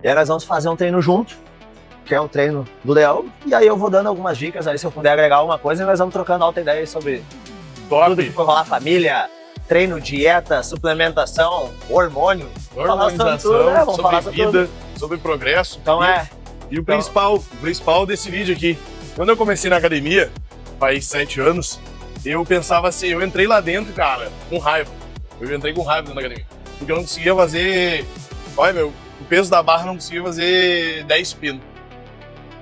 E aí nós vamos fazer um treino junto, que é o treino do Leão, e aí eu vou dando algumas dicas aí, se eu puder agregar alguma coisa, e nós vamos trocando alta ideia aí sobre tudo que for rolar família, treino, dieta, suplementação, hormônio. Organização, sobre vida, sobre progresso. Então E o principal desse vídeo aqui, quando eu comecei na academia, faz 7 anos, eu pensava assim, eu entrei lá dentro, cara, com raiva. Eu entrei com raiva dentro da academia, porque eu não conseguia fazer, olha o peso da barra não conseguia fazer 10 pinos.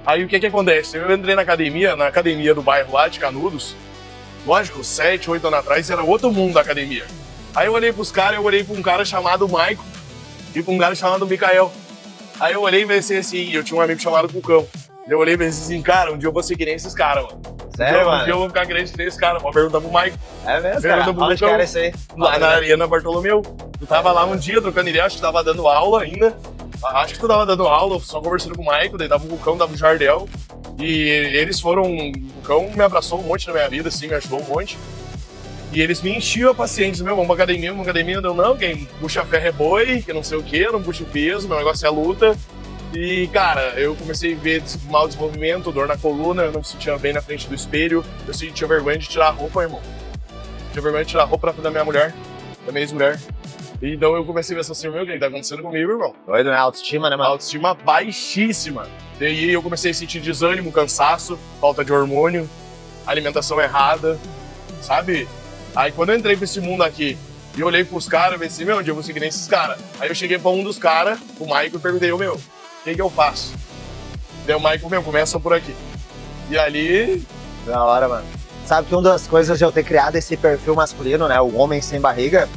Aí o que acontece? Eu entrei na academia do bairro lá de Canudos, lógico, 7, 8 anos atrás era outro mundo da academia. Aí eu olhei pros caras, eu olhei pra um cara chamado Maicon e pra um cara chamado Mikael. Aí eu olhei e pensei assim, eu tinha um amigo chamado Cucão. Eu olhei e pensei assim, cara, um dia eu vou ser que nem esses caras, mano. Sério, mano? Um dia eu vou ficar que nem esses caras. Vou perguntar pro Maicon. É mesmo, cara? Onde que era isso aí? Lá na Arena Bartolomeu. Tu tava lá um dia trocando ideia, acho que tava dando aula ainda. Acho que tu tava dando aula, só conversando com o Maicon, daí tava o Cucão, tava o Jardel. E eles foram, o Cucão me abraçou um monte na minha vida, assim, me ajudou um monte. E eles me enchiam a paciência, meu, vamos pra academia, deu não, quem puxa ferro é boi, que não sei o que, não puxa o peso, meu negócio é luta. E, cara, eu comecei a ver mau desenvolvimento, dor na coluna, eu não me sentia bem na frente do espelho, eu sentia vergonha de tirar a roupa, irmão. Tinha vergonha de tirar a roupa da minha mulher, da minha ex-mulher. Então eu comecei a ver assim, meu, o que tá acontecendo comigo, irmão? Doido, né? Autoestima, né, mano? Autoestima baixíssima. E aí eu comecei a sentir desânimo, cansaço, falta de hormônio, alimentação errada, sabe? Aí quando eu entrei pra esse mundo aqui, e eu olhei pros caras, eu pensei, meu, um dia eu vou seguir nesses caras. Aí eu cheguei pra um dos caras, o Maicon, e perguntei, meu, o que eu faço? Daí o Maicon, meu, começa por aqui. E ali... Da hora, mano. Sabe que uma das coisas de eu ter criado esse perfil masculino, né, o homem sem barriga,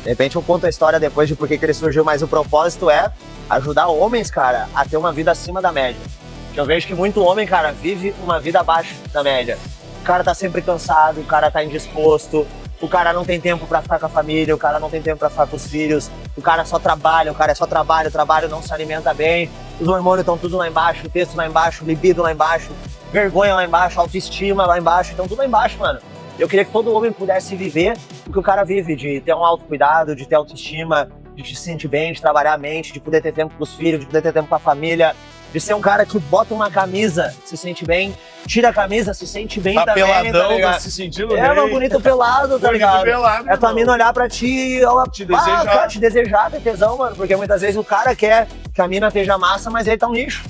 de repente eu conto a história depois de por que ele surgiu, mas o propósito é ajudar homens, cara, a ter uma vida acima da média. Porque eu vejo que muito homem, cara, vive uma vida abaixo da média. O cara tá sempre cansado, o cara tá indisposto, o cara não tem tempo pra ficar com a família, o cara não tem tempo pra ficar com os filhos, o cara só trabalha, o cara é só trabalho, o trabalho não se alimenta bem, os hormônios estão tudo lá embaixo, o texto lá embaixo, o libido lá embaixo, vergonha lá embaixo, autoestima lá embaixo, então tudo lá embaixo, mano. Eu queria que todo homem pudesse viver o que o cara vive, de ter um autocuidado, de ter autoestima, de se sentir bem, de trabalhar a mente, de poder ter tempo pros filhos, de poder ter tempo com a família, de ser um cara que bota uma camisa, se sente bem, tira a camisa, se sente bem tá também, peladão, tá ligado? Tá se sentindo bem. É, mano, bonito pelado, tá ligado? Pelado, é tua mina olhar pra ti, ela, te desejar. Cara, te desejar, ter tesão, mano, porque muitas vezes o cara quer que a mina esteja massa, mas ele tá um lixo,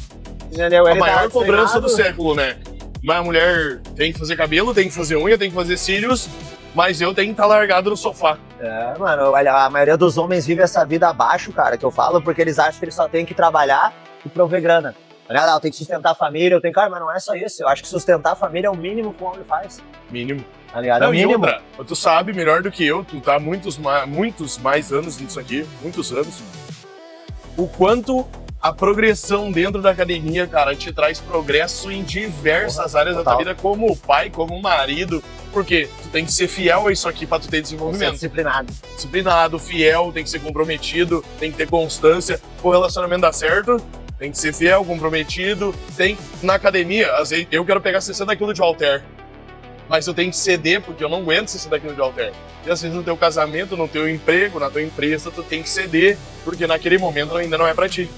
entendeu? A maior cobrança do século, né? Uma mulher tem que fazer cabelo, tem que fazer unha, tem que fazer cílios, mas eu tenho que estar largado no sofá. É, mano, olha, a maioria dos homens vive essa vida abaixo, cara, que eu falo, porque eles acham que eles só têm que trabalhar e prover grana. Não, eu tenho que sustentar a família, eu tenho que... Cara, mas não é só isso. Eu acho que sustentar a família é o mínimo que o homem faz. Mínimo. Tá ligado? Não, é o mínimo. E outra, tu sabe melhor do que eu, tu tá muitos mais anos nisso aqui, muitos anos, o quanto a progressão dentro da academia, cara, te traz progresso em diversas áreas da tua vida, como pai, como marido, porque tu tem que ser fiel a isso aqui pra tu ter desenvolvimento. Disciplinado. Disciplinado, fiel, tem que ser comprometido, tem que ter constância. O relacionamento dá certo, tem que ser fiel, comprometido. Tem, na academia, às vezes, eu quero pegar 60 kg de halter, mas eu tenho que ceder porque eu não aguento 60 kg de halter. E às vezes no teu casamento, no teu emprego, na tua empresa, tu tem que ceder, porque naquele momento ainda não é pra ti.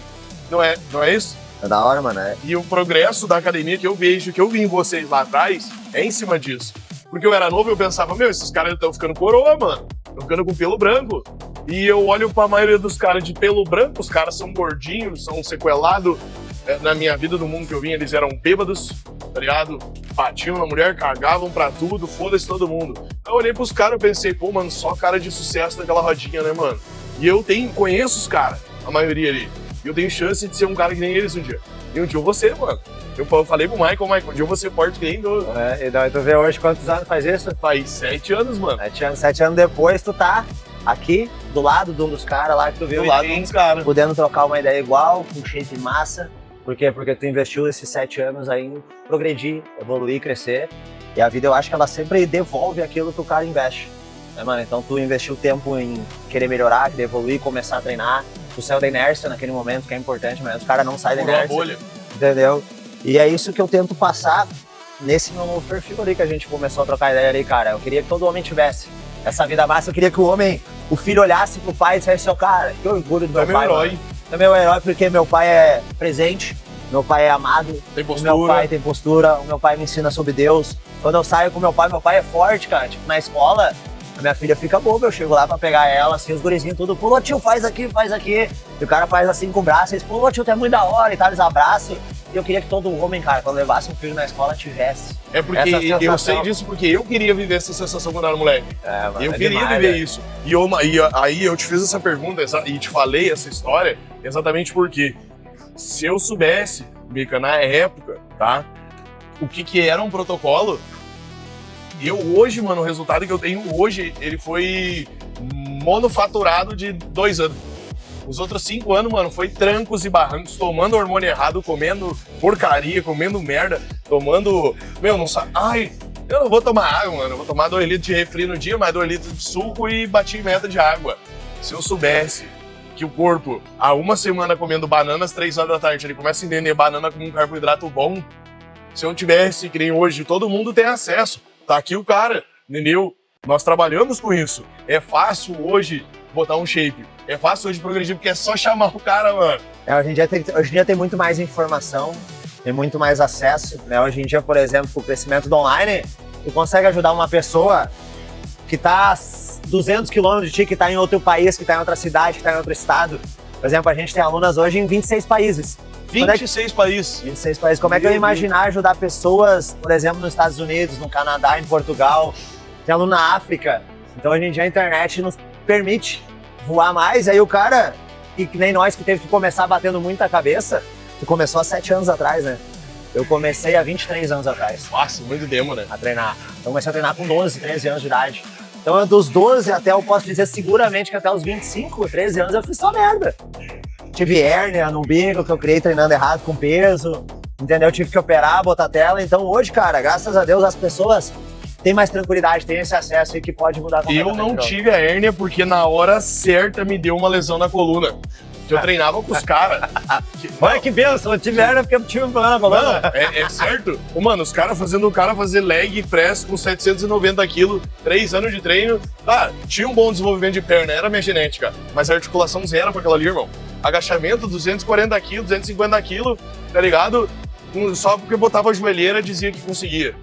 Não é isso? É da hora, mano. E o progresso da academia que eu vejo, que eu vi em vocês lá atrás, é em cima disso. Porque eu era novo e eu pensava, meu, esses caras estão ficando coroa, mano. Estão ficando com pelo branco. E eu olho pra maioria dos caras de pelo branco, os caras são gordinhos, são sequelados. Na minha vida, do mundo que eu vim, eles eram bêbados, tá ligado? Batiam na mulher, cagavam pra tudo, foda-se todo mundo. Eu olhei pros caras e pensei, pô, mano, só cara de sucesso naquela rodinha, né, mano? E eu conheço os caras, a maioria ali. E eu tenho chance de ser um cara que nem eles um dia. E um dia eu vou ser, mano. Eu falei pro Michael, um dia eu vou ser forte que nem tu. É, e tu vê hoje quantos anos faz isso? Faz 7 anos, mano. 7 anos depois, tu tá aqui, do lado de um dos caras lá que tu viu. Do lado de um dos caras. Podendo trocar uma ideia igual, com shape massa. Por quê? Porque tu investiu esses 7 anos aí em progredir, evoluir, crescer. E a vida, eu acho que ela sempre devolve aquilo que o cara investe. Né, mano? Então tu investiu tempo em querer melhorar, querer evoluir, começar a treinar. Tu saiu da inércia naquele momento, que é importante, mas os caras não saem da inércia. Bolha. Entendeu? E é isso que eu tento passar nesse meu novo perfil ali que a gente começou a trocar ideia ali, cara. Eu queria que todo homem tivesse essa vida massa. Eu queria que o filho olhasse pro pai e dissesse, cara, que orgulho do meu pai. Herói. É meu herói porque meu pai é presente, meu pai é amado, Tem o postura. meu pai tem postura, o meu pai me ensina sobre Deus. Quando eu saio com meu pai é forte, cara. Tipo, na escola, a minha filha fica boba, eu chego lá pra pegar ela, assim, os gurizinhos tudo, pô, tio, faz aqui, faz aqui. E o cara faz assim com o braço, eles, pô, tio, tu é muito da hora e tal, eles abraçam. E eu queria que todo homem, cara, quando levasse um filho na escola, tivesse. É porque essa eu sensação. sei disso porque eu queria viver essa sensação quando eu era moleque. É, mano, Eu é queria demais, viver né? isso. E aí eu te fiz essa pergunta e te falei essa história exatamente porque se eu soubesse, Mica, na época, tá? O que era um protocolo, eu hoje, mano, o resultado que eu tenho hoje, ele foi monofaturado de 2 anos. Os outros 5 anos, mano, foi trancos e barrancos, tomando hormônio errado, comendo porcaria, comendo merda, tomando... Meu, não sabe... Ai, eu não vou tomar água, mano. Eu vou tomar 2 litros de refri no dia, mais 2 litros de suco e bati meta de água. Se eu soubesse que o corpo, há 1 semana comendo bananas, 3 horas da tarde, ele começa a entender banana como um carboidrato bom. Se eu tivesse, que nem hoje, todo mundo tem acesso. Tá aqui o cara, entendeu? Nós trabalhamos com isso. É fácil hoje botar um shape. É fácil hoje progredir, porque é só chamar o cara, mano. Hoje em dia tem muito mais informação, tem muito mais acesso, né? Hoje em dia, por exemplo, com o crescimento do online, tu consegue ajudar uma pessoa que tá a 200 quilômetros de ti, que tá em outro país, que tá em outra cidade, que tá em outro estado. Por exemplo, a gente tem alunas hoje em 26 países. 26 países. 26 países. Como é que eu ia imaginar ajudar pessoas, por exemplo, nos Estados Unidos, no Canadá, em Portugal, tem aluno na África. Então, hoje em dia, a internet nos permite voar mais. Aí o cara, que nem nós, que teve que começar batendo muita cabeça, tu começou há 7 anos atrás, né? Eu comecei há 23 anos atrás Nossa, muito tempo, né? a treinar. Então, comecei a treinar com 12, 13 anos de idade. Então, dos 12 até, eu posso dizer seguramente que até os 25, 13 anos, eu fiz só merda. Tive hérnia no umbigo, que eu criei treinando errado com peso, entendeu? Eu tive que operar, botar tela. Então hoje, cara, graças a Deus, as pessoas têm mais tranquilidade, têm esse acesso aí que pode mudar Eu não tive a hérnia porque na hora certa me deu uma lesão na coluna. Que eu treinava com os caras. Olha que benção, eu tive hérnia porque eu tive um problema na coluna. Não, é certo. Ô, mano, os caras fazendo o cara fazer leg press com 790 quilos, 3 anos de treino. Ah, tinha um bom desenvolvimento de perna, era minha genética. Mas a articulação zero com aquela ali, irmão. Agachamento, 240 quilos, 250 quilos, tá ligado? Só porque botava a joelheira dizia que conseguia.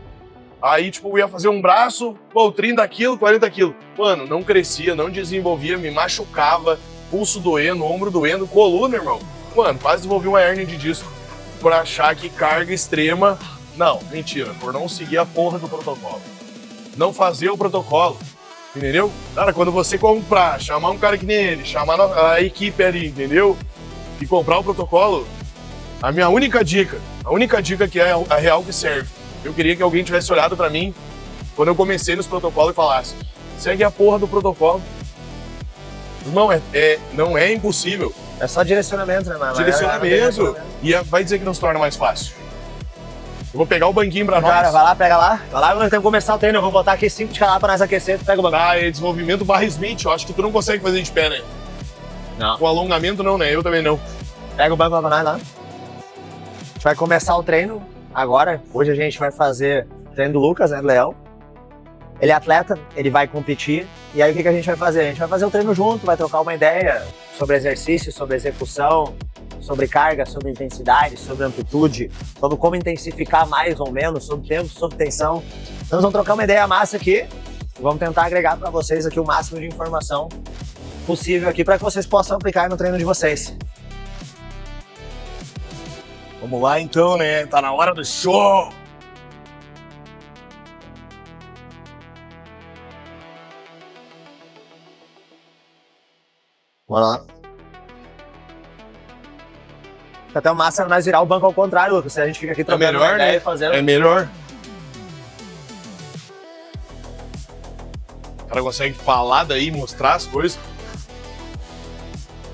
Aí, tipo, eu ia fazer um braço, pô, 30 quilos, 40 quilos. Mano, não crescia, não desenvolvia, me machucava, pulso doendo, ombro doendo, coluna, irmão. Mano, quase desenvolvi uma hérnia de disco por achar que carga extrema... Não, mentira, por não seguir a porra do protocolo. Não fazer o protocolo, entendeu? Cara, quando você comprar, chamar um cara que nem ele, chamar a equipe ali, entendeu? E comprar o protocolo, a minha única dica que é a real que serve. Eu queria que alguém tivesse olhado pra mim quando eu comecei nos protocolos e falasse: segue a porra do protocolo. Irmão, não é impossível. É só direcionamento, né, mano? Direcionamento. E vai dizer que não se torna mais fácil. Eu vou pegar o banquinho pra nós. Cara, vai lá, pega lá. Vai lá, nós temos que começar o treino. Eu vou botar aqui 5 de cada pra nós aquecer. Tu pega o banco. Ah, é desenvolvimento barra Smith. Eu acho que tu não consegue fazer de pé, né? Não. Com alongamento não, né? Eu também não. Pega o banco pra nós lá. A gente vai começar o treino agora. Hoje a gente vai fazer o treino do Lucas, né, do Leão. Ele é atleta, ele vai competir. E aí o que a gente vai fazer? A gente vai fazer o treino junto, vai trocar uma ideia sobre exercício, sobre execução, sobre carga, sobre intensidade, sobre amplitude, sobre como intensificar mais ou menos, sobre tempo, sobre tensão. Então nós vamos trocar uma ideia massa aqui e vamos tentar agregar para vocês aqui o máximo de informação possível aqui para que vocês possam aplicar no treino de vocês. Vamos lá então, né? Tá na hora do show! Vamos lá. Até o máximo é nós virar o banco ao contrário, Lucas. Se a gente fica aqui É trocando melhor, uma ideia né? e fazendo... É melhor. O cara consegue falar daí, mostrar as coisas.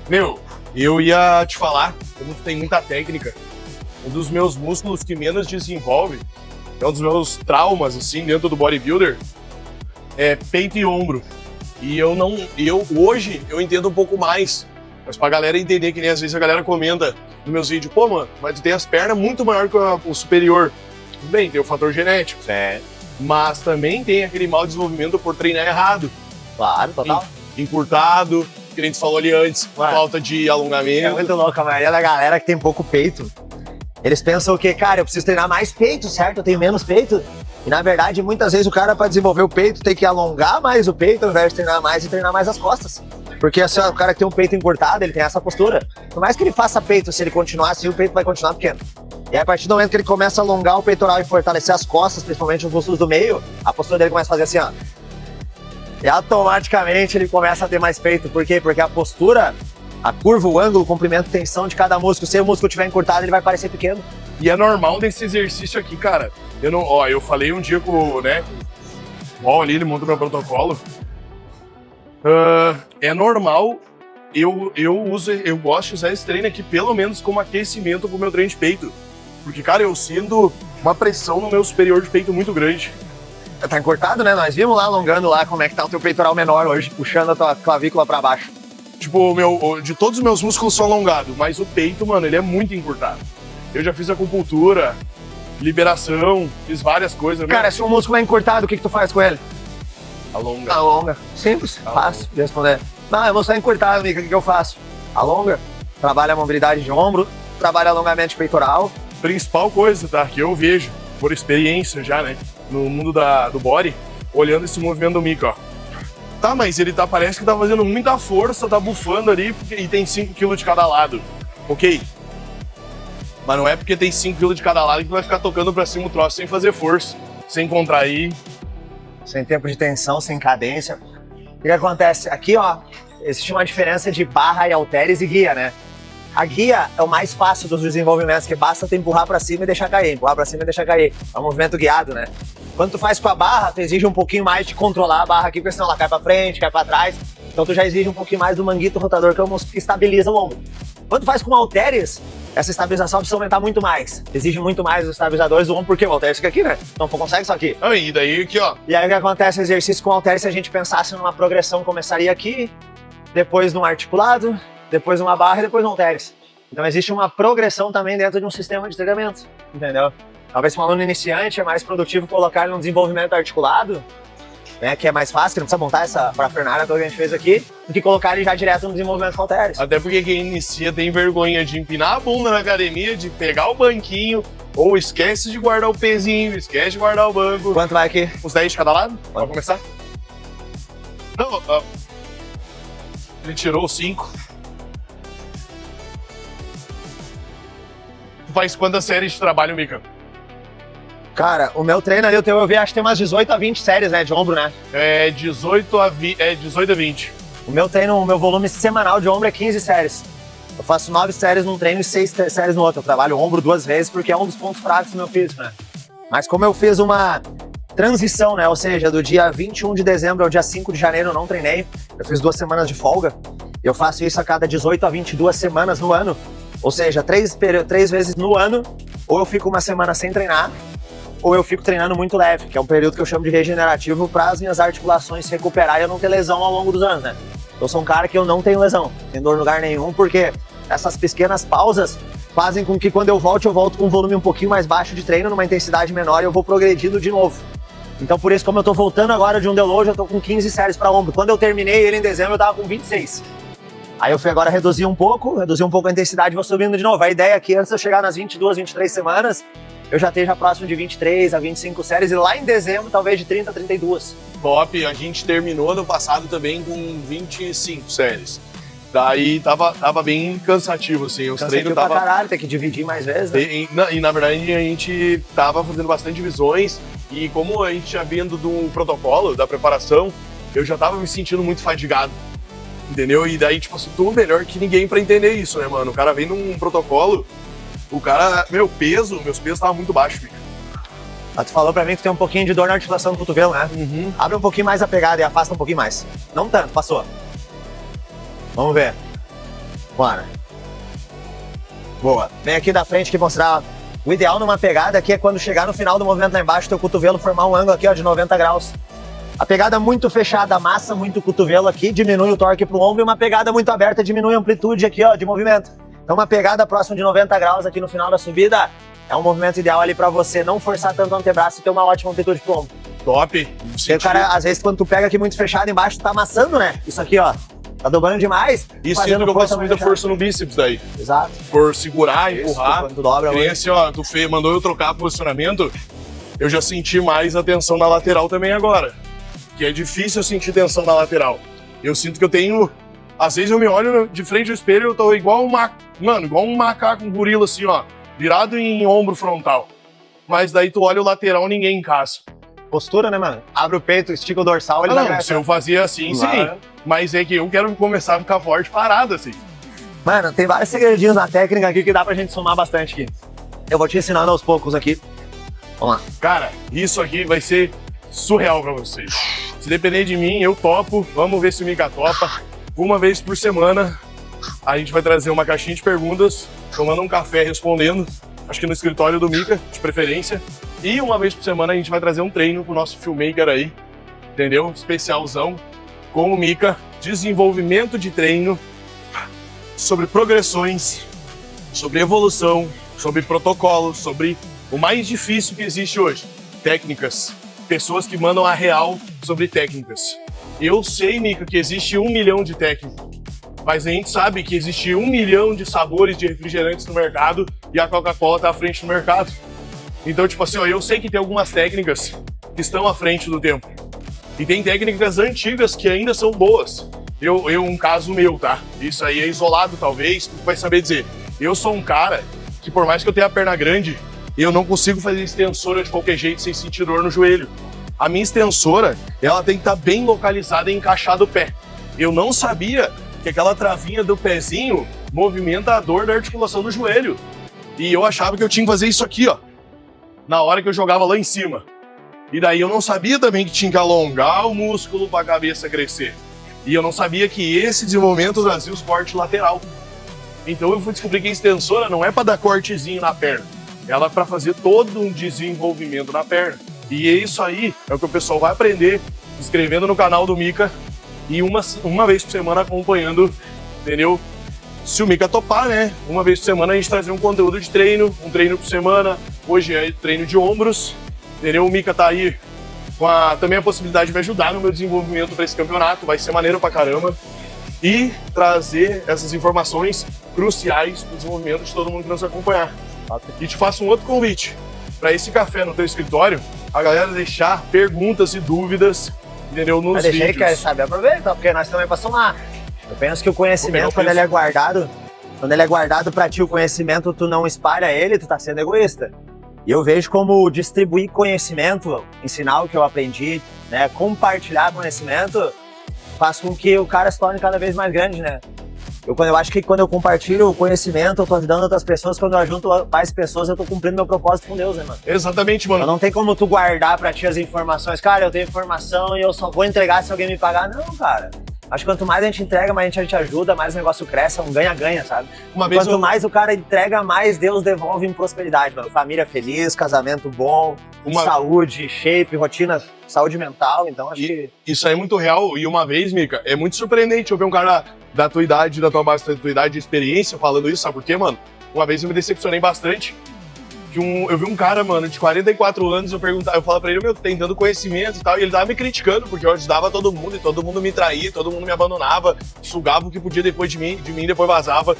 Meu, eu ia te falar, como tu tem muita técnica, um dos meus músculos que menos desenvolve, é um dos meus traumas, assim, dentro do bodybuilder, é peito e ombro. E hoje eu entendo um pouco mais. Mas pra galera entender, que nem às vezes a galera comenta nos meus vídeos: pô, mano, mas tu tem as pernas muito maior que o superior. Tudo bem, tem o fator genético. É. Mas também tem aquele mau desenvolvimento por treinar errado. Claro, total. Encurtado, que a gente falou ali antes, Mano, falta de alongamento. É muito louco, a maioria da galera que tem pouco peito, eles pensam que, cara, eu preciso treinar mais peito, certo? Eu tenho menos peito. E na verdade, muitas vezes o cara, para desenvolver o peito, tem que alongar mais o peito ao invés de treinar mais e treinar mais as costas. Porque assim, o cara que tem um peito encurtado, ele tem essa postura. Por mais que ele faça peito, se ele continuar assim, o peito vai continuar pequeno. E aí, a partir do momento que ele começa a alongar o peitoral e fortalecer as costas, principalmente os músculos do meio, a postura dele começa a fazer assim, ó. E automaticamente ele começa a ter mais peito. Por quê? Porque a postura, a curva, o ângulo, o comprimento, a tensão de cada músculo, se o músculo estiver encurtado, ele vai parecer pequeno. E é normal desse exercício aqui, cara. Eu falei um dia com, né, o ali, ele monta meu protocolo. É normal, eu gosto de usar esse treino aqui pelo menos como aquecimento pro meu treino de peito. Porque, cara, eu sinto uma pressão no meu superior de peito muito grande. Tá encurtado, né? Nós vimos lá, alongando lá, como é que tá o teu peitoral menor hoje, puxando a tua clavícula pra baixo. Tipo, de todos os meus músculos são alongados, mas o peito, mano, ele é muito encurtado. Eu já fiz acupuntura, liberação, fiz várias coisas. Cara, se o músculo é encurtado, o que tu faz com ele? Alonga. Alonga. Simples, fácil de responder. Não, eu vou só encurtado, Mica, o que eu faço? Alonga, trabalha a mobilidade de ombro, trabalha alongamento de peitoral. Principal coisa, tá, que eu vejo, por experiência já, né, no mundo do body, olhando esse movimento do Mica, ó. Tá, mas ele parece que tá fazendo muita força, tá bufando ali e tem 5 kg de cada lado. Ok. Mas não é porque tem 5 kg de cada lado que vai ficar tocando pra cima o troço sem fazer força, sem contrair. Sem tempo de tensão, sem cadência. O que acontece? Aqui, ó, existe uma diferença de barra e halteres e guia, né? A guia é o mais fácil dos desenvolvimentos, que basta tu empurrar pra cima e deixar cair, empurrar pra cima e deixar cair. É um movimento guiado, né? Quando tu faz com a barra, tu exige um pouquinho mais de controlar a barra aqui, porque senão ela cai pra frente, cai pra trás. Então tu já exige um pouquinho mais do manguito rotador, que é o músculo que estabiliza o ombro. Quando tu faz com halteres, essa estabilização precisa aumentar muito mais. Exige muito mais os estabilizadores do ombro, porque o halteres fica aqui, né? Então tu consegue isso aqui. Ah, e daí aqui, ó. E aí o que acontece? O exercício com halteres, se a gente pensasse numa progressão, começaria aqui, depois num articulado, depois numa barra e depois no halteres. Então existe uma progressão também dentro de um sistema de treinamento, entendeu? Talvez para um aluno iniciante é mais produtivo colocar ele num desenvolvimento articulado, né, que é mais fácil, que não precisa montar essa parafernália que a gente fez aqui, do que colocar ele já direto no desenvolvimento com halteres. Até porque quem inicia tem vergonha de empinar a bunda na academia, de pegar o banquinho, ou esquece de guardar o pezinho, esquece de guardar o banco. Quanto vai aqui? Uns 10 de cada lado? Pode começar? Não, ó. Ele tirou 5. Faz quantas séries de trabalho, Mica? Cara, o meu treino ali, eu vi, acho que tem umas 18 a 20 séries, né, de ombro, né? É 18 a 20. O meu treino, o meu volume semanal de ombro é 15 séries. Eu faço 9 séries num treino e 6 séries no outro. Eu trabalho o ombro 2 vezes porque é um dos pontos fracos do meu físico, né? Mas como eu fiz uma transição, né, ou seja, do dia 21 de dezembro ao dia 5 de janeiro eu não treinei, eu fiz 2 semanas de folga. Eu faço isso a cada 18 a 22 semanas no ano. Ou seja, 3 vezes no ano, ou eu fico uma semana sem treinar, ou eu fico treinando muito leve, que é um período que eu chamo de regenerativo para as minhas articulações se recuperar e eu não ter lesão ao longo dos anos, né? Eu sou um cara que eu não tenho lesão, não tenho dor em lugar nenhum, porque essas pequenas pausas fazem com que quando eu volto com um volume um pouquinho mais baixo de treino, numa intensidade menor, e eu vou progredindo de novo. Então por isso, como eu tô voltando agora de um deload, eu tô com 15 séries para ombro. Quando eu terminei ele em dezembro, eu tava com 26. Aí eu fui agora reduzir um pouco a intensidade e vou subindo de novo. A ideia é que antes de eu chegar nas 22, 23 semanas, eu já esteja próximo de 23 a 25 séries e lá em dezembro, talvez de 30 a 32. Top, a gente terminou ano passado também com 25 séries. Daí tava bem cansativo, assim, os treinos pra caralho, tem que dividir mais vezes, né? E na verdade a gente tava fazendo bastante divisões e como a gente já vindo do protocolo, da preparação, eu já tava me sentindo muito fadigado. Entendeu? E daí, tipo assim, tô melhor que ninguém pra entender isso, né, mano? O cara vem num protocolo, meus pesos estavam muito baixos, Mica. Ah, tu falou pra mim que tem um pouquinho de dor na articulação do cotovelo, né? Uhum. Abre um pouquinho mais a pegada e afasta um pouquinho mais. Não tanto, passou. Vamos ver. Bora. Boa. Vem aqui da frente que mostrar. O ideal numa pegada aqui é quando chegar no final do movimento lá embaixo, teu cotovelo formar um ângulo aqui, ó, de 90 graus. A pegada muito fechada, amassa muito o cotovelo aqui, diminui o torque pro ombro, e uma pegada muito aberta diminui a amplitude aqui, ó, de movimento. Então uma pegada próxima de 90 graus aqui no final da subida é um movimento ideal ali pra você não forçar tanto o antebraço e ter uma ótima amplitude pro ombro. Top. Porque o cara, às vezes, quando tu pega aqui muito fechado embaixo, tu tá amassando, né? Isso aqui, ó. Tá dobrando demais. E sinto que eu faço muita força no bíceps daí. Exato. Por segurar, empurrar. Quando tu dobra, que nem assim, ó, tu mandou eu trocar posicionamento, eu já senti mais a tensão na lateral também agora. Que é difícil eu sentir tensão na lateral. Eu sinto que eu tenho... Às vezes eu me olho de frente ao espelho e eu tô igual igual um macaco, um gorila assim, ó. Virado em ombro frontal. Mas daí tu olha o lateral, ninguém encaixa. Postura, né, mano? Abre o peito, estica o dorsal, ele vai... Se eu fazia assim, sim. Mas é que eu quero começar a ficar forte parado, assim. Mano, tem vários segredinhos na técnica aqui que dá pra gente somar bastante aqui. Eu vou te ensinando aos poucos aqui. Vamos lá. Cara, isso aqui vai ser surreal pra vocês. Se depender de mim, eu topo. Vamos ver se o Mika topa. Uma vez por semana, a gente vai trazer uma caixinha de perguntas, tomando um café respondendo. Acho que no escritório do Mika, de preferência. E uma vez por semana a gente vai trazer um treino pro nosso filmmaker aí. Entendeu? Especialzão. Com o Mika, desenvolvimento de treino, sobre progressões, sobre evolução, sobre protocolos, sobre o mais difícil que existe hoje, técnicas. Pessoas que mandam a real sobre técnicas. Eu sei, Mika, que existe 1 milhão de técnicas, mas a gente sabe que existe 1 milhão de sabores de refrigerantes no mercado e a Coca-Cola tá à frente do mercado. Então, tipo assim, ó, eu sei que tem algumas técnicas que estão à frente do tempo. E tem técnicas antigas que ainda são boas. Um caso meu, tá? Isso aí é isolado, talvez, tu vai saber dizer. Eu sou um cara que, por mais que eu tenha a perna grande, eu não consigo fazer extensora de qualquer jeito sem sentir dor no joelho. A minha extensora, ela tem que estar bem localizada e encaixada o pé. Eu não sabia que aquela travinha do pezinho movimenta a dor da articulação do joelho. E eu achava que eu tinha que fazer isso aqui, ó, na hora que eu jogava lá em cima. E daí eu não sabia também que tinha que alongar o músculo para a cabeça crescer. E eu não sabia que esse desenvolvimento trazia os cortes lateral. Então eu fui descobrir que a extensora não é para dar cortezinho na perna. Ela é para fazer todo um desenvolvimento na perna. E isso aí é o que o pessoal vai aprender se inscrevendo no canal do Mika e uma vez por semana acompanhando, entendeu? Se o Mika topar, né? Uma vez por semana a gente trazer um conteúdo de treino, um treino por semana. Hoje é treino de ombros, entendeu? O Mika tá aí com também a possibilidade de me ajudar no meu desenvolvimento para esse campeonato. Vai ser maneiro pra caramba. E trazer essas informações cruciais pro desenvolvimento de todo mundo que nos acompanhar. E te faço um outro convite. Para esse café no teu escritório, a galera deixar perguntas e dúvidas, entendeu, nos vídeos. Deixei, quer saber, aproveita, porque nós também passamos lá. Eu penso que o conhecimento, quando ele é guardado pra ti, o conhecimento, tu não espalha ele, tu tá sendo egoísta. E eu vejo como distribuir conhecimento, ensinar o que eu aprendi, né, compartilhar conhecimento, faz com que o cara se torne cada vez mais grande, né? Eu acho que quando eu compartilho o conhecimento, eu tô ajudando outras pessoas, quando eu ajunto mais pessoas, eu tô cumprindo meu propósito com Deus, né, mano? Exatamente, mano. Então não tem como tu guardar pra ti as informações. Cara, eu tenho informação e eu só vou entregar se alguém me pagar. Não, cara. Acho que quanto mais a gente entrega, mais a gente ajuda, mais o negócio cresce, é um ganha-ganha, sabe? Quanto mais o cara entrega, mais Deus devolve em prosperidade, mano. Família feliz, casamento bom, saúde, shape, rotina, saúde mental, então acho que... Isso aí é muito real, e uma vez, Mika, é muito surpreendente eu ver um cara da tua idade, da tua idade de experiência falando isso, sabe por quê, mano? Uma vez eu me decepcionei bastante, que eu vi um cara, mano, de 44 anos, eu falava pra ele, meu, tu tem tanto conhecimento e tal, e ele tava me criticando, porque eu ajudava todo mundo, e todo mundo me traía, todo mundo me abandonava, sugava o que podia depois de mim depois vazava.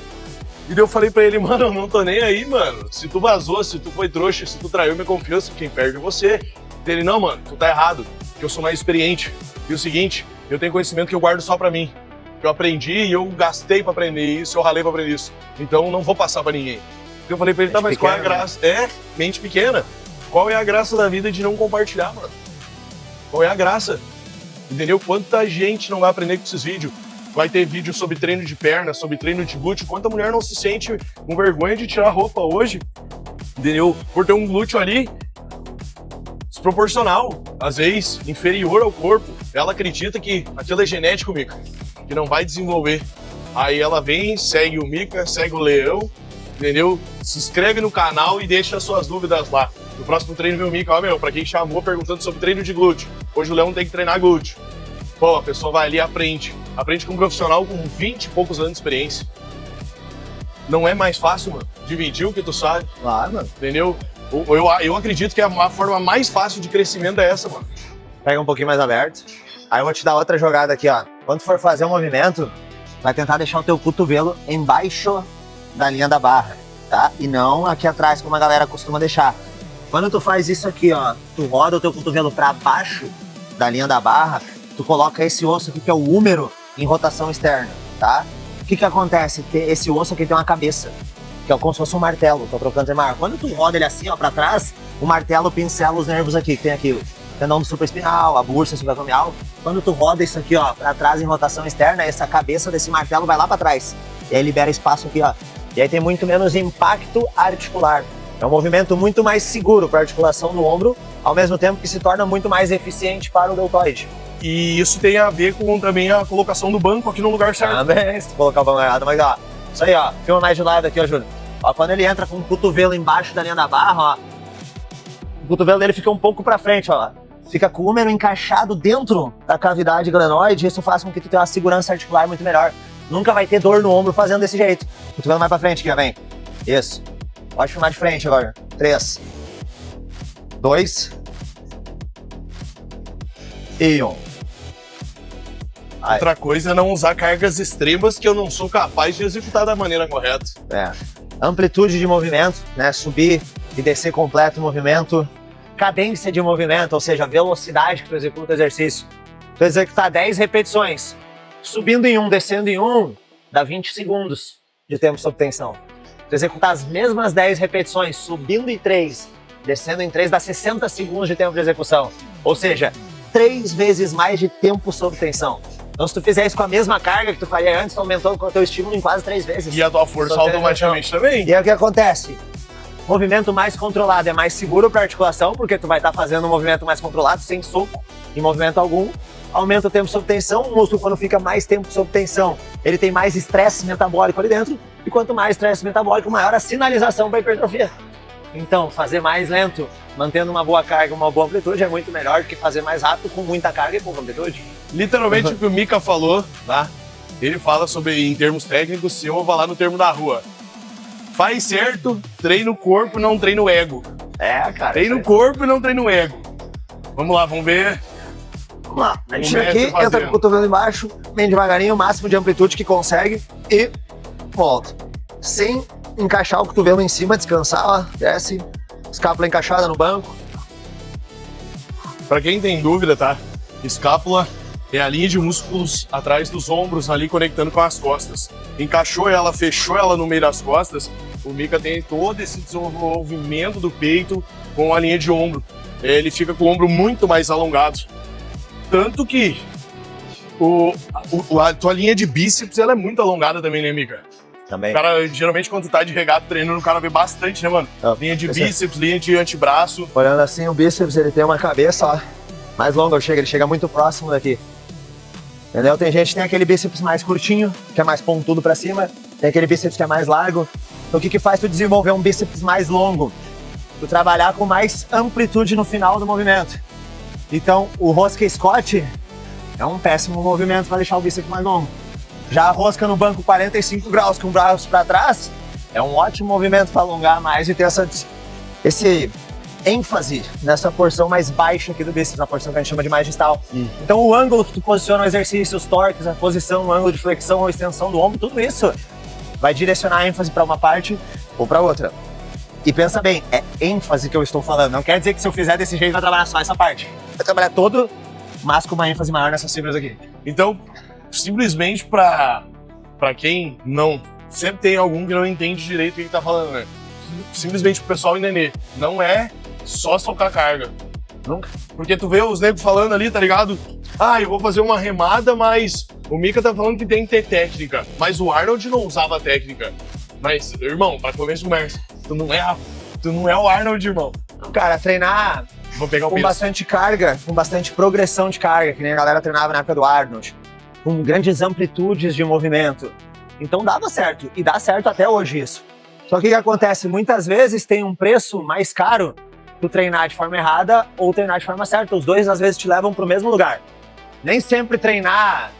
E daí eu falei pra ele, mano, eu não tô nem aí, mano, se tu vazou, se tu foi trouxa, se tu traiu minha confiança, quem perde é você. E ele, não, mano, tu tá errado, que eu sou mais experiente. E o seguinte, eu tenho conhecimento que eu guardo só pra mim. Eu aprendi e eu gastei pra aprender isso, eu ralei pra aprender isso. Então não vou passar pra ninguém. Eu falei pra ele, tá, mas qual é a graça? É, mente pequena. Qual é a graça da vida de não compartilhar, mano? Qual é a graça? Entendeu? Quanta gente não vai aprender com esses vídeos? Vai ter vídeo sobre treino de perna, sobre treino de glúteo. Quanta mulher não se sente com vergonha de tirar a roupa hoje? Entendeu? Por ter um glúteo ali desproporcional, às vezes inferior ao corpo. Ela acredita que aquilo é genético, Mika, que não vai desenvolver. Aí ela vem, segue o Mika, segue o Leão, entendeu? Se inscreve no canal e deixa as suas dúvidas lá. No próximo treino vem o Mika, ó, meu, pra quem chamou perguntando sobre treino de glúteo. Hoje o Leão tem que treinar glúteo. Pô, a pessoa vai ali e aprende. Aprende com um profissional com 20 e poucos anos de experiência. Não é mais fácil, mano, dividir o que tu sabe. Claro, mano. Entendeu? Eu acredito que a forma mais fácil de crescimento é essa, mano. Pega um pouquinho mais aberto. Aí eu vou te dar outra jogada aqui, ó. Quando for fazer um movimento, vai tentar deixar o teu cotovelo embaixo da linha da barra, tá? E não aqui atrás, como a galera costuma deixar. Quando tu faz isso aqui, ó, tu roda o teu cotovelo para baixo da linha da barra, tu coloca esse osso aqui, que é o húmero, em rotação externa, tá? O que que acontece? Esse osso aqui tem uma cabeça, que é como se fosse um martelo, que é o trocante marco. Quando tu roda ele assim, ó, para trás, o martelo pincela os nervos aqui, que tem aqui o tendão do supraespinal, a bursa subacromial. Quando tu roda isso aqui, ó, para trás em rotação externa, essa cabeça desse martelo vai lá para trás. E aí libera espaço aqui, ó. E aí tem muito menos impacto articular. É um movimento muito mais seguro para a articulação do ombro, ao mesmo tempo que se torna muito mais eficiente para o deltoide. E isso tem a ver com também a colocação do banco aqui no lugar certo. Também, se tu colocar o banco errado, mas ó, isso aí, ó, filma mais de lado aqui, ó, Júlio. Ó, quando ele entra com o cotovelo embaixo da linha da barra, ó, o cotovelo dele fica um pouco para frente, ó. Fica com o húmero encaixado dentro da cavidade glenoide, isso faz com que tu tenha uma segurança articular muito melhor. Nunca vai ter dor no ombro fazendo desse jeito. O cotovelo mais para frente aqui, ó, vem. Isso. Pode filmar de frente agora. 3, 2 e 1. Outra coisa é não usar cargas extremas que eu não sou capaz de executar da maneira correta. É. Amplitude de movimento, né? Subir e descer completo o movimento. Cadência de movimento, ou seja, a velocidade que tu executa o exercício. Tu executar 10 repetições, subindo em 1, descendo em 1, dá 20 segundos de tempo sob tensão. Tu executar as mesmas 10 repetições, subindo em 3, descendo em 3, dá 60 segundos de tempo de execução. Ou seja, 3 vezes mais de tempo sob tensão. Então, se tu fizer isso com a mesma carga que tu faria antes, tu aumentou o teu estímulo em quase 3 vezes. E a tua força automaticamente também. E aí o que acontece? Movimento mais controlado é mais seguro para articulação, porque tu vai estar fazendo um movimento mais controlado, sem soco, em movimento algum. Aumenta o tempo sob tensão, o músculo quando fica mais tempo sob tensão, ele tem mais estresse metabólico ali dentro, e quanto mais estresse metabólico, maior a sinalização para hipertrofia. Então, fazer mais lento, mantendo uma boa carga, uma boa amplitude, é muito melhor do que fazer mais rápido com muita carga e pouca amplitude. Literalmente o que o Mika falou, tá? Ele fala sobre, em termos técnicos, se eu vou falar no termo da rua. Faz certo, treina o corpo, não treina o ego. É, cara. Treina o corpo e não treina o ego. Vamos lá, vamos ver. Vamos lá, a gente chega aqui, entra com o cotovelo embaixo, bem devagarinho, o máximo de amplitude que consegue e volta. Sem encaixar o cotovelo em cima, descansar, ó, desce, escápula encaixada no banco. Pra quem tem dúvida, tá? Escápula é a linha de músculos atrás dos ombros ali conectando com as costas. Encaixou ela, fechou ela no meio das costas, o Mika tem todo esse desenvolvimento do peito com a linha de ombro. Ele fica com o ombro muito mais alongado. Tanto que a tua linha de bíceps ela é muito alongada também, né, Mika? Também. O cara, geralmente, quando tu tá de regata treinando, o cara vê bastante, né, mano? Linha de bíceps, linha de antebraço. Olhando assim, o bíceps, ele tem uma cabeça, ó, mais longa, ele chega muito próximo daqui. Entendeu? Tem gente que tem aquele bíceps mais curtinho, que é mais pontudo pra cima. Tem aquele bíceps que é mais largo. Então, o que que faz tu desenvolver um bíceps mais longo? Tu trabalhar com mais amplitude no final do movimento. Então, o rosca Scott é um péssimo movimento para deixar o bíceps mais longo. Já a rosca no banco 45 graus com o braço para trás é um ótimo movimento para alongar mais e ter esse ênfase nessa porção mais baixa aqui do bíceps, na porção que a gente chama de mais distal. Então, o ângulo que tu posiciona o exercício, os torques, a posição, o ângulo de flexão ou extensão do ombro, tudo isso vai direcionar a ênfase para uma parte ou para outra. E pensa bem, é ênfase que eu estou falando. Não quer dizer que se eu fizer desse jeito vai trabalhar só essa parte. Vai trabalhar todo, mas com uma ênfase maior nessas fibras aqui. Então, simplesmente pra quem não... Sempre tem algum que não entende direito o que tá falando, né? Simplesmente pro pessoal entender. Não é só socar carga. Nunca. Porque tu vê os negros falando ali, tá ligado? Ah, eu vou fazer uma remada, mas o Mika tá falando que tem que ter técnica. Mas o Arnold não usava técnica. Mas, irmão, pra começo de conversa, tu não é o Arnold, irmão. Cara, treinar Vou pegar o com peso. bastante carga, com bastante progressão de carga, que nem a galera treinava na época do Arnold, com grandes amplitudes de movimento. Então dava certo, e dá certo até hoje isso. Só que o que acontece? Muitas vezes tem um preço mais caro tu treinar de forma errada ou treinar de forma certa. Os dois às vezes te levam para o mesmo lugar. Nem sempre treinar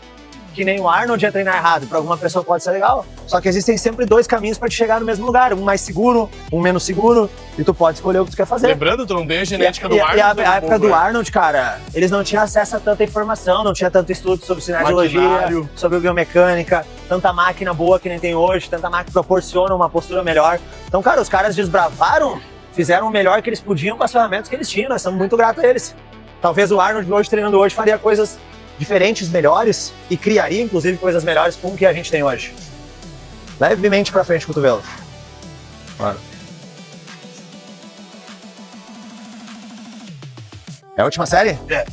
que nem o Arnold ia treinar errado. Para alguma pessoa pode ser legal. Só que existem sempre dois caminhos para te chegar no mesmo lugar. Um mais seguro, um menos seguro. E tu pode escolher o que tu quer fazer. Lembrando, tu não tem a genética do Arnold. E a época do Arnold, cara, eles não tinham acesso a tanta informação, não tinha tanto estudo sobre cinesiologia, sobre biomecânica, tanta máquina boa que nem tem hoje, tanta máquina que proporciona uma postura melhor. Então, cara, os caras desbravaram, fizeram o melhor que eles podiam com as ferramentas que eles tinham. Nós estamos muito gratos a eles. Talvez o Arnold hoje, treinando hoje, faria coisas diferentes, melhores, e criaria, inclusive, coisas melhores com o que a gente tem hoje. Levemente pra frente, cotovelo. Claro. É a última série? É.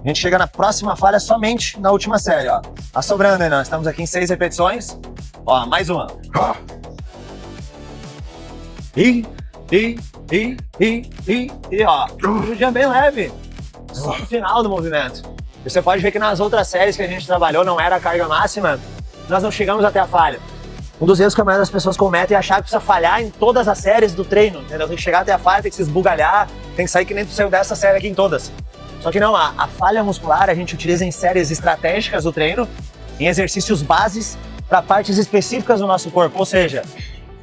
A gente chega na próxima falha somente na última série, ó. Tá sobrando aí, nós estamos aqui em 6 repetições. Ó, mais uma. E, ó. Um dia bem leve. Só no final do movimento. Você pode ver que nas outras séries que a gente trabalhou, não era a carga máxima, nós não chegamos até a falha. Um dos erros que a maioria das pessoas cometem é achar que precisa falhar em todas as séries do treino, entendeu? Tem que chegar até a falha, tem que se esbugalhar, tem que sair que nem tu saiu dessa série aqui em todas. Só que não, a falha muscular a gente utiliza em séries estratégicas do treino, em exercícios bases para partes específicas do nosso corpo, ou seja,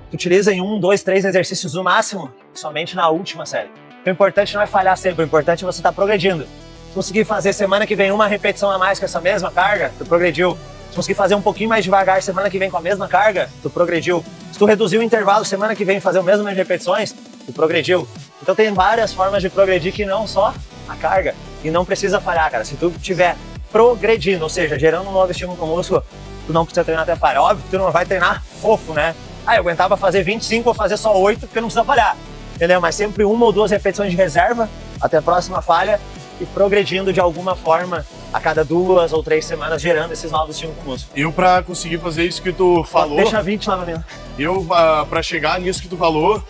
tu utiliza em 1, 2, 3 exercícios no máximo, somente na última série. O importante não é falhar sempre, o importante é você estar progredindo. Se conseguir fazer semana que vem uma repetição a mais com essa mesma carga, tu progrediu. Se conseguir fazer um pouquinho mais devagar semana que vem com a mesma carga, tu progrediu. Se tu reduzir o intervalo semana que vem fazer o mesmo número de repetições, tu progrediu. Então tem várias formas de progredir que não só a carga. E não precisa falhar, cara. Se tu estiver progredindo, ou seja, gerando um novo estímulo com o músculo, tu não precisa treinar até falhar. Óbvio que tu não vai treinar fofo, né? Ah, eu aguentava fazer 25, vou fazer só 8 porque não precisa falhar. Entendeu? Mas sempre 1 ou 2 repetições de reserva até a próxima falha e progredindo de alguma forma a cada 2 ou 3 semanas, gerando esses novos estímulos com o músculo. Eu, pra conseguir fazer isso que tu falou... Deixa 20 lá mesmo. Eu, pra chegar nisso que tu falou,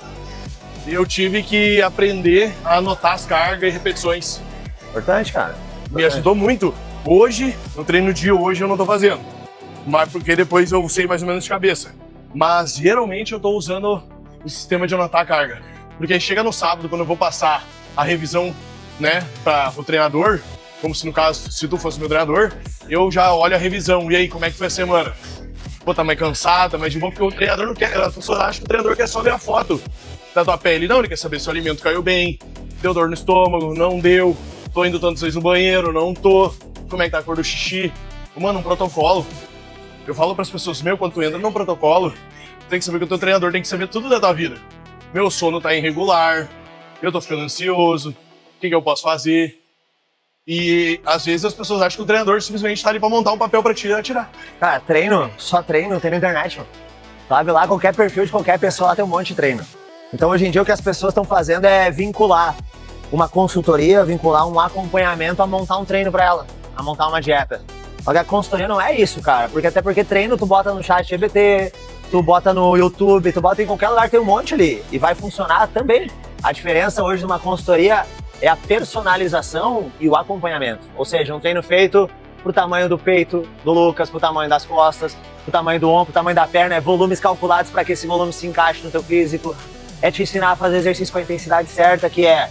eu tive que aprender a anotar as cargas e repetições. Importante, cara. Me ajudou muito. Hoje, no treino de hoje, eu não tô fazendo. Mas porque depois eu sei mais ou menos de cabeça. Mas geralmente eu tô usando o sistema de anotar a carga. Porque aí chega no sábado, quando eu vou passar a revisão, né, para o treinador, como se no caso, se tu fosse meu treinador, eu já olho a revisão. E aí, como é que foi a semana? Pô, tá mais cansado, tá mais de boa, porque o treinador não quer. A pessoa acha que o treinador quer só ver a foto da tua pele. Não, ele quer saber se o alimento caiu bem, deu dor no estômago, não deu, tô indo tantas vezes no banheiro, não tô, como é que tá a cor do xixi. Mano, um protocolo. Eu falo pras pessoas, quando tu entra num protocolo, tem que saber que o teu treinador tem que saber tudo da tua vida. Meu sono tá irregular, eu tô ficando ansioso, o que eu posso fazer? E às vezes as pessoas acham que o treinador simplesmente tá ali pra montar um papel pra tirar. Cara, treino, só treino, tem na internet, mano. Sabe lá, qualquer perfil de qualquer pessoa lá tem um monte de treino. Então hoje em dia o que as pessoas estão fazendo é vincular uma consultoria, vincular um acompanhamento a montar um treino pra ela, a montar uma dieta. Só que a consultoria não é isso, cara, até porque treino tu bota no chat GPT, tu bota no YouTube, tu bota em qualquer lugar, tem um monte ali, e vai funcionar também. A diferença hoje de uma consultoria é a personalização e o acompanhamento. Ou seja, um treino feito pro tamanho do peito do Lucas, pro tamanho das costas, pro tamanho do ombro, pro tamanho da perna, é volumes calculados para que esse volume se encaixe no teu físico, é te ensinar a fazer exercício com a intensidade certa, que é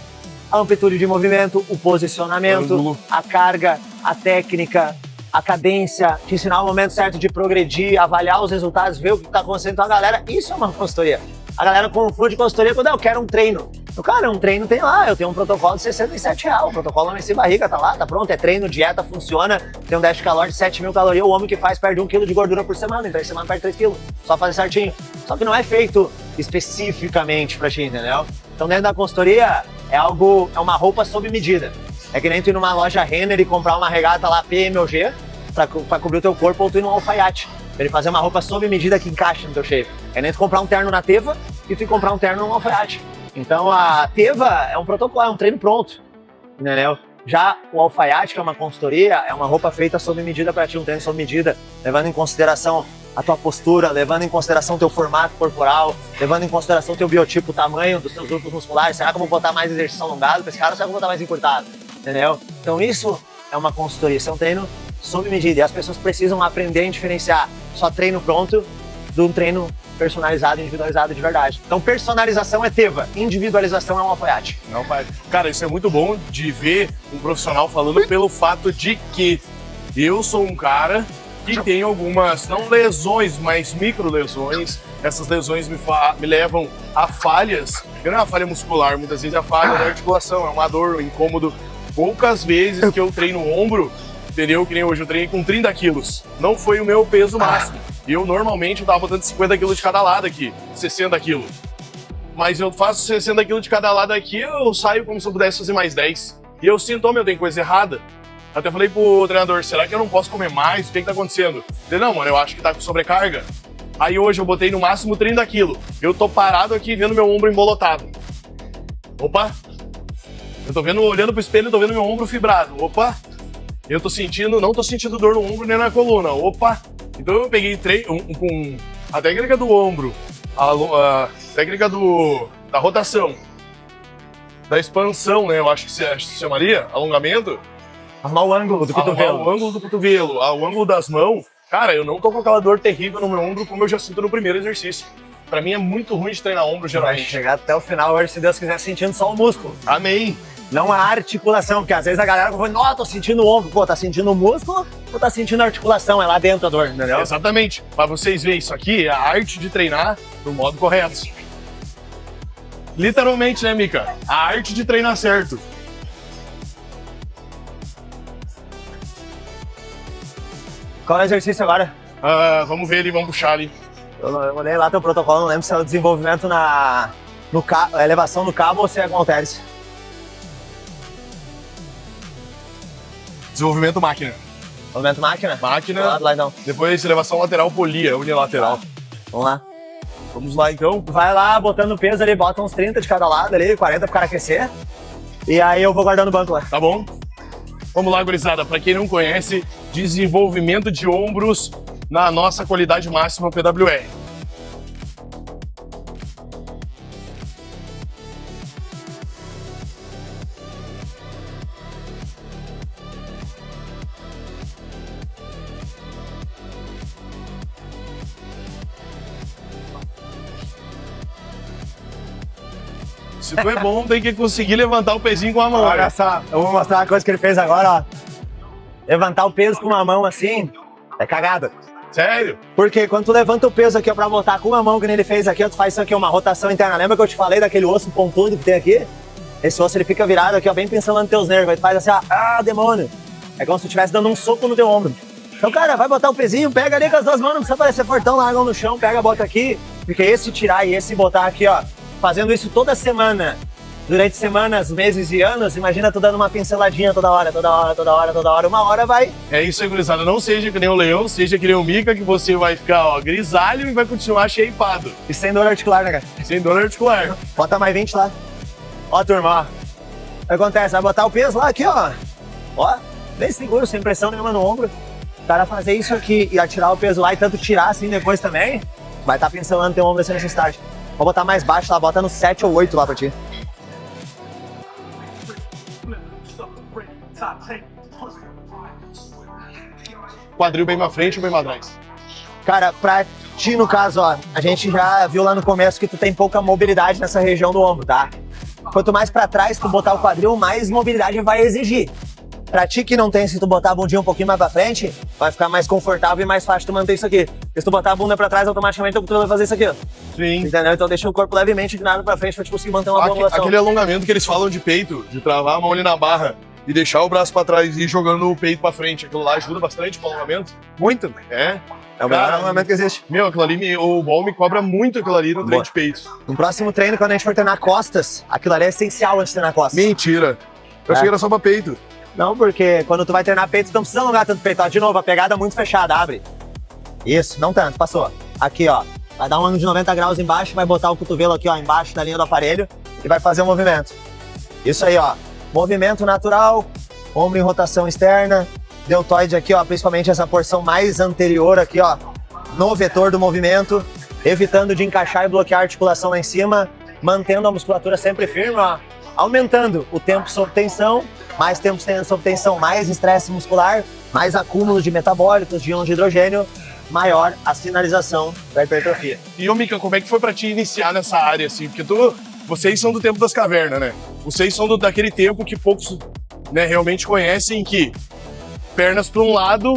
a amplitude de movimento, o posicionamento, a carga, a técnica, a cadência, te ensinar o momento certo de progredir, avaliar os resultados, ver o que está acontecendo com a galera. Isso é uma consultoria. A galera confunde consultoria quando eu quero um treino. Cara, um treino tem lá, eu tenho um protocolo de R$67, o protocolo não é sem barriga, tá lá, tá pronto, é treino, dieta, funciona, tem um déficit calórico de 7.000 calorias, o homem que faz perde 1 kg de gordura por semana, em 3 semanas perde 3 kg, só fazer certinho. Só que não é feito especificamente pra ti, entendeu? Então dentro da consultoria é uma roupa sob medida. É que nem tu ir numa loja Renner e comprar uma regata lá PMOG pra cobrir o teu corpo, ou tu ir num alfaiate, pra ele fazer uma roupa sob medida que encaixe no teu shape. É nem tu comprar um terno na Teva e tu ir comprar um terno num alfaiate. Então a Teva é um protocolo, é um treino pronto, entendeu? Já o alfaiate, que é uma consultoria, é uma roupa feita sob medida para ti, um treino sob medida, levando em consideração a tua postura, levando em consideração o teu formato corporal, levando em consideração o teu biotipo, o tamanho dos teus grupos musculares. Será que eu vou botar mais exercício alongado para esse cara ou será que eu vou botar mais encurtado? Entendeu? Então isso é uma consultoria, isso é um treino sob medida. E as pessoas precisam aprender a diferenciar só treino pronto de um treino personalizado, individualizado de verdade. Então personalização é Teva, individualização é um alfaiate. Cara, isso é muito bom de ver um profissional falando pelo fato de que eu sou um cara que tem algumas, não lesões, mas micro lesões. Essas lesões me levam a falhas, não é uma falha muscular, muitas vezes é a falha da articulação, é uma dor, um incômodo. Poucas vezes que eu treino o ombro, entendeu? Que nem hoje, eu treinei com 30 quilos. Não foi o meu peso máximo. Eu normalmente tava botando 50 quilos de cada lado aqui, 60 quilos. Mas eu faço 60 quilos de cada lado aqui, eu saio como se eu pudesse fazer mais 10. E eu sinto, eu tenho coisa errada. Até falei pro treinador, será que eu não posso comer mais? O que tá acontecendo? Ele, não, mano, eu acho que tá com sobrecarga. Aí hoje eu botei no máximo 30 quilos. Eu tô parado aqui vendo meu ombro embolotado. Opa! Eu tô vendo, olhando pro espelho, tô vendo meu ombro fibrado. Opa! Eu tô sentindo, não tô sentindo dor no ombro nem na coluna. Opa! Então eu peguei com a técnica do ombro, a técnica da rotação, da expansão, né? Eu acho que se chamaria, alongamento. Arrumar o ângulo do cotovelo. O ângulo do cotovelo, o ângulo das mãos. Cara, eu não tô com aquela dor terrível no meu ombro como eu já sinto no primeiro exercício. Pra mim é muito ruim de treinar ombro, Vai geralmente. chegar até o final, hoje, se Deus quiser, sentindo só o músculo. Amém. Não a articulação, porque às vezes a galera fala, não, tô sentindo o ombro. Pô, tá sentindo o músculo ou tá sentindo a articulação? É lá dentro a dor, entendeu? Exatamente. Pra vocês verem, isso aqui é a arte de treinar do modo correto. Literalmente, né, Mika? A arte de treinar certo. Qual é o exercício agora? Vamos ver ali, vamos puxar ali. Eu olhei lá teu protocolo, não lembro se é o desenvolvimento a elevação do cabo ou se é com halteres. Desenvolvimento máquina. Movimento máquina? Máquina. Lá então. Depois elevação lateral polia, unilateral. Vamos lá. Vamos lá então. Vai lá, botando peso ali, bota uns 30 de cada lado ali, 40 pro cara aquecer. E aí eu vou guardando o banco lá. Tá bom? Vamos lá, gurizada. Pra quem não conhece, desenvolvimento de ombros na nossa qualidade máxima PWR. Se tu é bom, tem que conseguir levantar o pezinho com a mão. Olha só, eu vou mostrar uma coisa que ele fez agora, ó. Levantar o peso com uma mão assim, é cagada. Sério? Porque quando tu levanta o peso aqui ó, pra botar com uma mão, que nem ele fez aqui, ó, tu faz isso aqui, uma rotação interna. Lembra que eu te falei daquele osso pontudo que tem aqui? Esse osso ele fica virado aqui, ó, bem pincelando teus nervos. Aí tu faz assim, ó, demônio. É como se tu estivesse dando um soco no teu ombro. Então, cara, vai botar o pezinho, pega ali com as duas mãos, não precisa parecer fortão, larga no chão, pega, bota aqui. Porque esse tirar e esse botar aqui, ó, fazendo isso toda semana, durante semanas, meses e anos, imagina tu dando uma pinceladinha toda hora, uma hora vai. É isso aí, gurizada. Não seja que nem o Leão, seja que nem o Mika, que você vai ficar, ó, grisalho e vai continuar shapeado. E sem dor articular, né, cara? Sem dor articular. Bota mais 20 lá. Ó, turma, ó. O que acontece? Vai botar o peso lá aqui, ó. Ó, bem seguro, sem pressão nenhuma no ombro. O cara fazer isso aqui e atirar o peso lá e tanto tirar assim depois também, vai estar pincelando teu ombro sem necessidade. Vou botar mais baixo lá, bota no 7 ou 8 lá pra ti. Quadril bem pra frente ou bem pra trás? Cara, pra ti, no caso, ó, a gente já viu lá no começo que tu tem pouca mobilidade nessa região do ombro, tá? Quanto mais pra trás tu botar o quadril, mais mobilidade vai exigir. Pra ti que não tem, se tu botar a bundinha um pouquinho mais pra frente, vai ficar mais confortável e mais fácil tu manter isso aqui. Porque se tu botar a bunda pra trás, automaticamente o cotovelo vai fazer isso aqui, ó. Sim. Entendeu? Então deixa o corpo levemente inclinado pra frente pra te conseguir manter uma boa angulação. Aquele alongamento que eles falam de peito, de travar a mão ali na barra e deixar o braço pra trás e ir jogando o peito pra frente, aquilo lá ajuda bastante pro alongamento? Muito. É? É o melhor alongamento que existe. Meu, aquilo ali, o ball me cobra muito aquilo ali no treino de peito. No próximo treino, quando a gente for treinar costas, aquilo ali é essencial antes de treinar costas. Mentira. Eu achei que era só pra peito. Não, porque quando tu vai treinar peito, tu não precisa alongar tanto o peito. Ó, de novo, a pegada é muito fechada, abre. Isso, não tanto, passou. Aqui, ó, vai dar um ângulo de 90 graus embaixo, vai botar o cotovelo aqui, ó, embaixo da linha do aparelho e vai fazer um movimento. Isso aí, ó, movimento natural, ombro em rotação externa, deltoide aqui, ó, principalmente essa porção mais anterior aqui, ó, no vetor do movimento, evitando de encaixar e bloquear a articulação lá em cima, mantendo a musculatura sempre firme, ó, aumentando o tempo sob tensão, mais tempo sob tensão, mais estresse muscular, mais acúmulo de metabólitos, de íons de hidrogênio, maior a sinalização da hipertrofia. E ô Mika, como é que foi pra te iniciar nessa área, assim? Porque vocês são do tempo das cavernas, né? Vocês são daquele tempo que poucos, né, realmente conhecem, que pernas pra um lado,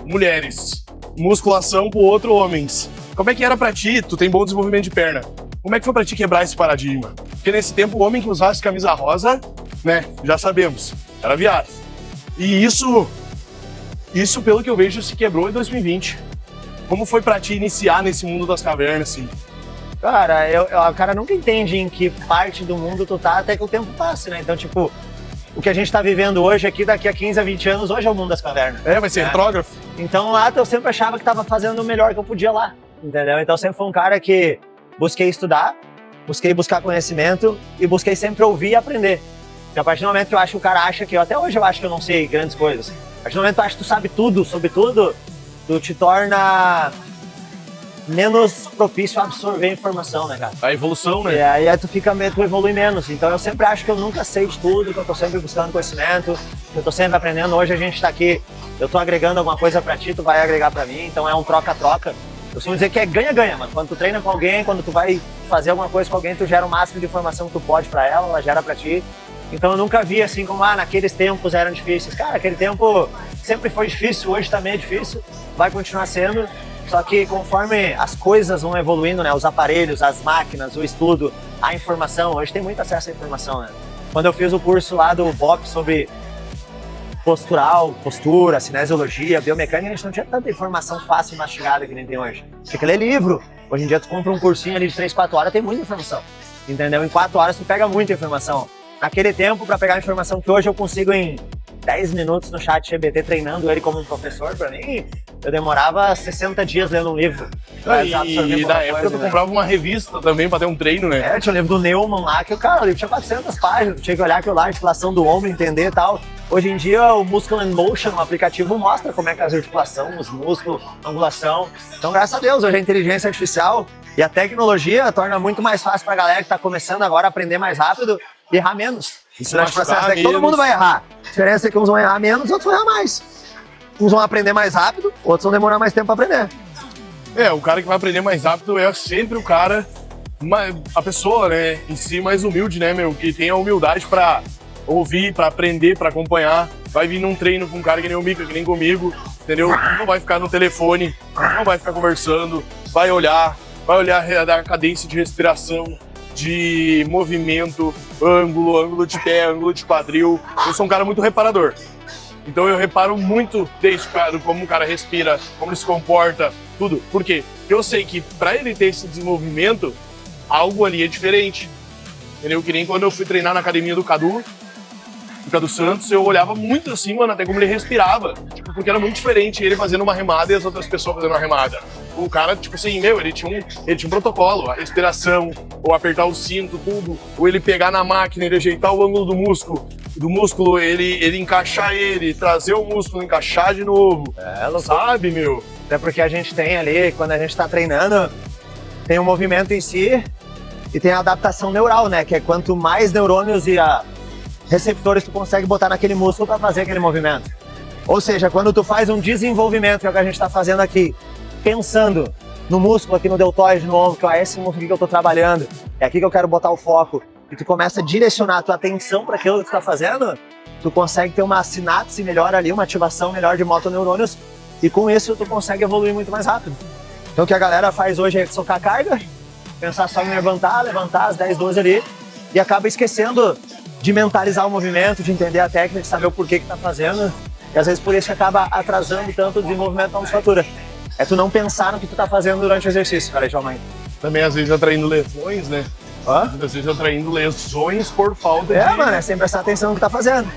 mulheres. musculação pro outro homens. Como é que era pra ti? Tu tem bom desenvolvimento de perna. Como é que foi pra ti quebrar esse paradigma? Porque nesse tempo o homem que usasse camisa rosa, né, já sabemos, era viado. E isso pelo que eu vejo se quebrou em 2020. Como foi pra ti iniciar nesse mundo das cavernas, assim? Cara, o cara nunca entende em que parte do mundo tu tá até que o tempo passe, né? Então, tipo, o que a gente tá vivendo hoje aqui, daqui a 15 a 20 anos, hoje é o mundo das cavernas. Vai ser retrógrafo. Então lá eu sempre achava que tava fazendo o melhor que eu podia lá, entendeu? Então sempre foi um cara que busquei estudar, busquei buscar conhecimento e busquei sempre ouvir e aprender. Porque a partir do momento que eu acho que o cara acha que até hoje eu acho que eu não sei grandes coisas. A partir do momento que tu acha que tu sabe tudo sobre tudo, tu te torna menos propício a absorver informação, né, cara? A evolução, né? E aí tu evolui menos. Então eu sempre acho que eu nunca sei de tudo, que eu tô sempre buscando conhecimento, que eu tô sempre aprendendo. Hoje a gente tá aqui, eu tô agregando alguma coisa pra ti, tu vai agregar pra mim, então é um troca-troca. Eu costumo dizer que é ganha-ganha, mano. Quando tu treina com alguém, quando tu vai fazer alguma coisa com alguém, tu gera o máximo de informação que tu pode pra ela gera pra ti. Então eu nunca vi assim como, naqueles tempos eram difíceis. Cara, aquele tempo sempre foi difícil, hoje também é difícil, vai continuar sendo. Só que conforme as coisas vão evoluindo, né, os aparelhos, as máquinas, o estudo, a informação, hoje tem muito acesso à informação, né? Quando eu fiz o curso lá do BOP sobre postura, cinesiologia, biomecânica, a gente não tinha tanta informação fácil e mastigada que nem tem hoje. Tinha que ler livro. Hoje em dia tu compra um cursinho ali de 3, 4 horas, tem muita informação, entendeu? Em 4 horas tu pega muita informação. Naquele tempo, para pegar a informação que hoje eu consigo em 10 minutos no chat GBT treinando ele como um professor, pra mim, eu demorava 60 dias lendo um livro. E na época tu comprava uma revista também pra ter um treino, né? Tinha o livro do Neumann lá, que o livro tinha 400 páginas, tinha que olhar aquilo lá, a articulação do ombro, entender e tal. Hoje em dia o Muscle and Motion, o aplicativo, mostra como é que é as articulações, os músculos, a angulação. Então, graças a Deus, hoje a inteligência artificial e a tecnologia torna muito mais fácil pra galera que tá começando agora a aprender mais rápido e errar menos. Isso é o processo, é que todo mundo vai errar. A diferença é que uns vão errar menos, outros vão errar mais. Uns vão aprender mais rápido, outros vão demorar mais tempo para aprender. O cara que vai aprender mais rápido é sempre o cara, a pessoa, né, em si mais humilde, né, meu, que tem a humildade para ouvir, para aprender, para acompanhar. Vai vir num treino com um cara que nem o Mika, que nem comigo, entendeu? Não vai ficar no telefone, não vai ficar conversando, vai olhar a cadência de respiração, de movimento, ângulo de pé, ângulo de quadril. Eu sou um cara muito reparador. Então eu reparo muito desde como o cara respira, como ele se comporta, tudo. Por quê? Porque eu sei que para ele ter esse desenvolvimento, algo ali é diferente. Entendeu? Que nem quando eu fui treinar na academia do Cadu Santos, eu olhava muito assim, mano, até como ele respirava. Tipo, porque era muito diferente ele fazendo uma remada e as outras pessoas fazendo uma remada. O cara, tipo assim, ele tinha um protocolo, a respiração, ou apertar o cinto, tudo, ou ele pegar na máquina, ele ajeitar o ângulo do músculo, ele encaixar ele, trazer o músculo, encaixar de novo. Sabe, meu? Até porque a gente tem ali, quando a gente tá treinando, tem o movimento em si e tem a adaptação neural, né? Que é quanto mais neurônios e receptores tu consegue botar naquele músculo para fazer aquele movimento. Ou seja, quando tu faz um desenvolvimento, que é o que a gente tá fazendo aqui, pensando no músculo aqui no deltoide, no ombro, que é esse músculo aqui que eu tô trabalhando, é aqui que eu quero botar o foco, e tu começa a direcionar a tua atenção para aquilo que tu tá fazendo, tu consegue ter uma sinapse melhor ali, uma ativação melhor de motoneurônios, e com isso tu consegue evoluir muito mais rápido. Então o que a galera faz hoje é socar carga, pensar só em levantar as 10, 12 ali, e acaba esquecendo de mentalizar o movimento, de entender a técnica, de saber o porquê que tá fazendo, e às vezes por isso que acaba atrasando tanto o desenvolvimento da musculatura. É tu não pensar no que tu tá fazendo durante o exercício, cara, João. Também às vezes atraindo lesões, né? Às vezes atraindo lesões por falta de... mano, é sempre prestar atenção no que tá fazendo.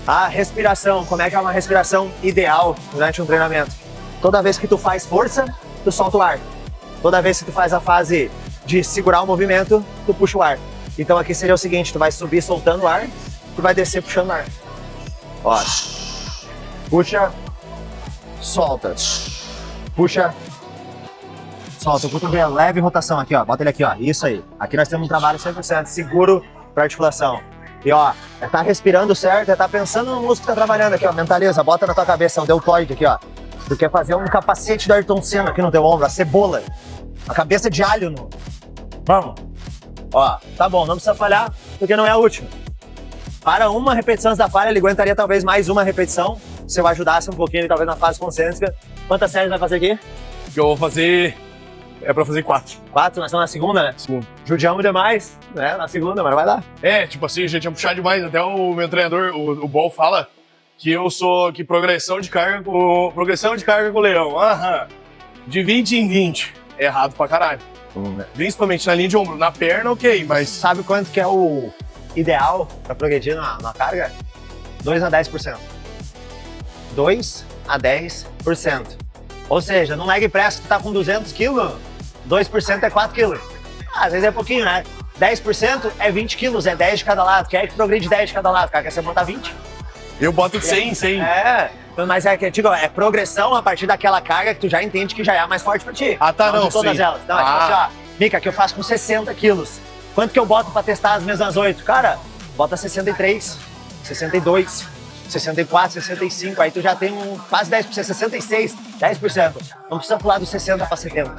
A respiração, como é que é uma respiração ideal durante um treinamento? Toda vez que tu faz força, tu solta o ar. Toda vez que tu faz a fase de segurar o movimento, tu puxa o ar. Então aqui seria o seguinte, tu vai subir soltando o ar, tu vai descer puxando o ar. Ó. Puxa, solta. Puxa, solta. O cotovelo, leve rotação aqui, ó. Bota ele aqui, ó. Isso aí. Aqui nós temos um trabalho 100% seguro para articulação. E ó, tá respirando certo, tá pensando no músculo que tá trabalhando aqui, ó. Mentaliza, bota na tua cabeça o deltoide aqui, ó. Tu quer fazer um capacete do Ayrton Senna aqui no teu ombro, a cebola. A cabeça de alho no... Vamos. Ó, tá bom, não precisa falhar, porque não é a última. Para uma repetição antes da falha, ele aguentaria talvez mais uma repetição, se eu ajudasse um pouquinho, talvez na fase concêntrica. Quantas séries vai fazer aqui? Que eu vou fazer... É pra fazer 4. 4, nós estamos na segunda, né? Segunda. Judiamos demais, né? Na segunda, mas vai lá. Tipo assim, a gente tinha puxado demais. Até o meu treinador, o Bol, fala que eu sou... Que progressão de carga com o leão. Aham. De 20 em 20. É errado pra caralho. Principalmente na linha de ombro. Na perna, ok, mas... Sabe quanto que é o ideal pra progredir na carga? 2 a 10%. 2 a 10%. Ou seja, no leg press que tu tá com 200 kg, 2% é 4 kg. Às vezes é pouquinho, né? 10% é 20 kg, é 10 de cada lado. Quem é que progride 10 de cada lado? Cara, quer você montar 20? Eu boto 100. Mas é progressão a partir daquela carga que tu já entende que já é a mais forte pra ti. Ah, tá, não, de todas sim. elas. Não, é tipo assim, ó, Mica, que eu faço com 60 quilos. Quanto que eu boto pra testar as mesmas 8? Cara, bota 63, 62, 64, 65, aí tu já tem quase 10%, 66, 10%. Não precisa pular dos 60 para 70.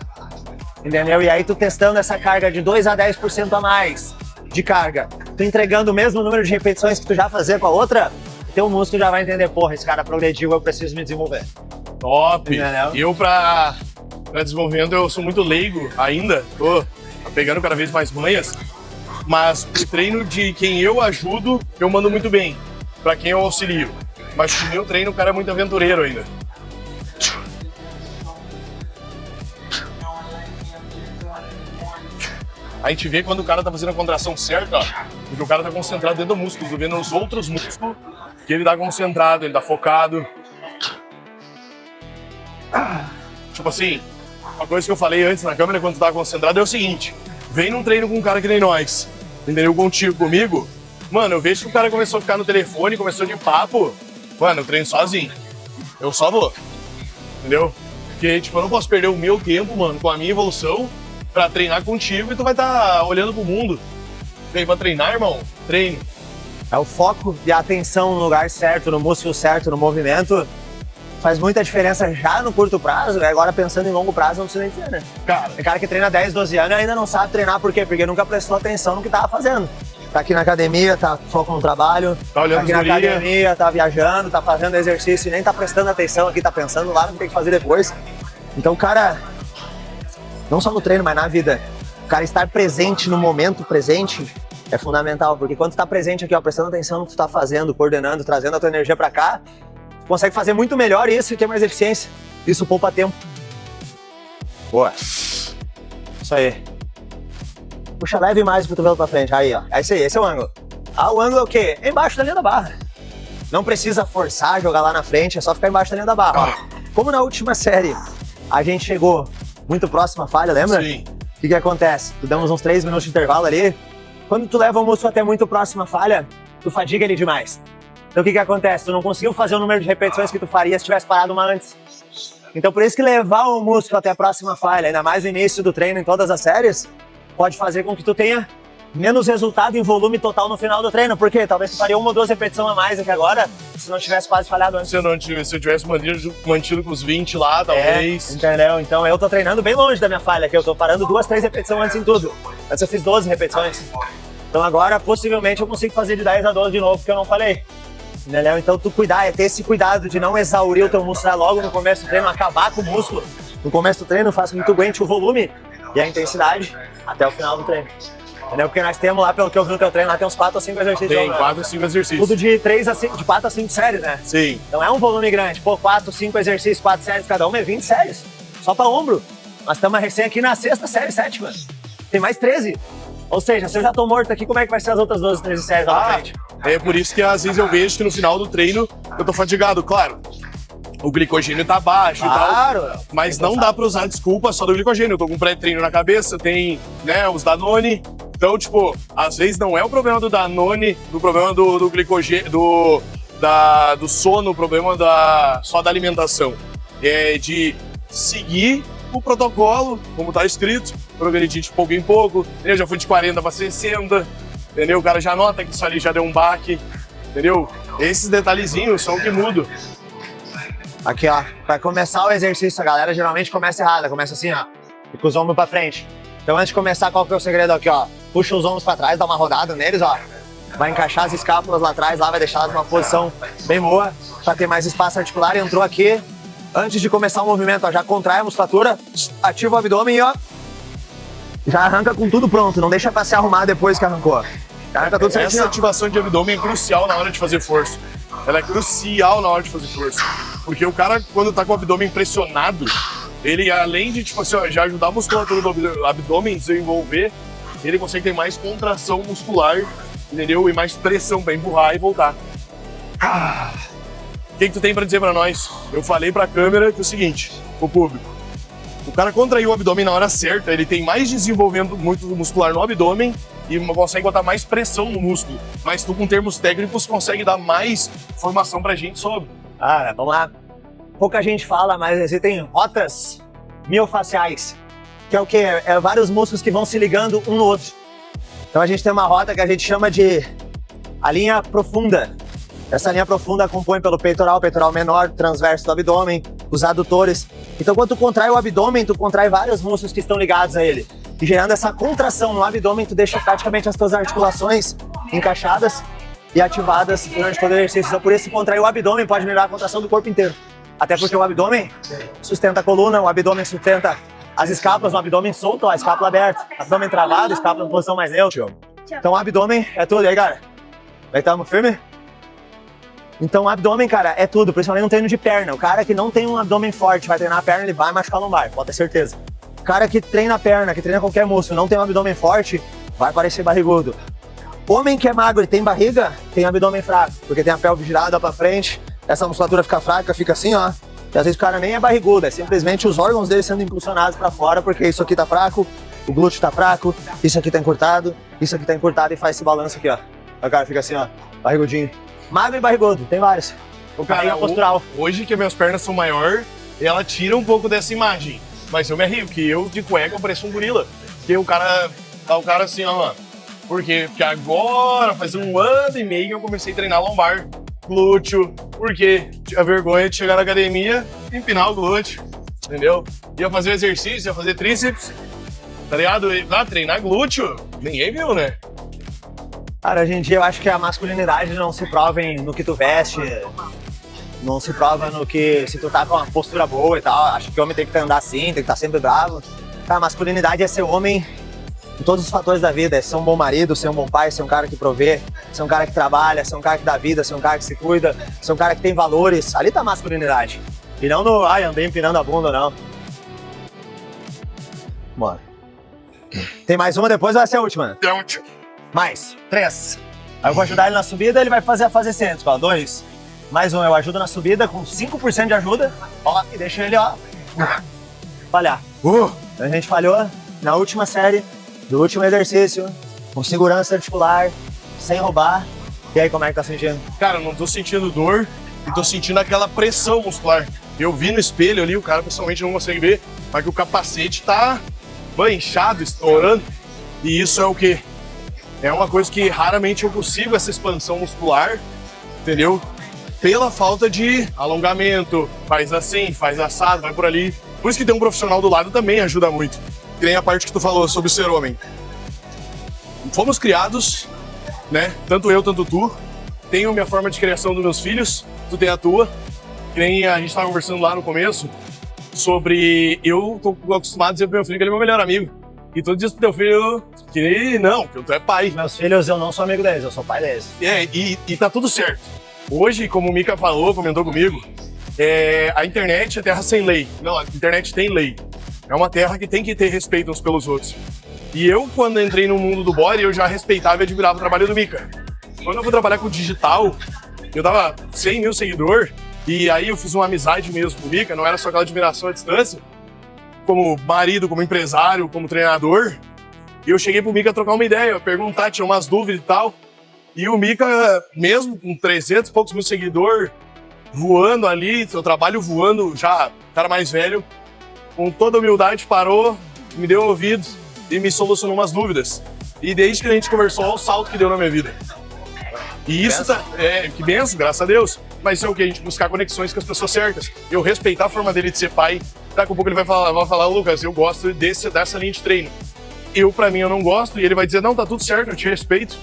Entendeu? E aí tu testando essa carga de 2 a 10% a mais de carga, tu entregando o mesmo número de repetições que tu já fazia com a outra, teu músculo já vai entender, porra, esse cara progrediu, eu preciso me desenvolver. Top! Entendeu? Eu, pra desenvolvimento, eu sou muito leigo ainda, tô pegando cada vez mais manhas, mas pro treino de quem eu ajudo, eu mando muito bem. Pra quem eu auxilio. Mas pro meu treino, o cara é muito aventureiro ainda. A gente vê quando o cara tá fazendo a contração certa, ó, porque o cara tá concentrado dentro do músculo, tô vendo os outros músculos que ele tá concentrado, ele tá focado. Tipo assim, uma coisa que eu falei antes na câmera quando tu tava concentrado é o seguinte: vem num treino com um cara que nem nós, entendeu? Comigo. Mano, eu vejo que o cara começou a ficar no telefone, começou de papo. Mano, eu treino sozinho. Eu só vou. Entendeu? Porque, tipo, eu não posso perder o meu tempo, mano, com a minha evolução pra treinar contigo e tu vai estar olhando pro mundo. Vem pra treinar, irmão? Treino. É o foco e a atenção no lugar certo, no músculo certo, no movimento. Faz muita diferença já no curto prazo, agora pensando em longo prazo, não precisa nem dizer, né? Cara, Tem cara que treina 10, 12 anos e ainda não sabe treinar, por quê? Porque nunca prestou atenção no que tava fazendo. Tá aqui na academia, tá foco no trabalho, tá olhando aqui na academia, tá viajando, tá fazendo exercício e nem tá prestando atenção aqui, tá pensando lá no que tem que fazer depois. Então, cara, não só no treino, mas na vida, o cara estar presente no momento presente é fundamental, porque quando tu tá presente aqui, ó, prestando atenção no que tu tá fazendo, coordenando, trazendo a tua energia pra cá, tu consegue fazer muito melhor isso e ter mais eficiência. Isso poupa tempo. Boa. Isso aí. Puxa leve mais o cotovelo pra frente. Aí, ó. É isso aí, esse é o ângulo. Ah, o ângulo é o quê? É embaixo da linha da barra. Não precisa forçar, jogar lá na frente, é só ficar embaixo da linha da barra. Ó. Como na última série a gente chegou muito próximo à falha, lembra? Sim. O que acontece? Tu damos uns 3 minutos de intervalo ali. Quando tu leva o músculo até muito próximo à falha, tu fadiga ele demais. Então o que acontece? Tu não conseguiu fazer o número de repetições que tu faria se tivesse parado uma antes. Então por isso que levar o músculo até a próxima falha, ainda mais no início do treino em todas as séries, pode fazer com que tu tenha menos resultado em volume total no final do treino. Por quê? Talvez tu faria 1 ou 2 repetições a mais aqui agora, se não tivesse quase falhado antes. Se eu tivesse mantido com os 20 lá, talvez. Entendeu? Então eu tô treinando bem longe da minha falha aqui, eu tô parando 2, 3 repetições antes em tudo. Antes eu fiz 12 repetições. Então agora, possivelmente, eu consigo fazer de 10 a 12 de novo, porque eu não falei. Entendeu? Então tu cuidar, é ter esse cuidado de não exaurir o teu músculo logo no começo do treino, acabar com o músculo. No começo do treino, faça com que tu aguente o volume e a intensidade até o final do treino. Entendeu? Porque nós temos lá, pelo que eu vi no teu treino, lá tem uns 4 ou 5 exercícios. Tem 4 ou 5 exercícios. Tudo de 4 a 5 séries, né? Sim. Então é um volume grande. Pô, 4, 5 exercícios, 4 séries cada uma, é 20 séries. Só pra ombro. Nós estamos recém aqui na 6ª série, 7ª. Tem mais 13. Ou seja, se eu já tô morto aqui, como é que vai ser as outras 12, 13 séries lá na frente? É por isso que às vezes eu vejo que no final do treino eu tô fatigado, claro. O glicogênio tá baixo e tal. Mas não dá pra usar desculpa só do glicogênio. Eu tô com um pré-treino na cabeça, tem, né, os Danone. Então, tipo, às vezes não é o problema do Danone, do problema do glicogênio, do sono, o problema só da alimentação. É de seguir o protocolo, como tá escrito, progredir de pouco em pouco. Eu já fui de 40 para 60, entendeu? O cara já nota que isso ali já deu um baque, entendeu? Esses detalhezinhos são o que mudam. Aqui, ó, pra começar o exercício, a galera geralmente começa errada, começa assim, ó, e com os ombros pra frente. Então antes de começar, qual que é o segredo aqui, ó? Puxa os ombros pra trás, dá uma rodada neles, ó. Vai encaixar as escápulas lá atrás, lá vai deixar elas numa posição bem boa, pra ter mais espaço articular. Entrou aqui, Antes de começar o movimento, ó, já contrai a musculatura, ativa o abdômen e ó, já arranca com tudo pronto, não deixa pra se arrumar depois que arrancou. Já arranca tudo certinho. Essa ativação de abdômen é crucial na hora de fazer força. Ela é crucial na hora de fazer força. Porque o cara, quando tá com o abdômen pressionado, ele, além de, tipo assim, ó, já ajudar a musculatura do abdômen a desenvolver, ele consegue ter mais contração muscular, entendeu? E mais pressão pra empurrar e voltar. O que tu tem pra dizer pra nós? Eu falei pra câmera que é o seguinte, pro público. O cara contraiu o abdômen na hora certa, ele tem mais desenvolvimento muito muscular no abdômen e consegue botar mais pressão no músculo. Mas tu, com termos técnicos, consegue dar mais informação pra gente sobre. Cara, vamos lá. Pouca gente fala, mas existem rotas miofaciais, que é o quê? É vários músculos que vão se ligando um no outro. Então a gente tem uma rota que a gente chama de a linha profunda. Essa linha profunda compõe pelo peitoral menor, transverso do abdômen, os adutores. Então quando tu contrai o abdômen, tu contrai vários músculos que estão ligados a ele. E gerando essa contração no abdômen, tu deixa praticamente as tuas articulações encaixadas e ativadas durante todo o exercício. Então por isso contrair o abdômen pode melhorar a contração do corpo inteiro. Até porque o abdômen sustenta a coluna, o abdômen sustenta as escápulas, o abdômen solto, ó, a escápula aberta, abdômen travado, escápula em posição mais neutra. Então o abdômen é tudo. E aí, cara? Aí, tamo firme? Então o abdômen, cara, é tudo, principalmente no treino de perna. O cara que não tem um abdômen forte, vai treinar a perna, ele vai machucar a lombar, pode ter certeza. O cara que treina a perna, que treina qualquer músculo, não tem um abdômen forte, vai parecer barrigudo. Homem que é magro e tem barriga, tem abdômen fraco, porque tem a pelve girada pra frente, essa musculatura fica fraca, fica assim, ó. E às vezes o cara nem é barrigudo, é simplesmente os órgãos dele sendo impulsionados pra fora, porque isso aqui tá fraco, o glúteo tá fraco, isso aqui tá encurtado e faz esse balanço aqui, ó. O cara fica assim, ó, barrigudinho. Magro e barrigudo, tem vários. O cara postural. Hoje que minhas pernas são maiores, ela tira um pouco dessa imagem. Mas eu me rio, que eu de cueca eu pareço um gorila. Porque o cara assim, ó. Por quê? Porque agora, faz 1 ano e meio que eu comecei a treinar lombar, glúteo. Porque tinha vergonha de chegar na academia e empinar o glúteo. Entendeu? Ia fazer exercício, ia fazer tríceps. Tá ligado? Lá treinar glúteo, ninguém viu, né? Cara, hoje em dia eu acho que a masculinidade não se prova no que tu veste, não se prova no que se tu tá com uma postura boa e tal. Acho que o homem tem que andar assim, tem que estar sempre bravo. Cara, a masculinidade é ser homem em todos os fatores da vida, é ser um bom marido, ser um bom pai, ser um cara que provê, ser um cara que trabalha, ser um cara que dá vida, ser um cara que se cuida, ser um cara que tem valores. Ali tá a masculinidade. E não no, andei empinando a bunda, não. Bora. Tem mais uma depois ou vai ser a última? É a última. Mais 3. Aí eu vou ajudar ele na subida, ele vai fazer a fase excêntrica, ó. 2. Mais um, eu ajudo na subida com 5% de ajuda. Ó, e deixa ele, ó, falhar. A gente falhou na última série, do último exercício, com segurança articular, sem roubar. E aí, como é que tá sentindo? Cara, eu não tô sentindo dor e tô sentindo aquela pressão muscular. Eu vi no espelho ali, o cara pessoalmente não consegue ver, mas que o capacete tá inchado, estourando. E isso é o quê? É uma coisa que raramente eu consigo, essa expansão muscular, entendeu? Pela falta de alongamento, faz assim, faz assado, vai por ali. Por isso que ter um profissional do lado também ajuda muito. Que nem a parte que tu falou sobre ser homem. Fomos criados, né? Tanto eu, tanto tu. Tenho minha forma de criação dos meus filhos, tu tem a tua. Que nem a gente tava conversando lá no começo, sobre eu tô acostumado a dizer pro meu filho que ele é meu melhor amigo. E tu diz pro teu filho que não, que tu é pai. Meus filhos, eu não sou amigo deles, eu sou pai deles. E tá tudo certo. Hoje, como o Mika falou, comentou comigo, a internet é terra sem lei. Não, a internet tem lei. É uma terra que tem que ter respeito uns pelos outros. E eu, quando entrei no mundo do body, eu já respeitava e admirava o trabalho do Mika. Quando eu fui trabalhar com digital, eu tava 100 mil seguidores, e aí eu fiz uma amizade mesmo com o Mika, não era só aquela admiração à distância, como marido, como empresário, como treinador. E eu cheguei pro Mika trocar uma ideia, perguntar, tinha umas dúvidas e tal. E o Mika, mesmo com 300 e poucos mil seguidores, voando ali, seu trabalho voando, já cara mais velho, com toda humildade parou, me deu ouvidos e me solucionou umas dúvidas. E desde que a gente conversou, olha o salto que deu na minha vida. E isso que benção, graças a Deus. Mas isso é o que? A gente buscar conexões com as pessoas certas. Eu respeitar a forma dele de ser pai. Daqui a pouco ele vai falar, Lucas, eu gosto dessa linha de treino. Pra mim, eu não gosto. E ele vai dizer, não, tá tudo certo, eu te respeito.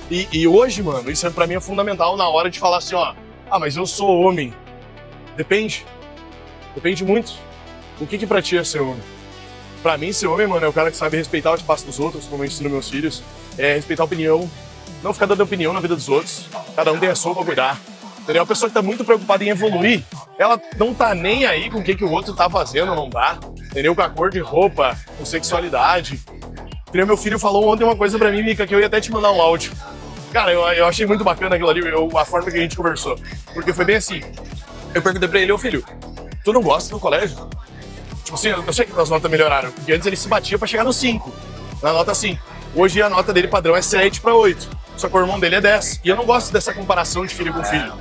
E hoje, mano, isso pra mim é fundamental na hora de falar assim, ó. Ah, mas eu sou homem. Depende. Depende muito. O que pra ti é ser homem? Pra mim, ser homem, mano, é o cara que sabe respeitar o espaço dos outros, como eu ensino meus filhos. É respeitar a opinião, não ficar dando opinião na vida dos outros. Cada um tem a sua pra cuidar. Entendeu? A pessoa que tá muito preocupada em evoluir, ela não tá nem aí com o que o outro tá fazendo ou não tá. Entendeu? Com a cor de roupa, com sexualidade. Entendeu? Meu filho falou ontem uma coisa pra mim, Mica, que eu ia até te mandar um áudio. Cara, eu achei muito bacana aquilo ali, a forma que a gente conversou. Porque foi bem assim. Eu perguntei pra ele, ô filho, tu não gosta do colégio? Tipo assim, eu sei que as notas melhoraram, porque antes ele se batia pra chegar no 5, na nota 5. Hoje a nota dele padrão é 7 pra 8. Só que o irmão dele é 10. E eu não gosto dessa comparação de filho com filho.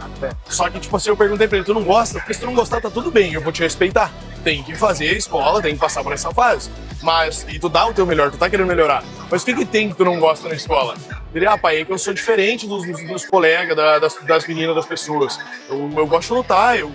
Só que, tipo assim, eu perguntei pra ele, tu não gosta? Porque se tu não gostar, tá tudo bem, eu vou te respeitar. Tem que fazer a escola, tem que passar por essa fase. Mas, e tu dá o teu melhor, tu tá querendo melhorar. Mas o que tem que tu não gosta na escola? Ele, pai, é que eu sou diferente dos colegas, das meninas, das pessoas. Eu gosto de lutar, eu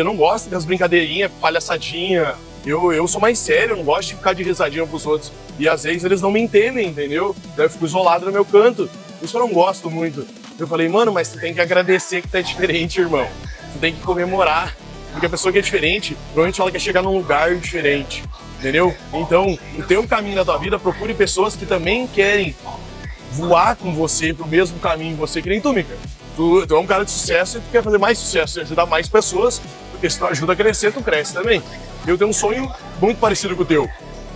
não gosto das brincadeirinhas, palhaçadinha. Eu sou mais sério, eu não gosto de ficar de risadinha pros outros. E às vezes eles não me entendem, entendeu? Daí eu fico isolado no meu canto. Isso eu não gosto muito. Eu falei, mano, mas tu tem que agradecer que tu é diferente, irmão. Tu tem que comemorar. Porque a pessoa que é diferente, provavelmente ela quer chegar num lugar diferente. Entendeu? Então, no teu caminho da tua vida, procure pessoas que também querem voar com você pro mesmo caminho que você, que nem tu, Mica. Tu é um cara de sucesso e tu quer fazer mais sucesso e ajudar mais pessoas, porque se tu ajuda a crescer, tu cresce também. Eu tenho um sonho muito parecido com o teu.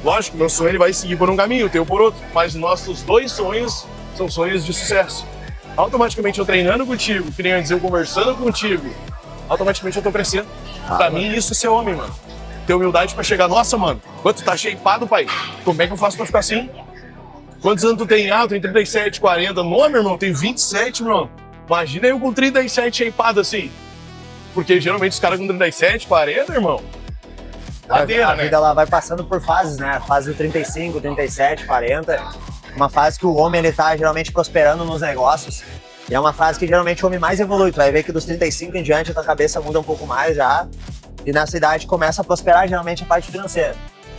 Lógico, meu sonho ele vai seguir por um caminho, o teu por outro, mas nossos dois sonhos são sonhos de sucesso. Automaticamente eu treinando contigo, que nem eu dizer, eu conversando contigo, automaticamente eu tô crescendo. Pra mim, isso é ser homem, mano. Ter humildade pra chegar, nossa, mano, quanto tá shapeado, pai? Como é que eu faço pra ficar assim? Quantos anos tu tem? Eu tenho 37, 40. Não, meu irmão, eu tenho 27, irmão. Imagina eu com 37 shapeado assim. Porque geralmente os caras com 37, 40, irmão. A vida ela vai passando por fases, né? Fase do 35, 37, 40. Uma fase que o homem ele tá geralmente prosperando nos negócios. E é uma fase que geralmente o homem mais evolui. Tu vai ver que dos 35 em diante a tua cabeça muda um pouco mais já. E nessa idade começa a prosperar geralmente a parte financeira.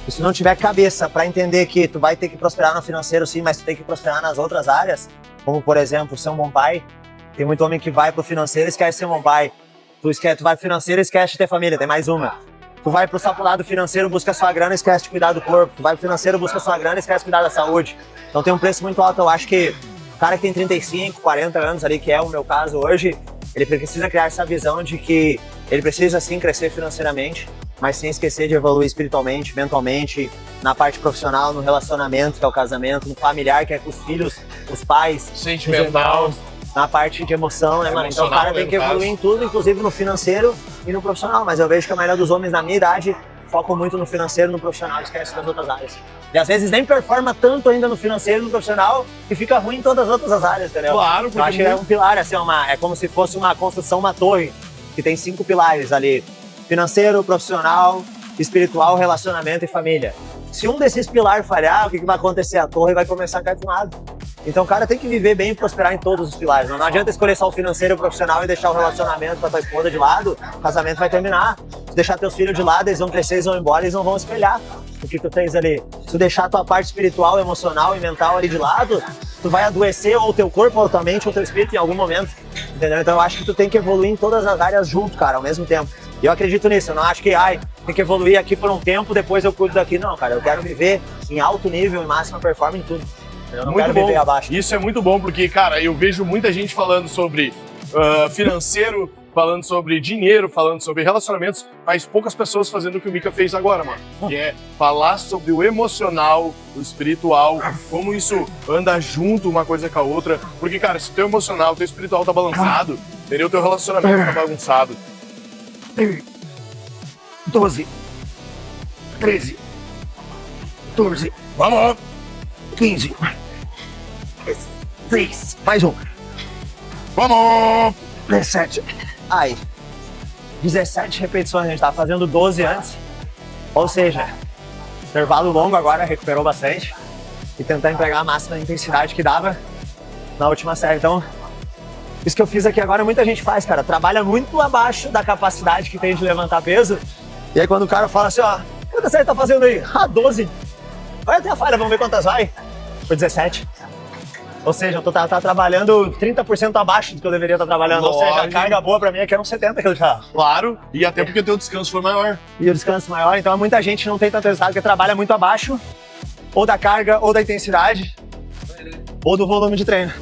E se não tiver cabeça para entender que tu vai ter que prosperar no financeiro sim, mas tu tem que prosperar nas outras áreas, como por exemplo, ser um bom pai. Tem muito homem que vai pro financeiro e esquece de ser um bom pai. Tu vai pro financeiro e esquece de ter família, tem mais uma. Tu vai pro lado financeiro, busca sua grana e esquece de cuidar do corpo. Tu vai pro financeiro, busca sua grana e esquece de cuidar da saúde. Então tem um preço muito alto. Eu acho que o cara que tem 35, 40 anos ali, que é o meu caso hoje, ele precisa criar essa visão de que ele precisa sim crescer financeiramente, mas sem esquecer de evoluir espiritualmente, mentalmente, na parte profissional, no relacionamento, que é o casamento, no familiar, que é com os filhos, os pais, sentimental, na parte de emoção, né, mano? Então o cara tem que evoluir em tudo, inclusive no financeiro e no profissional, mas eu vejo que a maioria dos homens da minha idade focam muito no financeiro, no profissional, esquece das outras áreas. E às vezes nem performa tanto ainda no financeiro, no profissional, e fica ruim em todas as outras áreas, entendeu? Claro, porque eu acho que é um pilar, assim, é como se fosse uma construção, uma torre, que tem 5 pilares ali: financeiro, profissional, espiritual, relacionamento e família. Se um desses pilares falhar, o que vai acontecer? A torre vai começar a cair para um lado. Então o cara tem que viver bem e prosperar em todos os pilares. Não adianta escolher só o financeiro e o profissional e deixar o relacionamento com a tua esposa de lado, o casamento vai terminar. Se deixar teus filhos de lado, eles vão crescer, eles vão embora, eles não vão espelhar o que tu fez ali. Se tu deixar a tua parte espiritual, emocional e mental ali de lado, tu vai adoecer ou o teu corpo, ou tua mente, ou teu espírito em algum momento. Entendeu? Então eu acho que tu tem que evoluir em todas as áreas junto, cara, ao mesmo tempo. E eu acredito nisso, eu não acho que, tem que evoluir aqui por um tempo, depois eu cuido daqui. Não, cara, eu quero viver em alto nível, em máxima performance em tudo. Eu não quero viver abaixo. Isso é muito bom, porque, cara, eu vejo muita gente falando sobre financeiro, falando sobre dinheiro, falando sobre relacionamentos, mas poucas pessoas fazendo o que o Mica fez agora, mano. Que é falar sobre o emocional, o espiritual, como isso anda junto uma coisa com a outra. Porque, cara, se o teu emocional, o teu espiritual tá balançado, entendeu? O teu relacionamento tá bagunçado. 12, 13, 14, Vamos! 15, 16, mais um, Vamos! 17. 17 repetições, a gente tava fazendo 12 antes. Ou seja, intervalo longo agora, recuperou bastante. E tentar empregar a máxima intensidade que dava na última série. Então, isso que eu fiz aqui agora, muita gente faz, cara. Trabalha muito abaixo da capacidade que tem de levantar peso. E aí quando o cara fala assim, quantas séries tá fazendo aí? 12. Vai até a falha, vamos ver quantas vai. Foi 17. Ou seja, eu tô trabalhando 30% abaixo do que eu deveria estar trabalhando. Ou seja, a Lógico. carga boa pra mim é que era uns 70 quilos já. Claro, e até porque teu descanso foi maior. E o descanso maior, então muita gente não tem tanto resultado porque trabalha muito abaixo, ou da carga, ou da intensidade, ou do volume de treino.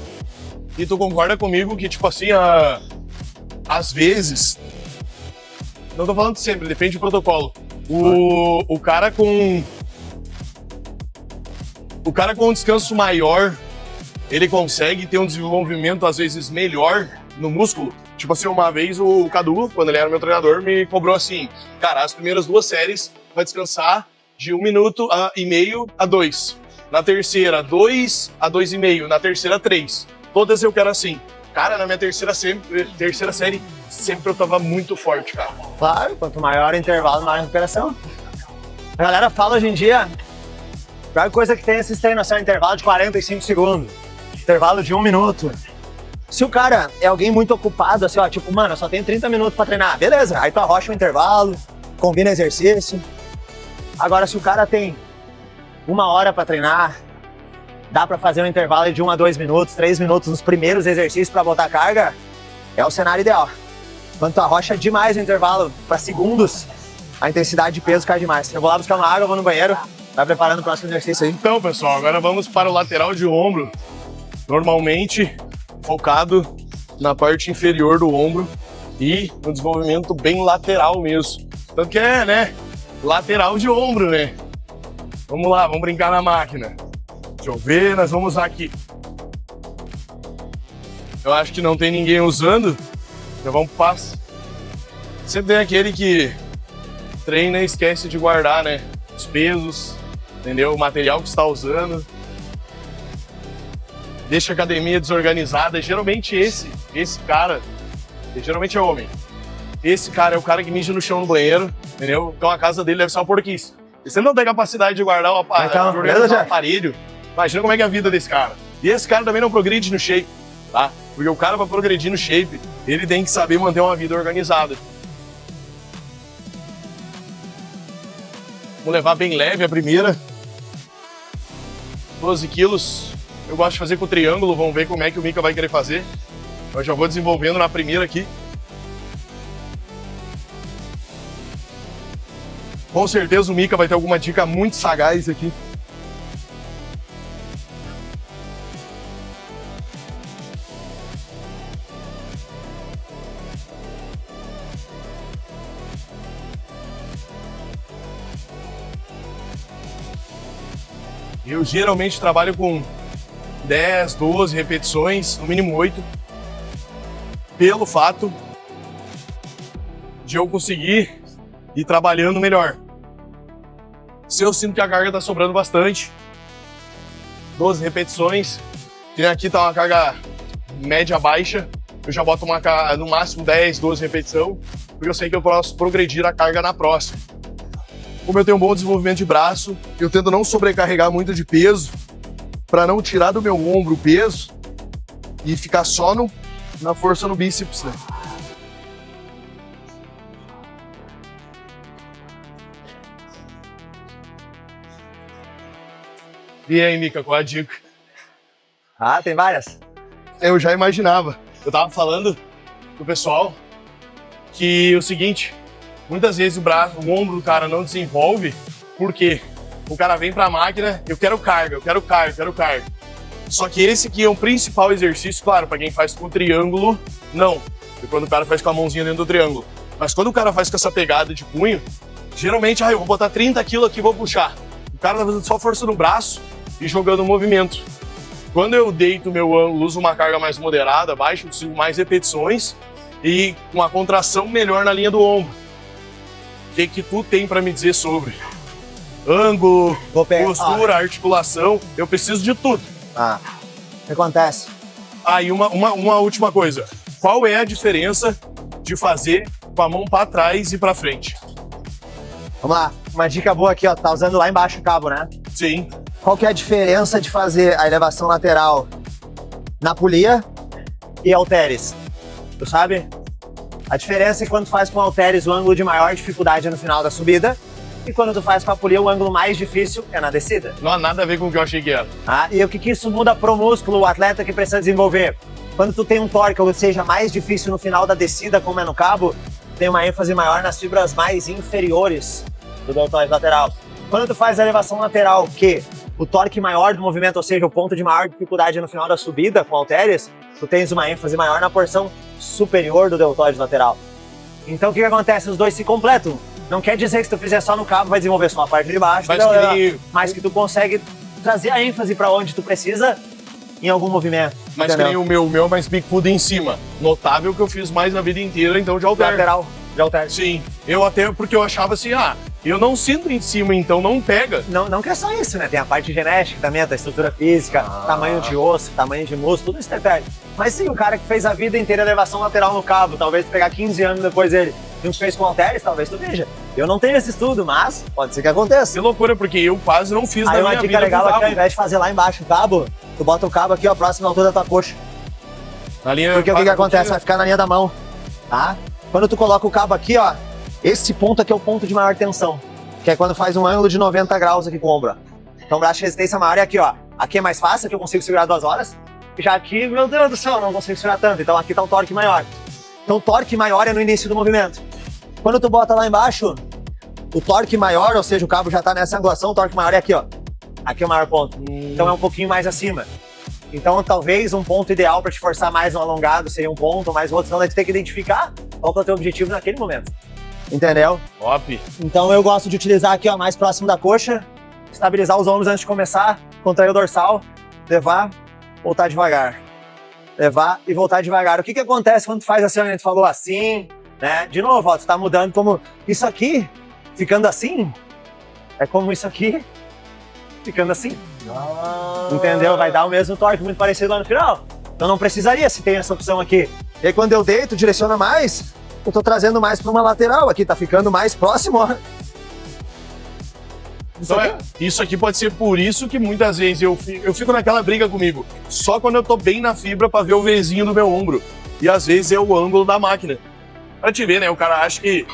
E tu concorda comigo que, tipo assim, às vezes, não tô falando sempre, depende do protocolo. O cara com um descanso maior, ele consegue ter um desenvolvimento, às vezes, melhor no músculo. Tipo assim, uma vez o Cadu, quando ele era meu treinador, me cobrou assim, cara, as primeiras 2 séries vai descansar de 1 minuto e meio a 2. Na terceira, 2 a 2,5. Na terceira, 3. Todas eu quero assim. Cara, na minha terceira série, sempre eu tava muito forte, cara. Claro, quanto maior o intervalo, maior a recuperação. A galera fala hoje em dia, a pior coisa que tem é esses treinos, assim, intervalo de 45 segundos, intervalo de 1 minuto. Se o cara é alguém muito ocupado, assim, ó, tipo, mano, eu só tenho 30 minutos pra treinar, beleza, aí tu arrocha o intervalo, combina exercício. Agora, se o cara tem 1 hora pra treinar, dá pra fazer um intervalo de 1 a 2 minutos, 3 minutos nos primeiros exercícios pra botar carga, é o cenário ideal. Quando tu arrocha demais o intervalo pra segundos, a intensidade de peso cai demais. Eu vou lá buscar uma água, vou no banheiro, vai preparando o próximo exercício aí. Então, pessoal, agora vamos para o lateral de ombro. Normalmente focado na parte inferior do ombro e no desenvolvimento bem lateral mesmo. Tanto que é, né? Lateral de ombro, né? Vamos lá, vamos brincar na máquina. Deixa eu ver, nós vamos usar aqui. Eu acho que não tem ninguém usando. Já vamos pro passo. Sempre tem aquele que treina e esquece de guardar, né? Os pesos, entendeu? O material que está usando. Deixa a academia desorganizada. Geralmente esse cara, geralmente é homem. Esse cara é o cara que mija no chão no banheiro, entendeu? Então a casa dele deve ser uma porquice. E se ele não tem capacidade de guardar Então, o aparelho, imagina como é que é a vida desse cara. E esse cara também não progride no shape, tá? Porque o cara, para progredir no shape, ele tem que saber manter uma vida organizada. Vamos levar bem leve a primeira. 12 quilos. Eu gosto de fazer com o triângulo, vamos ver como é que o Mika vai querer fazer. Eu já vou desenvolvendo na primeira aqui. Com certeza o Mika vai ter alguma dica muito sagaz aqui. Eu geralmente trabalho com 10, 12 repetições, no mínimo 8, pelo fato de eu conseguir ir trabalhando melhor. Se eu sinto que a carga tá sobrando bastante, 12 repetições, que aqui tá uma carga média baixa, eu já boto no máximo 10, 12 repetições, porque eu sei que eu posso progredir a carga na próxima. Como eu tenho um bom desenvolvimento de braço, eu tento não sobrecarregar muito de peso, para não tirar do meu ombro o peso e ficar só na força no bíceps, né? E aí, Mika, qual a dica? Ah, tem várias? Eu já imaginava. Eu tava falando pro pessoal que o seguinte, muitas vezes o ombro do cara não desenvolve, porque o cara vem pra máquina, eu quero carga. Só que esse aqui é o principal exercício, claro, pra quem faz com o triângulo, não. E quando o cara faz com a mãozinha dentro do triângulo. Mas quando o cara faz com essa pegada de punho, geralmente, eu vou botar 30 kg aqui e vou puxar. O cara tá fazendo só força no braço e jogando o movimento. Quando eu deito meu ângulo, uso uma carga mais moderada, baixo, consigo mais repetições e uma contração melhor na linha do ombro. O que tu tem pra me dizer sobre ângulo, postura, articulação? Eu preciso de tudo. Ah, o que acontece? E uma última coisa. Qual é a diferença de fazer com a mão pra trás e pra frente? Vamos lá, uma dica boa aqui, ó, tá usando lá embaixo o cabo, né? Sim. Qual que é a diferença de fazer a elevação lateral na polia e halteres? Tu sabe? A diferença é que quando faz com halteres o ângulo de maior dificuldade é no final da subida E quando tu faz com a polia, o ângulo mais difícil é na descida. Não há nada a ver com o que eu achei que era. E o que isso muda pro músculo, o atleta que precisa desenvolver? Quando tu tem um torque, ou seja, mais difícil no final da descida, como é no cabo, tem uma ênfase maior nas fibras mais inferiores do deltoide lateral. Quando tu faz a elevação lateral, que o torque maior do movimento, ou seja, o ponto de maior dificuldade no final da subida com halteres, tu tens uma ênfase maior na porção superior do deltoide lateral. Então o que acontece? Os dois se completam. Não quer dizer que se tu fizer só no cabo vai desenvolver só a parte de baixo, mas que tu consegue trazer a ênfase para onde tu precisa em algum movimento. Mas que nem o meu mais bicudo em cima. Notável que eu fiz mais na vida inteira, então de halter. Lateral, de halter. Sim, eu até porque eu achava assim, eu não sinto em cima, então não pega. Não que é só isso, né? Tem a parte genética também, a estrutura física, tamanho de osso, tamanho de músculo, tudo isso interfere. Mas sim, o cara que fez a vida inteira elevação lateral no cabo, talvez pegar 15 anos depois dele, não fez com halteres, talvez tu veja. Eu não tenho esse estudo, mas pode ser que aconteça. Que loucura, porque eu quase não fiz na minha vida. Aí uma dica legal é que ao invés de fazer lá embaixo o cabo, tu bota o cabo aqui, ó, próximo à altura da tua coxa. Porque o que acontece? Vai ficar na linha da mão, tá? Quando tu coloca o cabo aqui, ó, esse ponto aqui é o ponto de maior tensão, que é quando faz um ângulo de 90 graus aqui com o ombro. Então o braço de resistência maior é aqui, ó. Aqui é mais fácil, aqui eu consigo segurar 2 horas. Já aqui, meu Deus do céu, eu não consigo segurar tanto. Então aqui tá um torque maior. Então o torque maior é no início do movimento. Quando tu bota lá embaixo, o torque maior, ou seja, o cabo já tá nessa angulação, o torque maior é aqui, ó. Aqui é o maior ponto. Então é um pouquinho mais acima. Então talvez um ponto ideal para te forçar mais um alongado seria um ponto, mais outro, senão tu tem que identificar qual que é o teu objetivo naquele momento. Entendeu? Top. Então eu gosto de utilizar aqui, ó, mais próximo da coxa, estabilizar os ombros antes de começar, contrair o dorsal, levar, voltar devagar. Levar e voltar devagar. O que acontece quando tu faz assim, a gente falou assim, né? De novo, ó, tu tá mudando como isso aqui, ficando assim, é como isso aqui, ficando assim. Entendeu? Vai dar o mesmo torque, muito parecido lá no final. Então não precisaria se tem essa opção aqui. E aí quando eu deito, direciona mais, eu tô trazendo mais para uma lateral aqui, tá ficando mais próximo, ó. Então isso aqui pode ser por isso que muitas vezes eu fico naquela briga comigo. Só quando eu tô bem na fibra pra ver o Vzinho do meu ombro. E às vezes é o ângulo da máquina. Pra te ver, né? O cara acha que...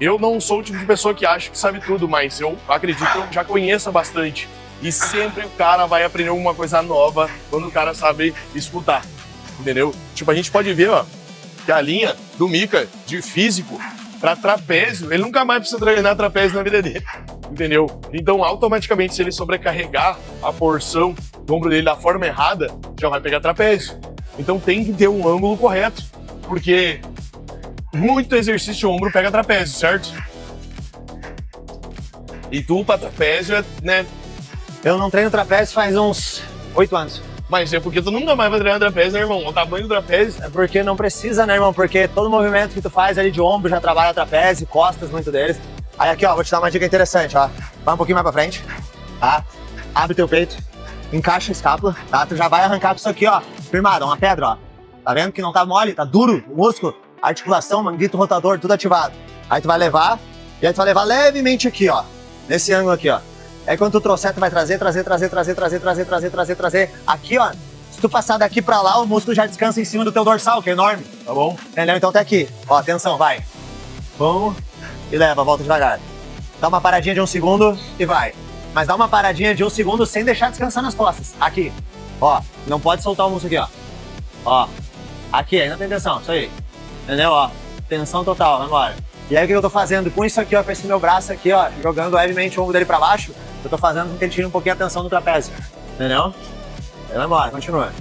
Eu não sou o tipo de pessoa que acha que sabe tudo, mas eu acredito que eu já conheço bastante. E sempre o cara vai aprender alguma coisa nova quando o cara sabe escutar. Entendeu? Tipo, a gente pode ver, ó, que a linha do Mika, de físico, para trapézio, ele nunca mais precisa treinar trapézio na vida dele, entendeu? Então, automaticamente, se ele sobrecarregar a porção do ombro dele da forma errada, já vai pegar trapézio. Então, tem que ter um ângulo correto, porque muito exercício de ombro pega trapézio, certo? E tu, pra trapézio, né? Eu não treino trapézio faz uns 8 anos. Mas é porque tu nunca mais vai treinar trapézio, né, irmão? O tamanho do trapézio. É porque não precisa, né, irmão? Porque todo movimento que tu faz ali de ombro já trabalha trapézio, costas, muito deles. Aí aqui, ó, vou te dar uma dica interessante, ó. Vai um pouquinho mais pra frente, tá? Abre teu peito, encaixa a escápula, tá? Tu já vai arrancar com isso aqui, ó, firmado, uma pedra, ó. Tá vendo que não tá mole, tá duro o músculo, articulação, manguito rotador, tudo ativado. Aí tu vai levar, e aí tu vai levar levemente aqui, ó, nesse ângulo aqui, ó. Aí quando tu trouxer, tu vai trazer. Aqui, ó, se tu passar daqui pra lá, o músculo já descansa em cima do teu dorsal, que é enorme, tá bom? Entendeu? Então até aqui. Ó, atenção, vai. Vamos. E leva, volta devagar. Dá uma paradinha de 1 segundo e vai. Mas dá uma paradinha de 1 segundo sem deixar descansar nas costas. Aqui. Ó, não pode soltar o músculo aqui, ó. Ó. Aqui, ainda tem tensão, isso aí. Entendeu? Ó, tensão total, vambora. E aí o que eu tô fazendo com isso aqui, ó, com esse meu braço aqui, ó, jogando levemente o ombro dele pra baixo, eu tô fazendo com que ele tire um pouquinho a tensão do trapézio, entendeu? Aí vai embora, continua.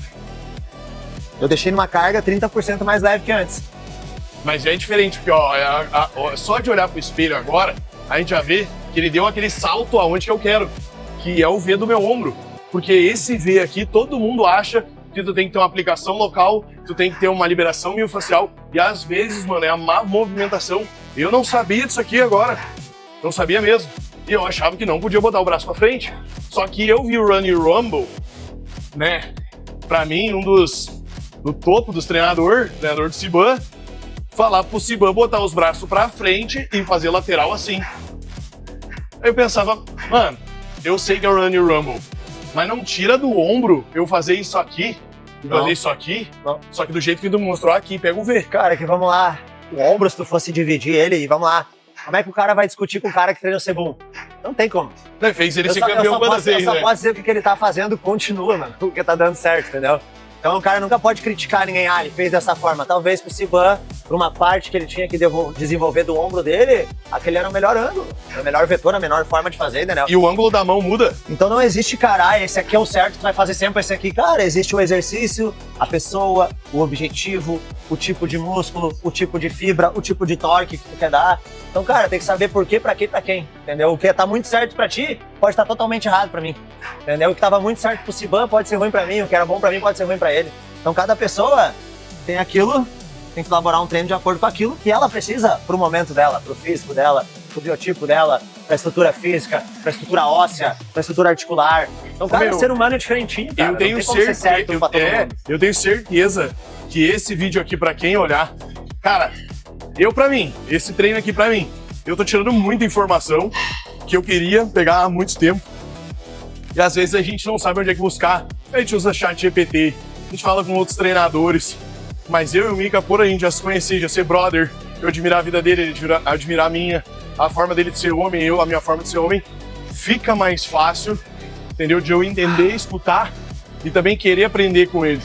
Eu deixei numa carga 30% mais leve que antes. Mas é diferente, porque ó, só de olhar pro espelho agora, a gente já vê que ele deu aquele salto aonde que eu quero, que é o V do meu ombro. Porque esse V aqui, todo mundo acha que tu tem que ter uma aplicação local, tu tem que ter uma liberação miofascial, e às vezes, mano, é a má movimentação. Eu não sabia disso aqui agora, não sabia mesmo. E eu achava que não podia botar o braço pra frente. Só que eu vi o Run e Rumble, né, pra mim, do topo dos treinador do Siban, falar pro Siban botar os braços pra frente e fazer lateral assim. Aí eu pensava, mano, eu sei que é o Run e Rumble, mas não tira do ombro eu fazer isso aqui, fazer isso aqui, só que do jeito que tu mostrou aqui, pega o V. Cara, que vamos lá, o ombro, se tu fosse dividir ele, e vamos lá, Como é que o cara vai discutir com o cara que treina o Sebum? Não tem como. Né, fez ele Eu ser só campeão quantas vezes, só né? posso dizer que o que ele tá fazendo continua, mano. Porque tá dando certo, entendeu? Então o cara nunca pode criticar ninguém. Ah, ele fez dessa forma. Talvez pro Siban, por uma parte que ele tinha que desenvolver do ombro dele, aquele era o melhor ângulo. Era o melhor vetor, a menor forma de fazer, entendeu? E o ângulo da mão muda. Então não existe, cara, esse aqui é o certo, tu vai fazer sempre esse aqui. Cara, existe o exercício, a pessoa, o objetivo, o tipo de músculo, o tipo de fibra, o tipo de torque que tu quer dar. Então, cara, tem que saber por quê, pra quê, pra quem, entendeu? O que tá muito certo pra ti, pode estar totalmente errado pra mim, entendeu? O que tava muito certo pro Siban pode ser ruim pra mim, o que era bom pra mim pode ser ruim pra ele. Então, cada pessoa tem aquilo, tem que elaborar um treino de acordo com aquilo que ela precisa pro momento dela, pro físico dela, pro biotipo dela, pra estrutura física, pra estrutura óssea, pra estrutura articular. Então, cada Meu, ser humano é diferentinho, cara. Eu tenho Não tem como ser certo pra todo mundo. eu tenho certeza que esse vídeo aqui, pra quem olhar, cara, pra mim, esse treino aqui pra mim, eu tô tirando muita informação que eu queria pegar há muito tempo. E às vezes a gente não sabe onde é que buscar. A gente usa chat GPT, a gente fala com outros treinadores. Mas eu e o Mika, por a gente já se conhecer, já ser brother, eu admirar a vida dele, ele admirar a minha, a forma dele de ser homem, a minha forma de ser homem, fica mais fácil, entendeu? De eu entender, escutar e também querer aprender com ele,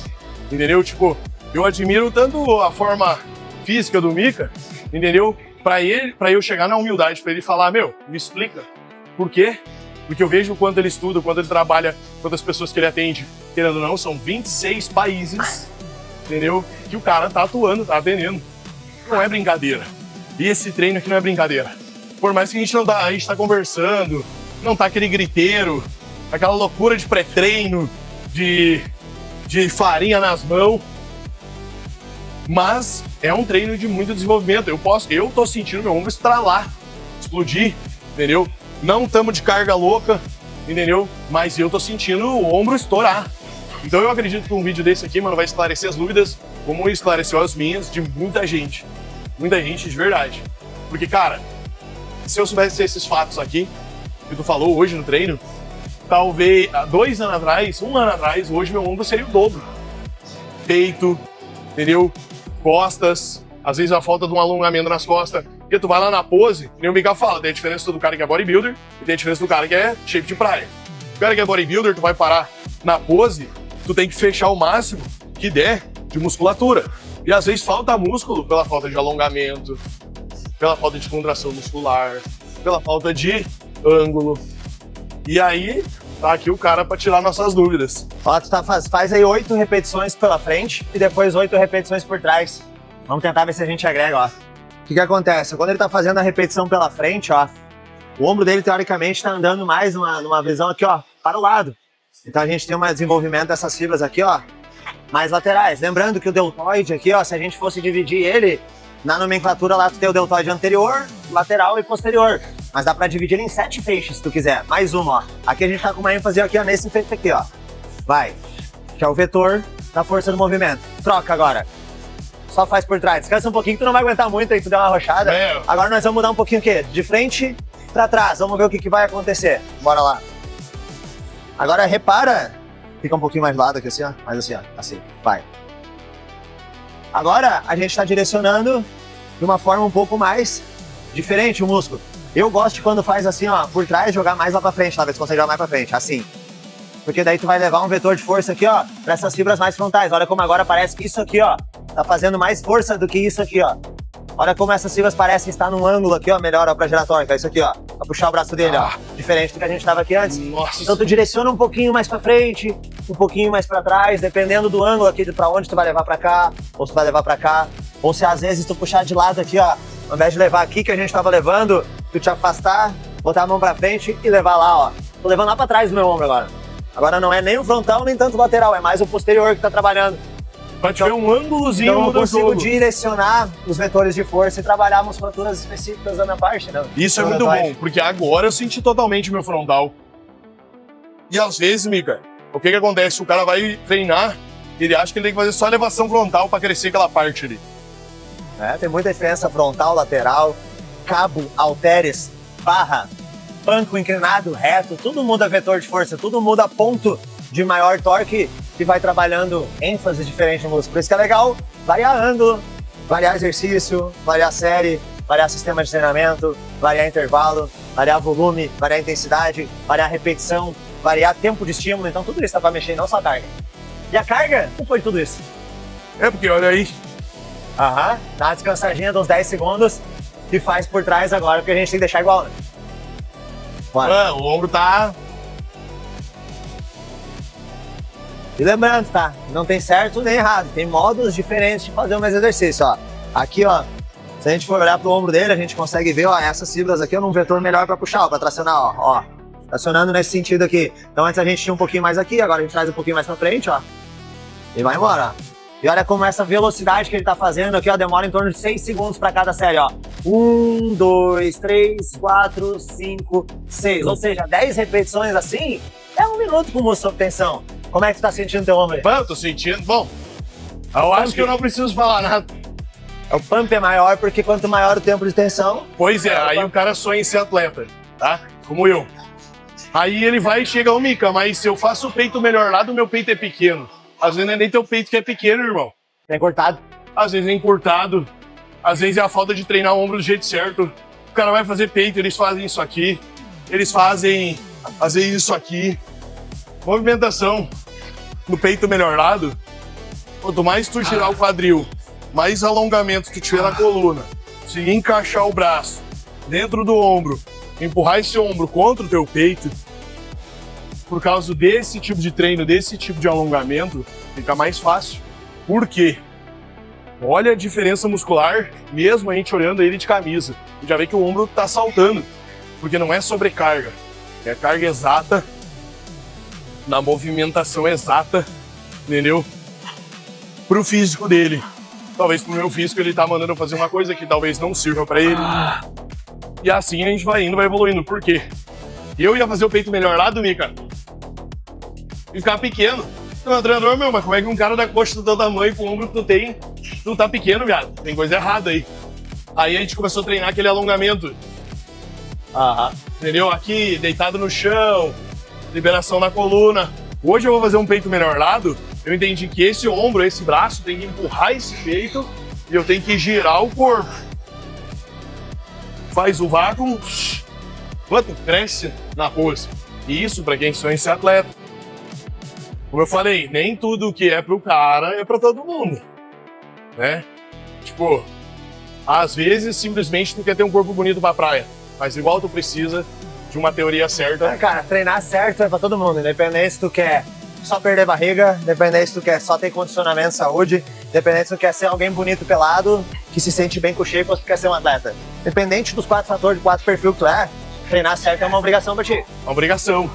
entendeu? Tipo, eu admiro tanto a forma física do Mika, entendeu? Pra eu chegar na humildade, pra ele falar, meu, me explica. Por quê? Porque eu vejo o quanto ele estuda, o quanto ele trabalha, quantas pessoas que ele atende. Querendo ou não, são 26 países, entendeu? Que o cara tá atuando, tá atendendo. Não é brincadeira. E esse treino aqui não é brincadeira. Por mais que a gente tá conversando, não tá aquele griteiro, aquela loucura de pré-treino, de farinha nas mãos. Mas é um treino de muito desenvolvimento. Eu tô sentindo meu ombro estralar, explodir, entendeu? Não estamos de carga louca, entendeu? Mas eu tô sentindo o ombro estourar. Então eu acredito que um vídeo desse aqui, mano, vai esclarecer as dúvidas, como esclareceu as minhas, de muita gente. Muita gente de verdade. Porque, cara, se eu soubesse esses fatos aqui, que tu falou hoje no treino, talvez há 2 anos atrás, 1 ano atrás, hoje meu ombro seria o dobro. Peito, entendeu? Costas, às vezes a falta de um alongamento nas costas, porque tu vai lá na pose, e o Mika fala, tem a diferença do cara que é bodybuilder e tem a diferença do cara que é shape de praia. O cara que é bodybuilder, tu vai parar na pose, tu tem que fechar o máximo que der de musculatura. E às vezes falta músculo pela falta de alongamento, pela falta de contração muscular, pela falta de ângulo. E aí, tá aqui o cara pra tirar nossas dúvidas. Ó, tu faz aí 8 repetições pela frente e depois 8 repetições por trás. Vamos tentar ver se a gente agrega, ó. O que acontece? Quando ele tá fazendo a repetição pela frente, ó, o ombro dele, teoricamente, tá andando mais numa visão aqui, ó, para o lado. Então a gente tem um desenvolvimento dessas fibras aqui, ó, mais laterais. Lembrando que o deltoide aqui, ó, se a gente fosse dividir ele, na nomenclatura lá tu tem o deltoide anterior, lateral e posterior. Mas dá pra dividir ele em 7 feixes, se tu quiser. Mais uma, ó. Aqui a gente tá com uma ênfase aqui, ó, nesse feixe aqui, ó. Vai. Que é o vetor da força do movimento. Troca agora. Só faz por trás. Descansa um pouquinho que tu não vai aguentar muito aí, tu deu uma arrochada. Agora nós vamos mudar um pouquinho o quê? De frente pra trás. Vamos ver o que vai acontecer. Bora lá. Agora repara. Fica um pouquinho mais do lado aqui assim, ó. Mais assim, ó. Assim. Vai. Agora a gente tá direcionando de uma forma um pouco mais diferente o músculo. Eu gosto de quando faz assim, ó, por trás, jogar mais lá pra frente, talvez consiga jogar mais pra frente, assim. Porque daí tu vai levar um vetor de força aqui, ó, pra essas fibras mais frontais. Olha como agora parece que isso aqui, ó, tá fazendo mais força do que isso aqui, ó. Olha como essas fibras parecem estar num ângulo aqui, ó, melhor, ó, pra gerar tônica. Isso aqui, ó, pra puxar o braço dele, ó. Diferente do que a gente tava aqui antes. Nossa. Então tu direciona um pouquinho mais pra frente, um pouquinho mais pra trás, dependendo do ângulo aqui, de pra onde tu vai levar pra cá, ou se tu vai levar pra cá. Ou se às vezes tu puxar de lado aqui, ó, ao invés de levar aqui que a gente tava levando, tu te afastar, botar a mão pra frente e levar lá, ó. Tô levando lá pra trás do meu ombro agora. Agora não é nem o frontal, nem tanto o lateral, é mais o posterior que tá trabalhando. Pra te ver um ângulozinho Então eu do consigo jogo. direcionar os vetores de força e trabalhar musculaturas específicas da minha parte, né? Isso é muito bom, porque agora eu senti totalmente meu frontal. E às vezes, Mika, o que acontece? O cara vai treinar, ele acha que ele tem que fazer só elevação frontal pra crescer aquela parte ali. É, tem muita diferença frontal, lateral, cabo, halteres, barra, banco inclinado, reto, tudo muda vetor de força, tudo muda ponto de maior torque que vai trabalhando ênfase diferente no músculo. Por isso que é legal variar ângulo, variar exercício, variar série, variar sistema de treinamento, variar intervalo, variar volume, variar intensidade, variar repetição, variar tempo de estímulo. Então tudo isso dá pra mexer, não só a carga. E a carga, não foi tudo isso. É porque olha aí. Aham, dá uma descansadinha de uns 10 segundos e faz por trás agora, porque a gente tem que deixar igual, né? Bora. Mano, o ombro tá... E lembrando, tá? Não tem certo nem errado, tem modos diferentes de fazer o mesmo exercício, ó. Aqui, ó, se a gente for olhar pro ombro dele, a gente consegue ver, ó, essas fibras aqui, um vetor melhor pra puxar, ó, pra tracionar, ó. Tracionando nesse sentido aqui. Então antes a gente tinha um pouquinho mais aqui, agora a gente traz um pouquinho mais pra frente, ó. E vai embora, ó. E olha como essa velocidade que ele tá fazendo aqui, ó, demora em torno de 6 segundos pra cada série, ó. 1, 2, 3, 4, 5, 6. Ou seja, 10 repetições assim, é 1 minuto com músculo sob tensão. Como é que tu tá sentindo teu ombro aí? Mano, eu tô sentindo... Bom, eu acho que eu não preciso falar nada. O pump é maior porque quanto maior o tempo de tensão... Pois é, aí o cara sonha em ser atleta, tá? Como eu. Aí ele vai e chega, ô Mica, mas se eu faço o peito melhor lá, do meu peito é pequeno. Às vezes não é nem teu peito que é pequeno, irmão. É cortado. Às vezes é encurtado. Às vezes é a falta de treinar o ombro do jeito certo. O cara vai fazer peito, eles fazem isso aqui. Eles fazem, às vezes, isso aqui. Movimentação no peito melhor lado. Quanto mais tu girar o quadril, mais alongamento tu tiver na coluna, se encaixar o braço dentro do ombro, empurrar esse ombro contra o teu peito, por causa desse tipo de treino, desse tipo de alongamento, fica mais fácil. Por quê? Olha a diferença muscular, mesmo a gente olhando ele de camisa. Já vê que o ombro tá saltando, porque não é sobrecarga, é carga exata, na movimentação exata, entendeu? Pro físico dele. Talvez pro meu físico ele tá mandando eu fazer uma coisa que talvez não sirva pra ele. E assim a gente vai indo, vai evoluindo. Por quê? Eu ia fazer o peito melhor lá do Mica e ficar pequeno. Meu treinador, mas como é que um cara da coxa do teu tamanho, com o ombro que tu tem, tu tá pequeno, viado? Tem coisa errada aí. Aí a gente começou a treinar aquele alongamento. Entendeu? Aqui, deitado no chão, liberação na coluna. Hoje eu vou fazer um peito melhor lado. Eu entendi que esse ombro, esse braço, tem que empurrar esse peito e eu tenho que girar o corpo. Faz o vácuo, quanto cresce na pose. E isso para quem sonha em ser atleta. Como eu falei, nem tudo que é pro cara é pra todo mundo, né? Tipo, às vezes simplesmente tu quer ter um corpo bonito pra praia, mas igual tu precisa de uma teoria certa. Cara, treinar certo é pra todo mundo, independente se tu quer só perder barriga, independente se tu quer só ter condicionamento, saúde, independente se tu quer ser alguém bonito pelado, que se sente bem com o shape, ou se tu quer ser um atleta. Independente dos 4 fatores, de 4 perfil que tu é, treinar certo é uma obrigação pra ti. Uma obrigação.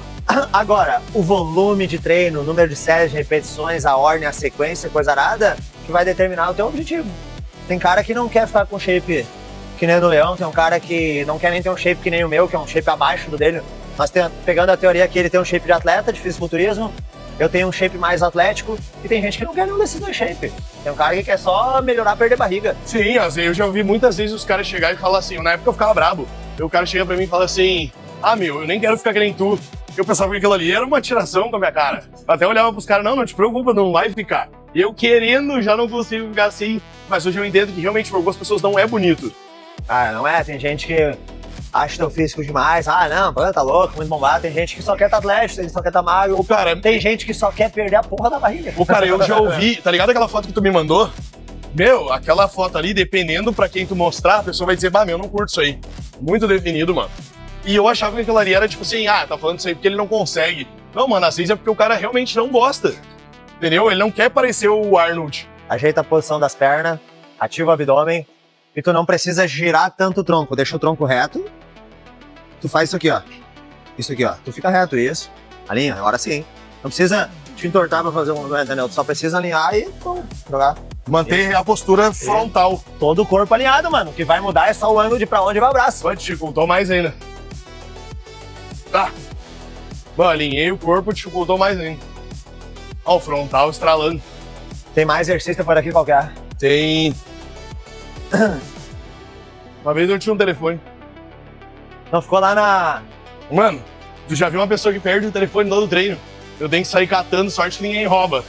Agora, o volume de treino, o número de séries, de repetições, a ordem, a sequência, coisa arada, que vai determinar o teu objetivo. Tem cara que não quer ficar com shape que nem o do Leão, tem um cara que não quer nem ter um shape que nem o meu, que é um shape abaixo do dele. Mas pegando a teoria que ele tem um shape de atleta, de fisiculturismo, eu tenho um shape mais atlético, e tem gente que não quer nenhum desses dois shapes. Tem um cara que quer só melhorar, perder barriga. Sim, eu já ouvi muitas vezes os caras chegarem e falar assim, na época eu ficava brabo, o cara chega pra mim e fala assim, ah meu, eu nem quero ficar que nem tu. Eu pensava que aquilo ali era uma tiração com a minha cara. Até olhava pros caras, não te preocupa, não vai ficar. E eu querendo, já não consigo ficar assim, mas hoje eu entendo que realmente para algumas pessoas não é bonito. Ah, não é? Tem gente que acha teu físico demais, não, tá louco, muito bombado. Tem gente que só quer estar atlético, tem gente que só quer estar magro. O cara, tem gente que só quer perder a porra da barriga. O cara, eu já ouvi, tá ligado aquela foto que tu me mandou? Meu, aquela foto ali, dependendo pra quem tu mostrar, a pessoa vai dizer, meu, eu não curto isso aí. Muito definido, mano. E eu achava que aquilo ali era tipo assim, tá falando isso aí porque ele não consegue. Não, mano, às vezes é porque o cara realmente não gosta. Entendeu? Ele não quer parecer o Arnold. Ajeita a posição das pernas, ativa o abdômen, e tu não precisa girar tanto o tronco. Deixa o tronco reto. Tu faz isso aqui, ó. Isso aqui, ó. Tu fica reto, isso. Alinha, agora sim. Não precisa te entortar pra fazer um movimento, entendeu? Tu só precisa alinhar e jogar. Manter isso. A postura frontal. Todo o corpo alinhado, mano. O que vai mudar é só o ângulo de pra onde vai o braço. Pode, dificultou mais ainda. Tá. Mano, alinhei o corpo, dificultou mais ainda. Ó, o frontal estralando. Tem mais exercício por aqui qualquer? Tem. Uma vez eu tinha um telefone. Não ficou lá na... Mano, tu já viu uma pessoa que perde o telefone no treino? Eu tenho que sair catando, sorte que ninguém rouba.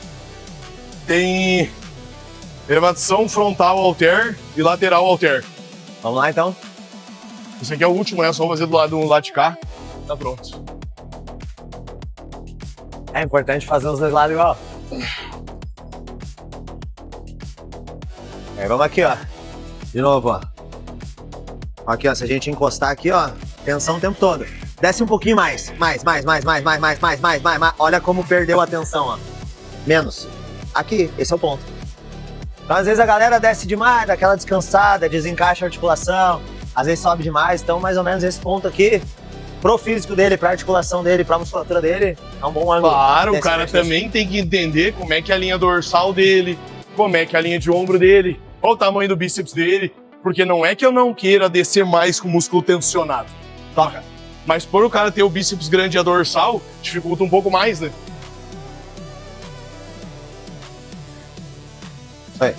Tem elevação frontal halter e lateral halter. Vamos lá, então. Esse aqui é o último, né? Só fazer do lado de cá. Tá pronto. É importante fazer os dois lados igual. Aí, vamos aqui, ó. De novo, ó. Aqui, ó. Se a gente encostar aqui, ó. Tensão o tempo todo. Desce um pouquinho mais. Mais. Olha como perdeu a tensão, ó. Menos. Aqui, esse é o ponto. Então, às vezes a galera desce demais, dá aquela descansada, desencaixa a articulação. Às vezes sobe demais. Então, mais ou menos esse ponto aqui, pro físico dele, pra articulação dele, pra musculatura dele, é um bom ângulo. Claro, o cara também tem que entender como é que é a linha dorsal dele, como é que é a linha de ombro dele, qual o tamanho do bíceps dele, porque não é que eu não queira descer mais com o músculo tensionado. Toca. Mas por o cara ter o bíceps grande e a dorsal, dificulta um pouco mais, né? Isso aí.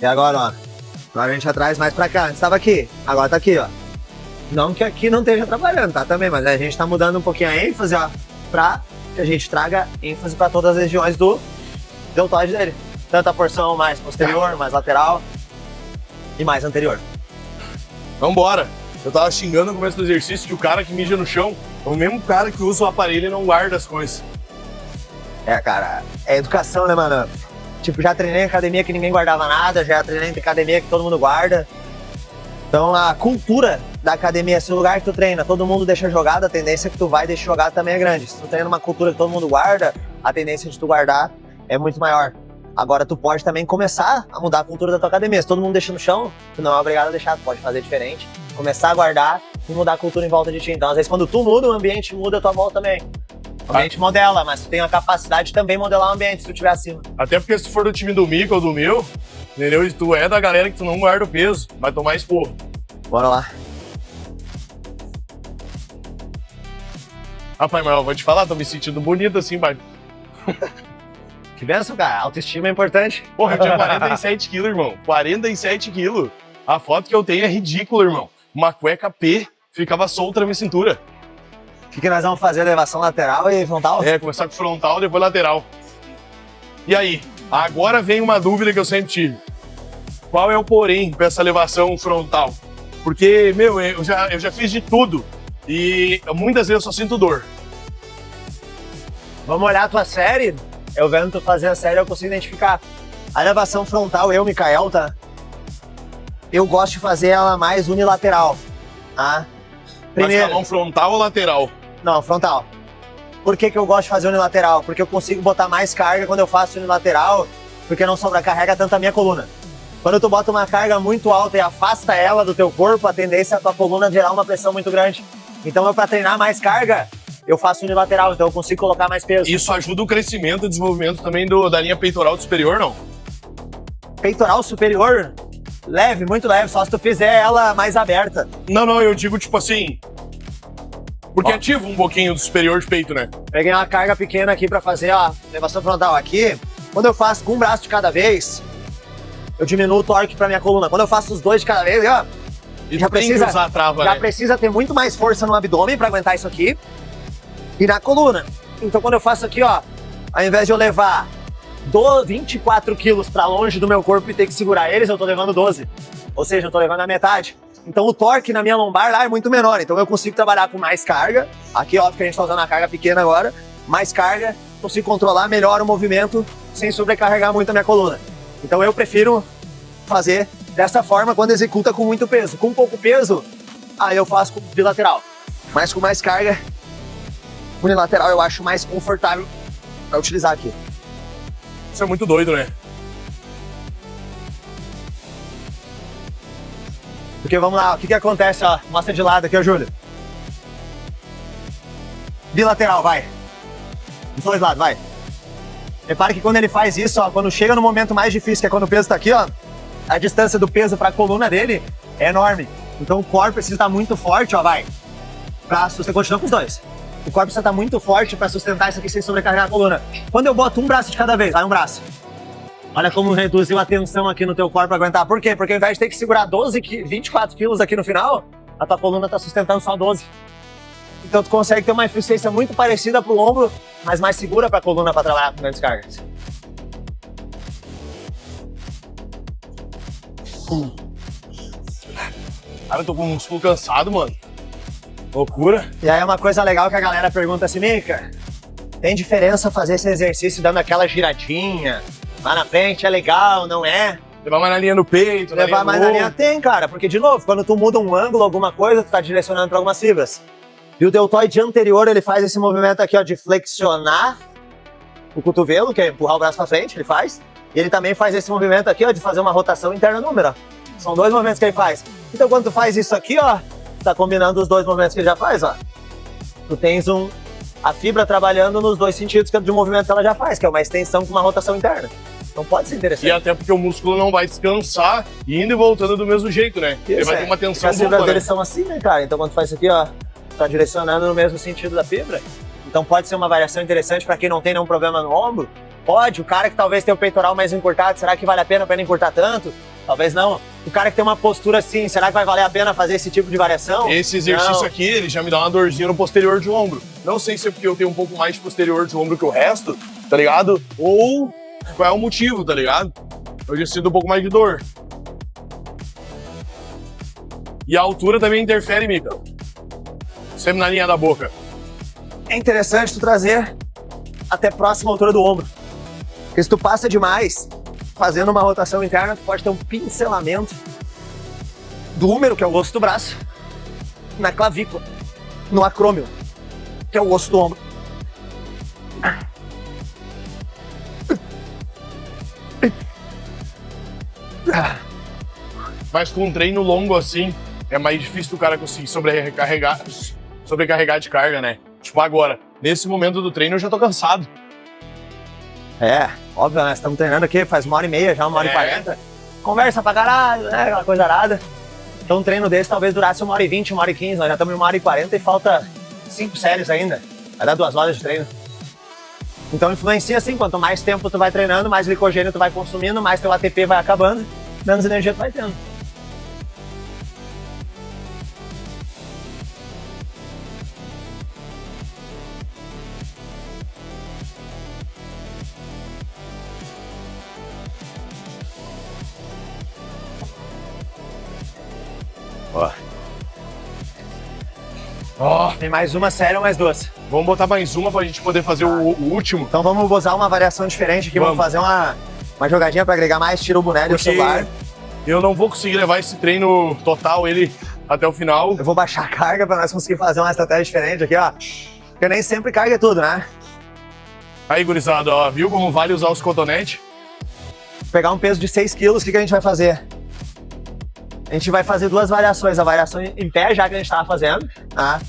E agora, ó. Agora a gente traz mais pra cá. Antes tava aqui, agora tá aqui, ó. Não que aqui não esteja trabalhando, tá? Também, mas a gente tá mudando um pouquinho a ênfase, ó. Pra que a gente traga ênfase pra todas as regiões do deltoide dele. Tanto a porção mais posterior, mais lateral e mais anterior. Vambora. Eu tava xingando no começo do exercício que o cara que mija no chão é o mesmo cara que usa o aparelho e não guarda as coisas. É, cara, é educação, né, mano? Tipo, já treinei em academia que ninguém guardava nada, já treinei em academia que todo mundo guarda. Então, a cultura da academia, se o lugar que tu treina, todo mundo deixa jogado, a tendência que tu vai deixar jogado também é grande. Se tu treina numa cultura que todo mundo guarda, a tendência de tu guardar é muito maior. Agora, tu pode também começar a mudar a cultura da tua academia. Se todo mundo deixa no chão, tu não é obrigado a deixar, tu pode fazer diferente. Começar a guardar e mudar a cultura em volta de ti. Então, às vezes, quando tu muda, o ambiente muda a tua volta também. O ambiente modela, mas tu tem a capacidade de também modelar o ambiente se tu estiver acima. Até porque se tu for do time do Mico ou do meu, entendeu? E tu é da galera que tu não guarda o peso, vai tomar esporro. Bora lá. Rapaz, mas eu vou te falar, tô me sentindo bonito assim, pai. Que benção, cara. Autoestima é importante. Porra, eu tinha 47 quilos, irmão. 47 quilos. A foto que eu tenho é ridícula, irmão. Uma cueca P ficava solta na minha cintura. O que nós vamos fazer? Elevação lateral e frontal? É, começar com frontal, depois lateral. E aí? Agora vem uma dúvida que eu sempre tive. Qual é o porém pra essa elevação frontal? Porque, meu, eu já fiz de tudo. E muitas vezes eu só sinto dor. Vamos olhar a tua série? Eu vendo tu fazer a série, eu consigo identificar. A elevação frontal, Mikael, tá? Eu gosto de fazer ela mais unilateral, tá? Primeiro. Mas com a mão frontal ou lateral? Não, frontal. Por que eu gosto de fazer unilateral? Porque eu consigo botar mais carga quando eu faço unilateral, porque não sobrecarrega tanto a minha coluna. Quando tu bota uma carga muito alta e afasta ela do teu corpo, a tendência é a tua coluna gerar uma pressão muito grande. Então, pra treinar mais carga, eu faço unilateral, então eu consigo colocar mais peso. Isso ajuda o crescimento e desenvolvimento também da linha peitoral superior, não? Peitoral superior? Leve, muito leve, só se tu fizer ela mais aberta. Não, eu digo tipo assim... Porque ativa um pouquinho do superior de peito, né? Peguei uma carga pequena aqui pra fazer, ó, elevação frontal aqui. Quando eu faço com um braço de cada vez, eu diminuo o torque pra minha coluna. Quando eu faço os dois de cada vez, ó... E já precisa usar a trava, já né? precisa ter muito mais força no abdômen pra aguentar isso aqui. E na coluna. Então quando eu faço aqui, ó, ao invés de eu levar 24 quilos pra longe do meu corpo e ter que segurar eles, eu tô levando 12. Ou seja, eu tô levando a metade. Então o torque na minha lombar lá é muito menor. Então eu consigo trabalhar com mais carga. Aqui, óbvio que a gente tá usando a carga pequena agora. Mais carga, consigo controlar melhor o movimento sem sobrecarregar muito a minha coluna. Então eu prefiro fazer dessa forma quando executa com muito peso. Com pouco peso, aí eu faço com bilateral. Mas com mais carga, unilateral eu acho mais confortável pra utilizar aqui. Isso é muito doido, né? Porque vamos lá, o que acontece, ó, mostra de lado aqui, ó, Júlio. Bilateral, vai. Dos dois lados, vai. Repare que quando ele faz isso, ó, quando chega no momento mais difícil, que é quando o peso tá aqui, ó, a distância do peso pra coluna dele é enorme. Então o core precisa estar muito forte, ó, vai. Pra sustentar, continua com os dois. O core precisa estar muito forte pra sustentar isso aqui sem sobrecarregar a coluna. Quando eu boto um braço de cada vez, vai um braço. Olha como reduziu a tensão aqui no teu corpo pra aguentar. Por quê? Porque ao invés de ter que segurar 24 quilos aqui no final, a tua coluna tá sustentando só 12. Então tu consegue ter uma eficiência muito parecida pro ombro, mas mais segura pra coluna pra trabalhar com grandes cargas. Cara, eu tô com o músculo cansado, mano. Loucura. E aí uma coisa legal que a galera pergunta assim, Mika, tem diferença fazer esse exercício dando aquela giradinha lá na frente? É legal, não é? Levar mais na linha do peito, Levar mais na linha tem, cara, porque de novo, quando tu muda um ângulo, alguma coisa, tu tá direcionando para algumas fibras. E o deltoide anterior, ele faz esse movimento aqui, ó, de flexionar o cotovelo, que é empurrar o braço pra frente, ele faz. E ele também faz esse movimento aqui, ó, de fazer uma rotação interna no número, ó. São dois movimentos que ele faz. Então quando tu faz isso aqui, ó, tá combinando os dois movimentos que ele já faz, ó. Tu tens a fibra trabalhando nos dois sentidos de movimento que ela já faz, que é uma extensão com uma rotação interna. Então pode ser interessante. E até porque o músculo não vai descansar indo e voltando do mesmo jeito, né? Isso, ele vai ter uma tensão as fibras dupla, deles né? são assim, né, cara? Então quando tu faz isso aqui, ó, tá direcionando no mesmo sentido da fibra. Então pode ser uma variação interessante para quem não tem nenhum problema no ombro. Pode, o cara que talvez tenha o peitoral mais encurtado, será que vale a pena encurtar tanto? Talvez não. O cara que tem uma postura assim, será que vai valer a pena fazer esse tipo de variação? Esse exercício Não. aqui, ele já me dá uma dorzinha no posterior de ombro. Não sei se é porque eu tenho um pouco mais de posterior de ombro que o resto, tá ligado? Ou qual é o motivo, tá ligado? Eu já sinto um pouco mais de dor. E a altura também interfere, Mika. Sempre na linha da boca. É interessante tu trazer até próxima altura do ombro. Porque se tu passa demais, fazendo uma rotação interna, tu pode ter um pincelamento do húmero, que é o osso do braço, na clavícula, no acrômio, que é o osso do ombro. Mas com um treino longo assim, é mais difícil o cara conseguir sobrecarregar de carga, né? Tipo agora, nesse momento do treino eu já tô cansado. É, óbvio, né? Estamos treinando aqui, faz 1h30 já, 1h40. Conversa pra caralho, né? Aquela coisa arada. Então um treino desse talvez durasse 1h20, 1h15, nós já estamos em 1h40 e falta 5 séries ainda. Vai dar 2 horas de treino. Então influencia assim, quanto mais tempo tu vai treinando, mais glicogênio tu vai consumindo, mais teu ATP vai acabando, menos energia tu vai tendo. Ó, Tem mais uma série ou mais duas? vamos botar mais uma pra gente poder fazer o último. Então vamos usar uma variação diferente aqui, vamos fazer uma jogadinha pra agregar mais, tira o boné do Porque celular. eu não vou conseguir levar esse treino total, ele até o final. Eu vou baixar a carga pra nós conseguir fazer uma estratégia diferente aqui, ó. Porque nem sempre carga é tudo, né? Aí, gurizada, ó, viu como vale usar os cotonetes? Vou pegar um peso de 6 quilos, o que a gente vai fazer? A gente vai fazer duas variações, a variação em pé, já que a gente estava fazendo, tá?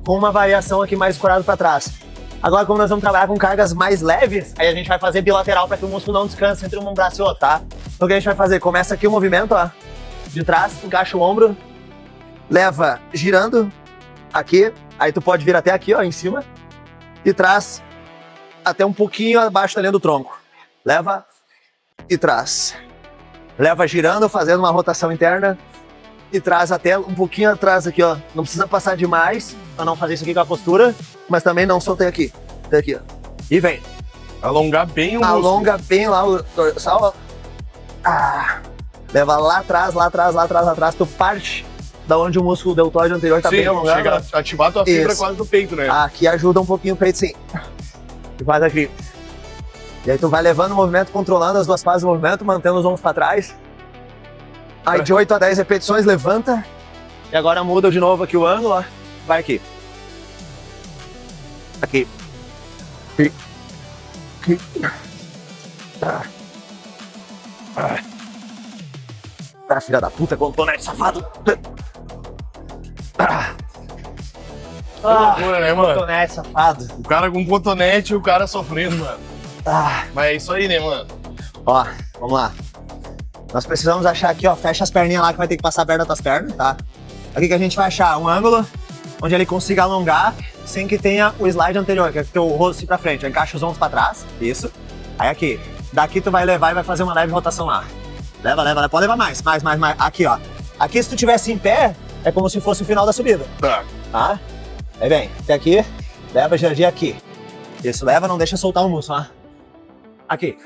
Com uma variação aqui mais escorada para trás. Agora, como nós vamos trabalhar com cargas mais leves, aí a gente vai fazer bilateral para que o músculo não descanse entre um braço e outro, tá? Então o que a gente vai fazer? Começa aqui o movimento, ó, de trás, encaixa o ombro, leva girando aqui, aí tu pode vir até aqui, ó, em cima, e traz até um pouquinho abaixo da linha do tronco. Leva e traz. Leva girando, fazendo uma rotação interna e traz até um pouquinho atrás aqui, ó. Não precisa passar demais para não fazer isso aqui com a postura, mas também não soltei aqui. Até aqui, ó. E vem. Alongar bem o músculo. Alonga bem lá o dorsal, ó. Ah. Leva lá atrás, lá atrás, lá atrás, lá atrás. Tu parte da onde o músculo deltoide anterior tá Sim, bem alongado. chega a ativar a tua fibra Isso. quase no peito, né? Aqui ajuda um pouquinho o peito, sim. E faz aqui. E aí tu vai levando o movimento, controlando as duas fases do movimento, mantendo os ombros para trás. Aí de 8 a 10 repetições, levanta. E agora muda de novo aqui o ângulo, ó. Vai aqui. Aqui. Aqui. Aqui. Ah, filha da puta, cotonete safado. Que loucura, né, mano? Cotonete safado. O cara com cotonete e o cara sofrendo, mano. Mas é isso aí, né, mano? Ó, vamos lá. Nós precisamos achar aqui, ó, fecha as perninhas lá que vai ter que passar perto das tuas pernas, tá? Aqui que a gente vai achar um ângulo onde ele consiga alongar sem que tenha o slide anterior, que é o teu rosto pra frente. Encaixa os ombros pra trás, isso. Aí aqui. Daqui tu vai levar e vai fazer uma leve rotação lá. Leva, leva, pode levar mais. Aqui, ó. Aqui se tu tivesse em pé, é como se fosse o final da subida, Tá. tá? Aí vem, até aqui, leva a giradinha aqui. Isso, leva, não deixa soltar o músculo, ó. Aqui.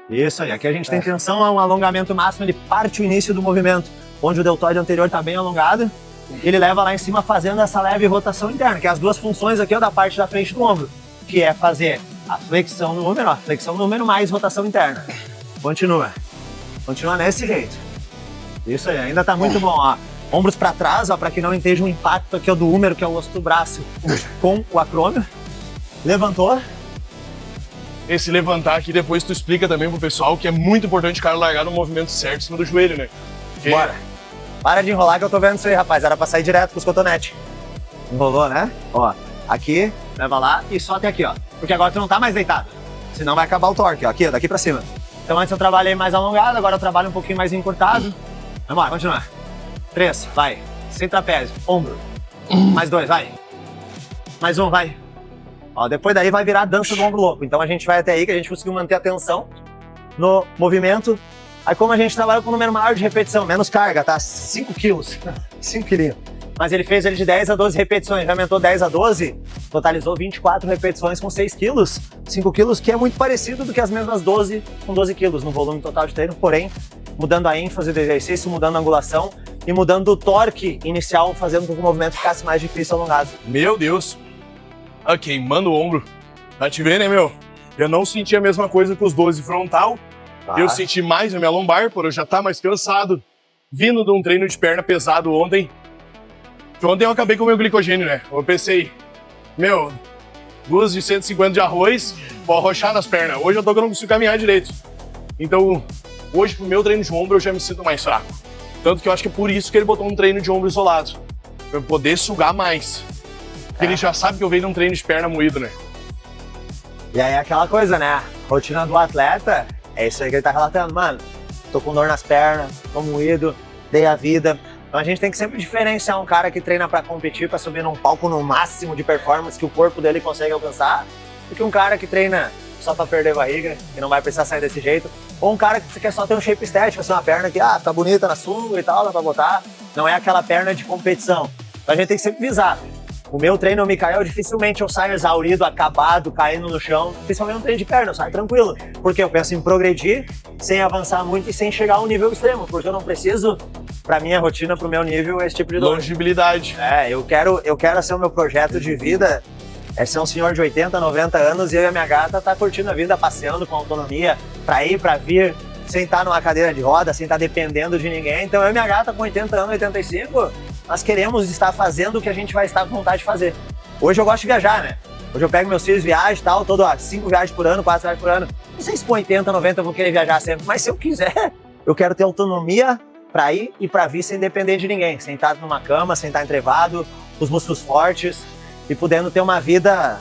Isso aí, aqui a gente tem tensão, é um alongamento máximo, ele parte o início do movimento, onde o deltoide anterior está bem alongado, ele leva lá em cima fazendo essa leve rotação interna, que é as duas funções aqui ó, da parte da frente do ombro, que é fazer a flexão no número, ó, flexão no número mais rotação interna. Continua nesse jeito. Isso aí, ainda tá muito bom, ó. Ombros para trás, ó, para que não esteja um impacto aqui ó, do húmero, que é o osso do braço, com o acrômio. Levantou. Esse levantar aqui, depois tu explica também pro pessoal que é muito importante o cara largar no movimento certo em cima do joelho, né? Porque... Bora. Para de enrolar que eu tô vendo isso aí, rapaz. Era pra sair direto com os cotonetes. Enrolou, né? Ó, aqui, leva lá e só até aqui, ó. Porque agora tu não tá mais deitado. Senão vai acabar o torque, ó. Aqui, ó, daqui pra cima. Então antes eu trabalhei mais alongado, agora eu trabalho um pouquinho mais encurtado. Vamos lá, continuar. 3, vai. Sem trapézio, ombro. Mais 2, vai. Mais 1, vai. Ó, depois daí vai virar a dança do ombro louco. Então a gente vai até aí que a gente conseguiu manter a tensão no movimento. Aí como a gente trabalha com um número maior de repetição, menos carga, tá? 5 quilos, 5 quilinhos. Mas ele fez ele de 10 a 12 repetições, já aumentou 10 a 12, totalizou 24 repetições com 6 quilos, 5 quilos, que é muito parecido do que as mesmas 12 com 12 quilos no volume total de treino, porém, mudando a ênfase do exercício, mudando a angulação e mudando o torque inicial, fazendo com que o movimento ficasse mais difícil e alongado. Meu Deus! Queimando o ombro. Pra te ver, né, meu? Eu não senti a mesma coisa com os 12 frontal. Eu senti mais a minha lombar, por eu já estar mais cansado. Vindo de um treino de perna pesado ontem. Ontem eu acabei com o meu glicogênio, né? Eu pensei, meu, 2 de 150 de arroz, vou arrochar nas pernas. Hoje eu tô que eu não consigo caminhar direito. Então, hoje pro meu treino de ombro eu já me sinto mais fraco. Tanto que eu acho que é por isso que ele botou um treino de ombro isolado. Pra eu poder sugar mais. Porque ele já sabe que eu venho de um treino de perna moído, né? E aí é aquela coisa, né? Rotina do atleta, é isso aí que ele tá relatando. Mano, tô com dor nas pernas, tô moído, dei a vida. Então a gente tem que sempre diferenciar um cara que treina pra competir, pra subir num palco no máximo de performance que o corpo dele consegue alcançar, do que um cara que treina só pra perder barriga, que não vai precisar sair desse jeito. Ou um cara que quer só ter um shape estético, assim, uma perna que, tá bonita na sunga e tal, dá pra botar. Não é aquela perna de competição. Então a gente tem que sempre visar. O meu treino, o Mikael, dificilmente eu saio exaurido, acabado, caindo no chão. Principalmente no treino de perna, eu saio tranquilo. Porque eu penso em progredir, sem avançar muito e sem chegar a um nível extremo. Porque eu não preciso, pra minha rotina, pro meu nível, esse tipo de dor. Longevidade. Eu quero ser o meu projeto de vida, é ser um senhor de 80, 90 anos e eu e a minha gata tá curtindo a vida, passeando com autonomia, pra ir, pra vir, sem estar numa cadeira de roda, sem estar dependendo de ninguém. Então eu e minha gata com 80 anos, 85... nós queremos estar fazendo o que a gente vai estar com vontade de fazer. Hoje eu gosto de viajar, né? Hoje eu pego meus filhos, viajo e tal, 5 viagens por ano, 4 viagens por ano. Não sei se com 80, 90 eu vou querer viajar sempre, mas se eu quiser, eu quero ter autonomia pra ir e pra vir sem depender de ninguém. Sentado numa cama, sem estar entrevado, os músculos fortes e podendo ter uma vida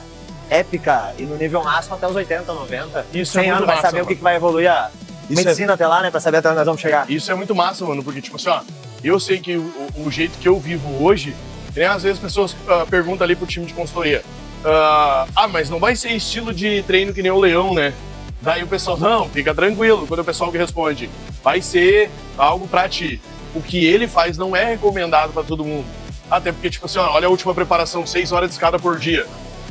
épica e no nível máximo até os 80, 90. Isso 100 é muito anos, vai massa, saber mano. o que vai evoluir a medicina até lá, né? Pra saber até onde nós vamos chegar. Isso é muito massa, mano, porque, tipo assim, ó, eu sei que o jeito que eu vivo hoje, que nem às vezes as pessoas perguntam ali pro time de consultoria, mas não vai ser estilo de treino que nem o Leão, né? Daí o pessoal, não, fica tranquilo. Quando o pessoal que responde, vai ser algo pra ti. O que ele faz não é recomendado pra todo mundo. Até porque, tipo assim, ó, olha a última preparação, 6 horas de escada por dia.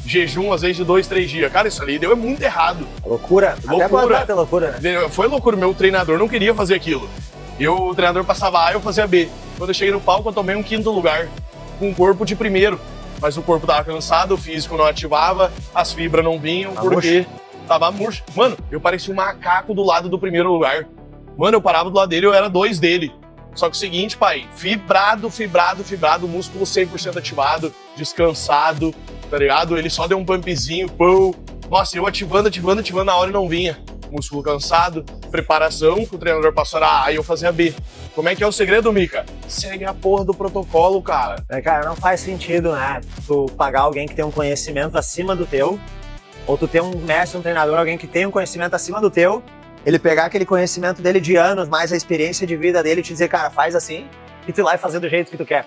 Jejum, às vezes, de 2, 3 dias. Cara, isso ali é muito errado. Loucura. Até pro atleta é loucura, né? Foi loucura. Meu treinador não queria fazer aquilo. O treinador passava A, eu fazia B. Quando eu cheguei no palco, eu tomei um 5º lugar. Com o corpo de primeiro. Mas o corpo tava cansado, o físico não ativava, as fibras não vinham, porque tava murcho. Mano, eu parecia um macaco do lado do primeiro lugar. Mano, eu parava do lado dele, eu era 2 dele. Só que o seguinte, pai, fibrado, músculo 100% ativado, descansado, tá ligado? Ele só deu um pumpzinho, pô. Nossa, eu ativando, na hora não vinha. Músculo cansado, preparação, que o treinador passou era A e eu fazia B. Como é que é o segredo, Mika? Segue a porra do protocolo, cara. Cara, não faz sentido, né? Tu pagar alguém que tem um conhecimento acima do teu, ou tu ter um mestre, um treinador, alguém que tem um conhecimento acima do teu, ele pegar aquele conhecimento dele de anos, mais a experiência de vida dele e te dizer, cara, faz assim, e tu ir lá e fazer do jeito que tu quer.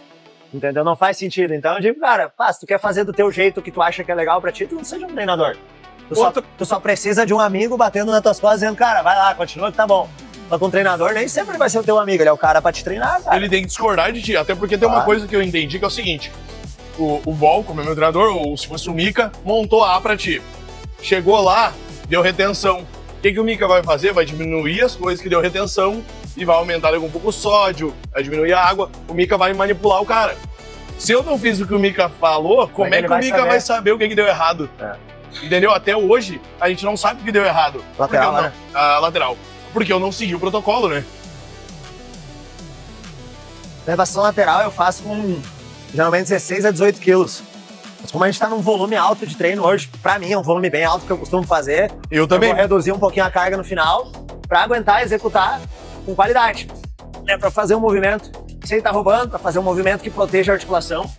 Entendeu? Não faz sentido. Então eu digo, cara, se tu quer fazer do teu jeito que tu acha que é legal pra ti, tu não seja um treinador. Tu só precisa de um amigo batendo nas tuas costas dizendo, cara, vai lá, continua que tá bom. Só que um treinador nem sempre vai ser o teu amigo, ele é o cara pra te treinar, cara. Ele tem que discordar de ti, até porque tem uma coisa que eu entendi que é o seguinte, o Vol, como é meu treinador, ou se fosse o Mika, montou a A pra ti. Chegou lá, deu retenção. O que o Mika vai fazer? Vai diminuir as coisas que deu retenção e vai aumentar um pouco o sódio, vai diminuir a água. O Mika vai manipular o cara. Se eu não fiz o que o Mika falou, como é que o Mika vai saber o que deu errado? Entendeu? Até hoje, a gente não sabe o que deu errado. Lateral, né? Lateral. Porque eu não segui o protocolo, né? Elevação lateral eu faço com geralmente 16 a 18 quilos. Mas como a gente tá num volume alto de treino hoje, pra mim é um volume bem alto que eu costumo fazer. Eu também. Eu vou reduzir um pouquinho a carga no final pra aguentar executar com qualidade. Pra fazer um movimento sem estar roubando, pra fazer um movimento que proteja a articulação.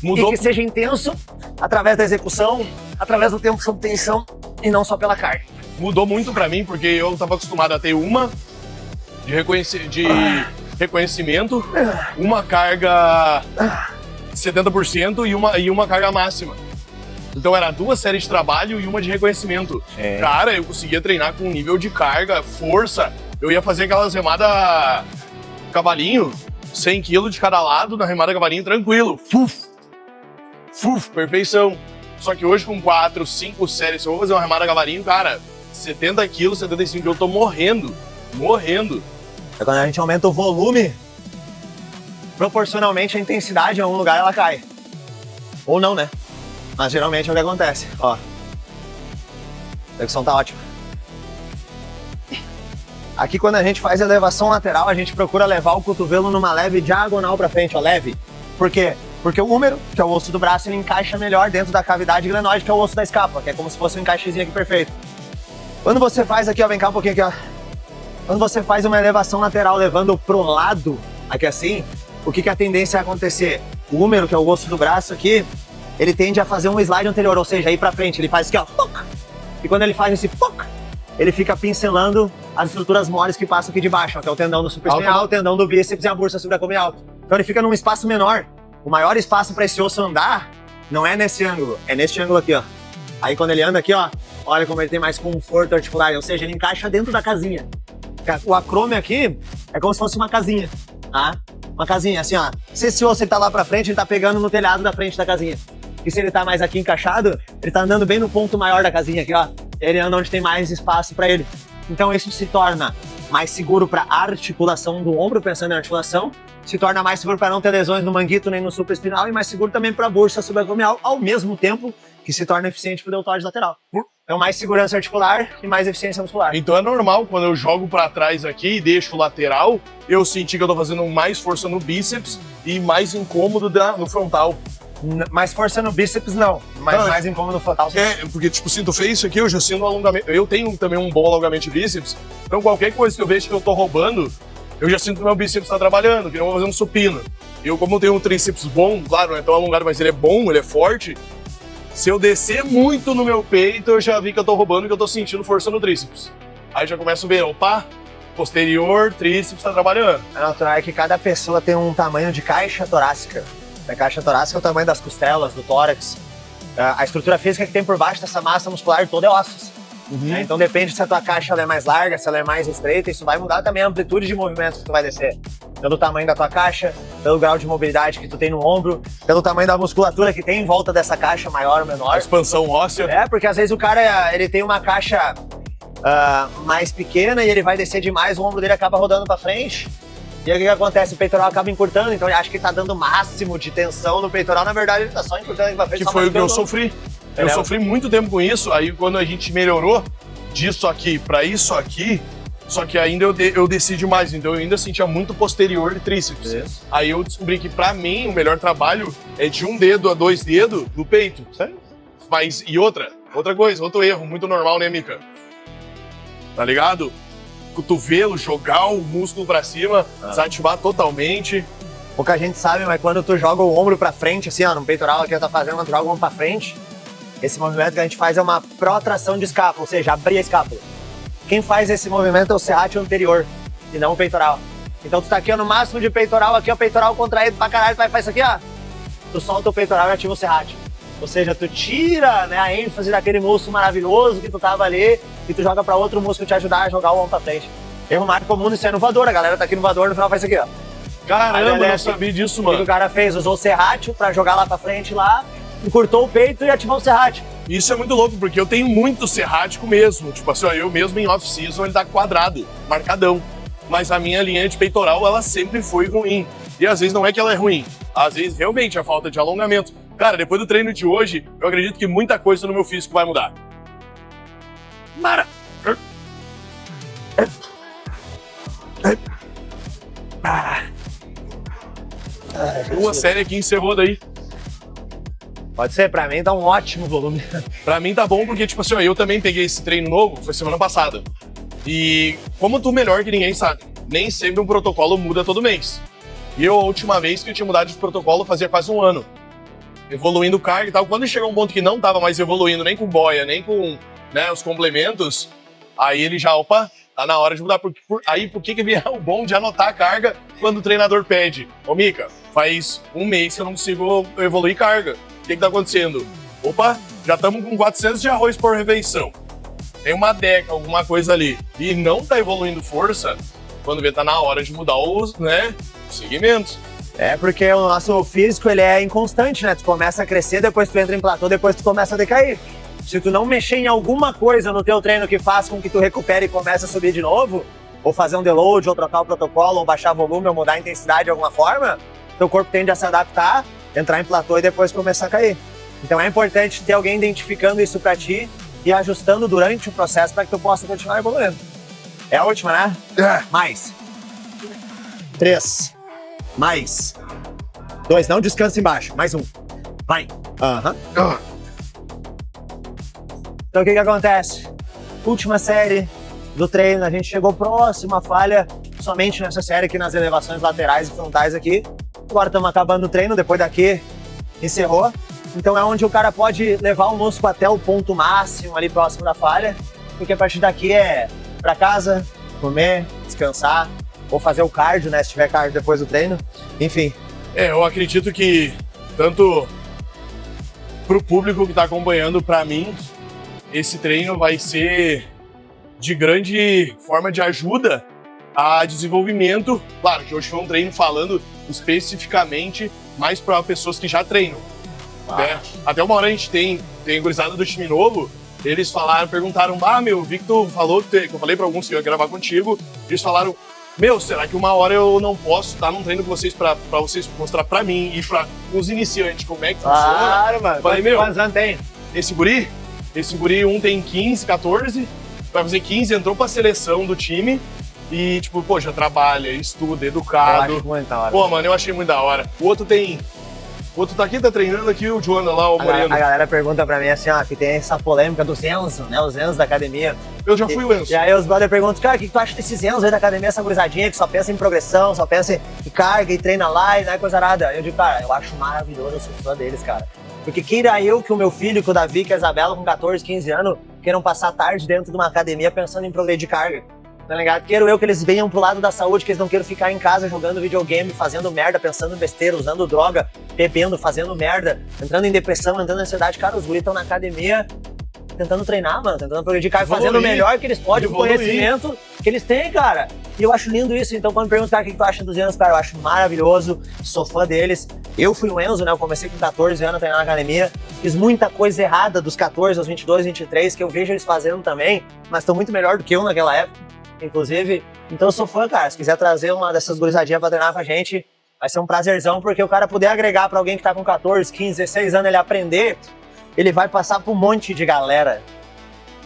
Mudou. E que seja intenso através da execução, através do tempo sob tensão e não só pela carga. Mudou muito pra mim, porque eu tava acostumado a ter uma de reconhecimento, uma carga 70% e uma carga máxima. Então era 2 séries de trabalho e uma de reconhecimento. Cara, eu conseguia treinar com um nível de carga, força. Eu ia fazer aquelas remadas cavalinho, 100 kg de cada lado na remada cavalinho, tranquilo. Perfeição. Só que hoje com 4, 5 séries, se eu vou fazer uma remada cavalinho, cara, 70 kg, 75 kg, eu tô morrendo. É quando a gente aumenta o volume, proporcionalmente a intensidade em algum lugar ela cai. Ou não, né? Mas geralmente é o que acontece. Ó. A execução tá ótima. Aqui quando a gente faz elevação lateral, a gente procura levar o cotovelo numa leve diagonal pra frente, ó, leve. Por quê? Porque o húmero, que é o osso do braço, ele encaixa melhor dentro da cavidade glenoide, que é o osso da escápula, que é como se fosse um encaixezinho aqui perfeito. Quando você faz aqui, ó, vem cá um pouquinho aqui, ó. Quando você faz uma elevação lateral levando pro lado, aqui assim, o que a tendência é acontecer? O húmero, que é o osso do braço aqui, ele tende a fazer um slide anterior, ou seja, ir pra frente. Ele faz aqui, ó, poc! E quando ele faz esse poc, ele fica pincelando as estruturas moles que passam aqui de baixo, ó, que é o tendão do supraespinhal, o tendão do bíceps e a bursa supraabdominal. Então ele fica num espaço menor. O maior espaço para esse osso andar não é nesse ângulo, é nesse ângulo aqui, ó. Aí quando ele anda aqui, ó, olha como ele tem mais conforto articular, ou seja, ele encaixa dentro da casinha. O acrômio aqui é como se fosse uma casinha, tá? Uma casinha, assim, ó. Se esse osso ele tá lá pra frente, ele tá pegando no telhado da frente da casinha. E se ele tá mais aqui encaixado, ele tá andando bem no ponto maior da casinha aqui, ó. Ele anda onde tem mais espaço pra ele. Então isso se torna mais seguro pra articulação do ombro, pensando em articulação, se torna mais seguro para não ter lesões no manguito nem no supraespinal e mais seguro também para a bursa subabdominal, ao mesmo tempo que se torna eficiente para o deltóide lateral. Então mais segurança articular e mais eficiência muscular. Então é normal, quando eu jogo para trás aqui e deixo o lateral, eu senti que eu tô fazendo mais força no bíceps e mais incômodo no frontal. Mais força no bíceps não, mas mais incômodo no frontal. Porque tipo, se tu fez isso aqui, eu já sinto um alongamento. Eu tenho também um bom alongamento de bíceps, então qualquer coisa que eu vejo que eu tô roubando, eu já sinto que meu bíceps tá trabalhando, que não vou fazer um supino. Eu, como tenho um tríceps bom, claro, não é tão alongado, mas ele é bom, ele é forte, se eu descer muito no meu peito, eu já vi que eu tô roubando e que eu tô sentindo força no tríceps. Aí já começo a ver, opa, posterior, tríceps tá trabalhando. É natural que cada pessoa tem um tamanho de caixa torácica. A caixa torácica é o tamanho das costelas, do tórax. A estrutura física que tem por baixo dessa massa muscular toda é ossos. Então depende se a tua caixa ela é mais larga, se ela é mais estreita, isso vai mudar também a amplitude de movimentos que tu vai descer. Pelo tamanho da tua caixa, pelo grau de mobilidade que tu tem no ombro, pelo tamanho da musculatura que tem em volta dessa caixa, maior ou menor. A expansão óssea. É, porque às vezes o cara ele tem uma caixa mais pequena e ele vai descer demais, o ombro dele acaba rodando pra frente. E aí o que acontece? O peitoral acaba encurtando, então ele acha que tá dando o máximo de tensão no peitoral, na verdade ele tá só encurtando pra frente. Que foi o que eu sofri. Eu sofri muito tempo com isso, aí quando a gente melhorou disso aqui pra isso aqui, só que ainda eu desci demais, então eu ainda sentia muito posterior de tríceps. Isso. Aí eu descobri que pra mim o melhor trabalho é de 1 dedo a 2 dedos no peito. Sério? Mas, e outra coisa, outro erro, muito normal, né, Mika? Tá ligado? Cotovelo, jogar o músculo pra cima, desativar totalmente. Pouca gente sabe, mas quando tu joga o ombro pra frente, assim, ó, no peitoral aqui eu tô fazendo, tu joga o ombro pra frente, esse movimento que a gente faz é uma protração de escápula, ou seja, abrir a escápula. Quem faz esse movimento é o serrátil anterior, e não o peitoral. Então tu tá aqui ó, no máximo de peitoral, aqui ó, peitoral contraído pra caralho, tu vai fazer isso aqui, ó. Tu solta o peitoral e ativa o serrátil. Ou seja, tu tira, né, a ênfase daquele músculo maravilhoso que tu tava ali e tu joga pra outro músculo te ajudar a jogar o ombro pra frente. Erro mais comum isso é no voador, a galera tá aqui no voador, no final faz isso aqui, ó. Caramba, eu não sabia disso, O mano. que o cara fez? Usou o serrátil pra jogar lá pra frente lá, encurtou o peito e ativou o serrátil. Isso é muito louco, porque eu tenho muito serrático mesmo. Tipo assim, ó, eu mesmo em off-season ele tá quadrado, marcadão. Mas a minha linha de peitoral, ela sempre foi ruim. E às vezes não é que ela é ruim, às vezes realmente é a falta de alongamento. Cara, depois do treino de hoje, eu acredito que muita coisa no meu físico vai mudar. Mara! Uma série aqui encerrou daí. Pode ser, pra mim tá um ótimo volume. Pra mim tá bom porque, tipo assim, ó, eu também peguei esse treino novo, foi semana passada. E como tu melhor que ninguém sabe, nem sempre um protocolo muda todo mês. E eu, a última vez que eu tinha mudado de protocolo, fazia quase um ano. Evoluindo carga e tal. Quando chegou um ponto que não tava mais evoluindo nem com boia, nem com, né, os complementos, aí ele já, opa, tá na hora de mudar. Por que vier o bom de anotar a carga quando o treinador pede? Ô, Mika, faz um mês que eu não consigo evoluir carga. O que tá acontecendo? Opa, já estamos com 400 de arroz por refeição. Tem uma deca, alguma coisa ali. E não tá evoluindo força, quando vê tá na hora de mudar os, né, segmentos. É porque o nosso físico, ele é inconstante, né? Tu começa a crescer, depois tu entra em platô, depois tu começa a decair. Se tu não mexer em alguma coisa no teu treino que faz com que tu recupere e comece a subir de novo, ou fazer um deload, ou trocar o protocolo, ou baixar volume, ou mudar a intensidade de alguma forma, teu corpo tende a se adaptar, entrar em platô e depois começar a cair. Então é importante ter alguém identificando isso pra ti e ajustando durante o processo para que tu possa continuar evoluindo. É a última, né? Mais. 3. Mais. 2. Não descansa embaixo. Mais um. Vai. Então o que acontece? Última série do treino, a gente chegou próximo à falha, somente nessa série aqui nas elevações laterais e frontais aqui. Agora estamos acabando o treino, depois daqui encerrou. Então é onde o cara pode levar o músculo até o ponto máximo ali próximo da falha, porque a partir daqui é pra casa, comer, descansar, ou fazer o cardio, né, se tiver cardio depois do treino, enfim. Eu acredito que tanto pro público que tá acompanhando, pra mim, esse treino vai ser de grande forma de ajuda a desenvolvimento. Claro que hoje foi um treino falando especificamente mais para pessoas que já treinam. Né? Até uma hora a gente tem gurizada do time novo, eles perguntaram, vi que tu falou, que eu falei para alguns que eu ia gravar contigo, eles falaram, será que uma hora eu não posso estar num treino com vocês pra vocês mostrar pra mim e pra os iniciantes como é que funciona? Claro, mano. Falei, quantos anos tem? Esse guri, um tem 15, 14, vai fazer 15, entrou pra seleção do time e, tipo, pô, já trabalha, estuda, educado. Eu acho muito da hora. Pô, mano, eu achei muito da hora. O outro tá aqui, tá treinando aqui, o Joana lá, o Moreno. A galera pergunta pra mim assim, ó, que tem essa polêmica do Zenzo, né, os Enzos da academia. Eu já fui o Enzo. E aí os brothers perguntam, cara, o que tu acha desses Enzos aí da academia, essa gurizadinha que só pensa em progressão, só pensa em carga e treina lá e não é coisa nada. Eu digo, cara, eu acho maravilhoso, eu sou fã deles, cara. Porque queira eu que o meu filho, que o Davi, que a Isabela, com 14, 15 anos, queiram passar tarde dentro de uma academia pensando em progredir carga. Tá ligado? Quero eu que eles venham pro lado da saúde, que eles não queiram ficar em casa jogando videogame, fazendo merda, pensando em besteira, usando droga, bebendo, fazendo merda, entrando em depressão, entrando em ansiedade. Cara, os guris estão na academia tentando treinar, mano, tentando progredir carga, fazendo o melhor que eles podem, com o conhecimento que eles têm, cara. E eu acho lindo isso. Então, quando me perguntam, cara, o que tu acha dos Enzos, cara, eu acho maravilhoso, sou fã deles. Eu fui o Enzo, né? Eu comecei com 14 anos a treinar na academia. Fiz muita coisa errada dos 14 aos 22, 23, que eu vejo eles fazendo também, mas estão muito melhor do que eu naquela época, inclusive. Então eu sou fã, cara. Se quiser trazer uma dessas gurizadinhas pra treinar com a gente, vai ser um prazerzão, porque o cara puder agregar pra alguém que tá com 14, 15, 16 anos, ele aprender, ele vai passar por um monte de galera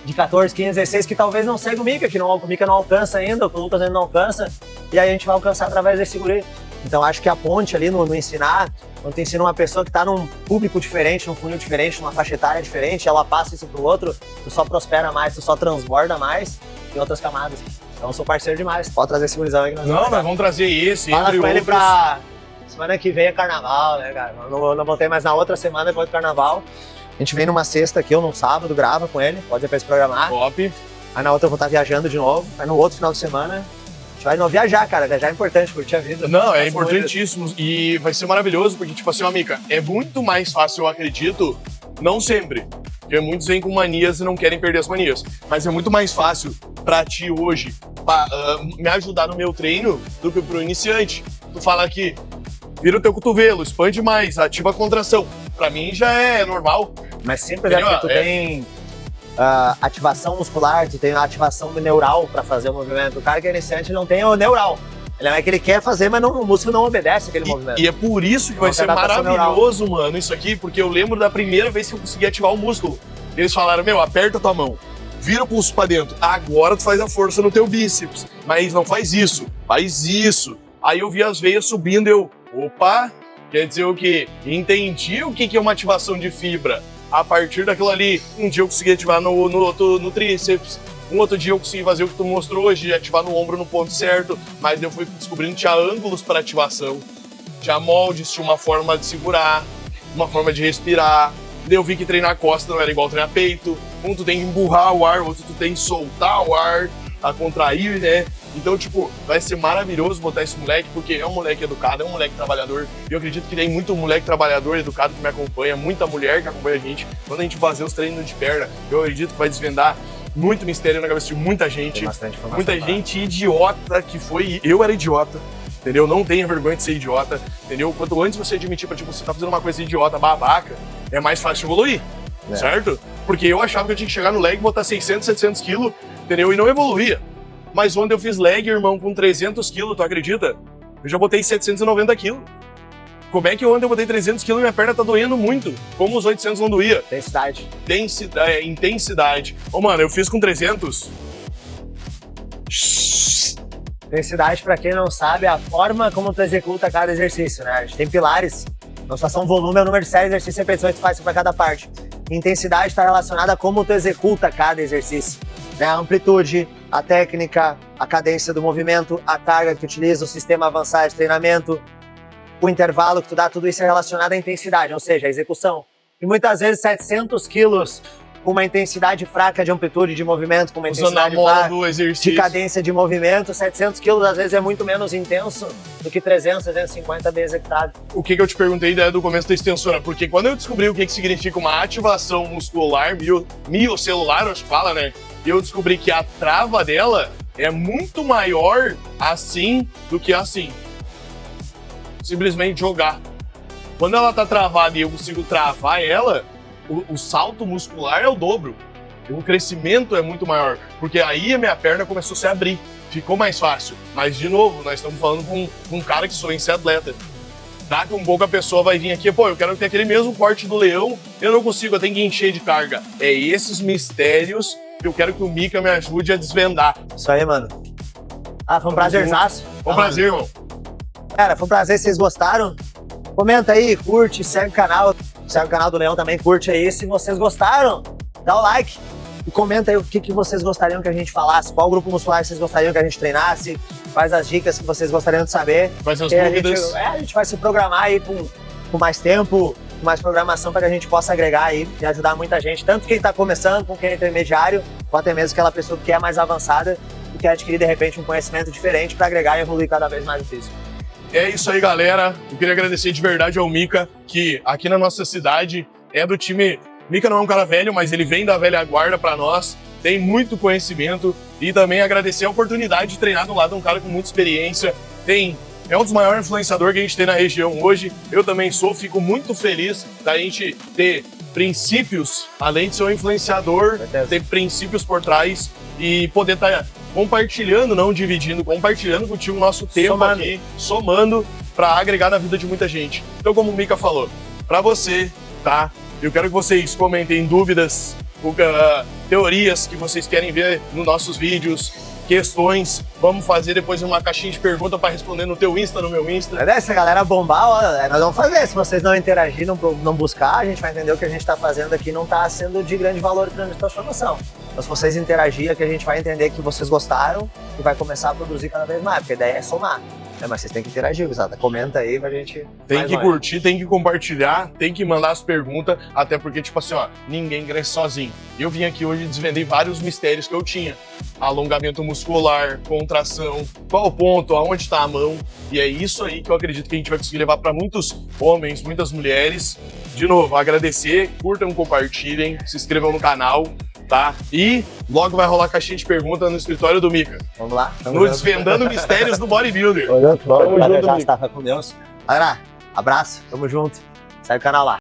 de 14, 15, 16 que talvez não segue o Mika, o Mika não alcança ainda, o Lucas ainda não alcança, e aí a gente vai alcançar através desse guri. Então acho que a ponte ali no ensinar, quando tu ensina uma pessoa que tá num público diferente, num funil diferente, numa faixa etária diferente, ela passa isso pro outro, tu só prospera mais, tu só transborda mais em outras camadas. Então eu sou parceiro demais, pode trazer esse gurizão aí que nós Não, nós vamos trazer esse, fala entre com ele outros. pra semana que vem é carnaval, né, cara? Eu não voltei mais na outra semana depois do carnaval. A gente vem numa sexta aqui ou num sábado, grava com ele, pode depois programar. Top. Aí na outra eu vou estar viajando de novo, aí no outro final de semana a gente vai não viajar, cara. Viajar é importante, curtir a vida. Não, é importantíssimo e vai ser maravilhoso, porque, tipo assim, Mika, é muito mais fácil, eu acredito, não sempre, porque muitos vêm com manias e não querem perder as manias, mas é muito mais fácil pra ti hoje me ajudar no meu treino do que pro iniciante. Tu fala que vira o teu cotovelo, expande mais, ativa a contração. Pra mim já é normal. Mas simples é porque tu tem ativação muscular, tu tem a ativação neural pra fazer o movimento. O cara que é iniciante não tem o neural. Ele é que ele quer fazer, mas o músculo não obedece aquele movimento. E é por isso que vai ser maravilhoso, mano, isso aqui, porque eu lembro da primeira vez que eu consegui ativar o músculo. Eles falaram, meu, aperta tua mão, vira o pulso pra dentro. Agora tu faz a força no teu bíceps, mas não faz isso, faz isso. Aí eu vi as veias subindo e eu, opa, quer dizer o quê? Entendi o que é uma ativação de fibra. A partir daquilo ali, um dia eu consegui ativar no tríceps. Um outro dia eu consegui fazer o que tu mostrou hoje, ativar no ombro no ponto certo, mas eu fui descobrindo que tinha ângulos para ativação, tinha moldes, tinha uma forma de segurar, uma forma de respirar. Daí eu vi que treinar costa não era igual treinar peito. Um tu tem que empurrar o ar, outro tu tem que soltar o ar, a contrair, né? Então, tipo, vai ser maravilhoso botar esse moleque, porque é um moleque educado, é um moleque trabalhador. E eu acredito que tem muito moleque trabalhador, educado que me acompanha, muita mulher que acompanha a gente. Quando a gente fazer os treinos de perna, eu acredito que vai desvendar muito mistério na cabeça de muita gente. Muita gente idiota que foi. Eu era idiota, entendeu? Não tenha vergonha de ser idiota, entendeu? Quanto antes você admitir pra tipo, você tá fazendo uma coisa idiota, babaca, é mais fácil evoluir, certo? Porque eu achava que eu tinha que chegar no leg e botar 600, 700 quilos, entendeu? E não evoluía. Mas ontem eu fiz leg, irmão, com 300 quilos, tu acredita? Eu já botei 790 quilos. Como é que ontem eu botei 300 quilos e minha perna tá doendo muito? Como os 800 não doía? Intensidade. Intensidade. Ô, mano, eu fiz com 300. Intensidade, pra quem não sabe, é a forma como tu executa cada exercício, né? A gente tem pilares. Notação volume é o número de séries, exercício e repetições que tu faz pra cada parte. Intensidade está relacionada a como tu executa cada exercício. Né? A amplitude, a técnica, a cadência do movimento, a carga que tu utiliza, o sistema avançado de treinamento, o intervalo que tu dá, tudo isso é relacionado à intensidade, ou seja, à execução. E muitas vezes 700 quilos com uma intensidade fraca de amplitude de movimento, com uma intensidade fraca de cadência de movimento, 700 quilos às vezes é muito menos intenso do que 300, 350 bem executado. O que eu te perguntei do começo da extensora? Porque quando eu descobri o que significa uma ativação muscular miocelular, acho que fala, né? E eu descobri que a trava dela é muito maior assim do que assim. Simplesmente jogar. Quando ela tá travada e eu consigo travar ela, o salto muscular é o dobro. O crescimento é muito maior, porque aí a minha perna começou a se abrir. Ficou mais fácil. Mas, de novo, nós estamos falando com um cara que sonha em ser atleta. Daqui um pouco a pessoa vai vir aqui, pô, eu quero ter aquele mesmo corte do leão, eu não consigo, eu tenho que encher de carga. É esses mistérios que eu quero que o Mika me ajude a desvendar. Isso aí, mano. Foi um prazerzaço. Foi um prazer, irmão. Cara, foi um prazer, vocês gostaram? Comenta aí, curte, segue o canal do Leão também, curte aí. Se vocês gostaram, dá o like e comenta aí o que vocês gostariam que a gente falasse, qual grupo muscular vocês gostariam que a gente treinasse, quais as dicas que vocês gostariam de saber. Quais as dúvidas? A gente vai se programar aí com mais tempo, com mais programação para que a gente possa agregar aí e ajudar muita gente, tanto quem tá começando, com quem é intermediário, ou até mesmo aquela pessoa que é mais avançada e quer adquirir de repente um conhecimento diferente para agregar e evoluir cada vez mais o físico. É isso aí, galera. Eu queria agradecer de verdade ao Mika, que aqui na nossa cidade é do time... Mika não é um cara velho, mas ele vem da velha guarda pra nós, tem muito conhecimento e também agradecer a oportunidade de treinar do lado de um cara com muita experiência. É um dos maiores influenciadores que a gente tem na região hoje. Eu também fico muito feliz da gente ter princípios, além de ser um influenciador, ter princípios por trás e poder estar compartilhando, não dividindo, compartilhando contigo o nosso tempo aqui, somando para agregar na vida de muita gente. Então, como o Mika falou, para você, tá? Eu quero que vocês comentem dúvidas, teorias que vocês querem ver nos nossos vídeos, questões. Vamos fazer depois uma caixinha de pergunta para responder no teu Insta, no meu Insta. Se a galera bombar, nós vamos fazer. Se vocês não interagirem, não buscar, a gente vai entender o que a gente está fazendo aqui não está sendo de grande valor e grande transformação. Então, se vocês interagirem, que a gente vai entender que vocês gostaram e vai começar a produzir cada vez mais, porque a ideia é somar. Mas vocês têm que interagir, gurizada. Comenta aí pra gente... Tem que curtir, tem que compartilhar, tem que mandar as perguntas, até porque, tipo assim, ó, ninguém cresce sozinho. Eu vim aqui hoje desvendei vários mistérios que eu tinha. Alongamento muscular, contração, qual o ponto, aonde tá a mão. E é isso aí que eu acredito que a gente vai conseguir levar para muitos homens, muitas mulheres. De novo, agradecer, curtam, compartilhem, se inscrevam no canal, tá? E logo vai rolar caixinha de pergunta no escritório do Mika. Vamos lá. No Desvendando Mistérios do Bodybuilder. Tamo junto, Mika. Com Deus. Galera, Abraço, tamo junto. Segue o canal lá.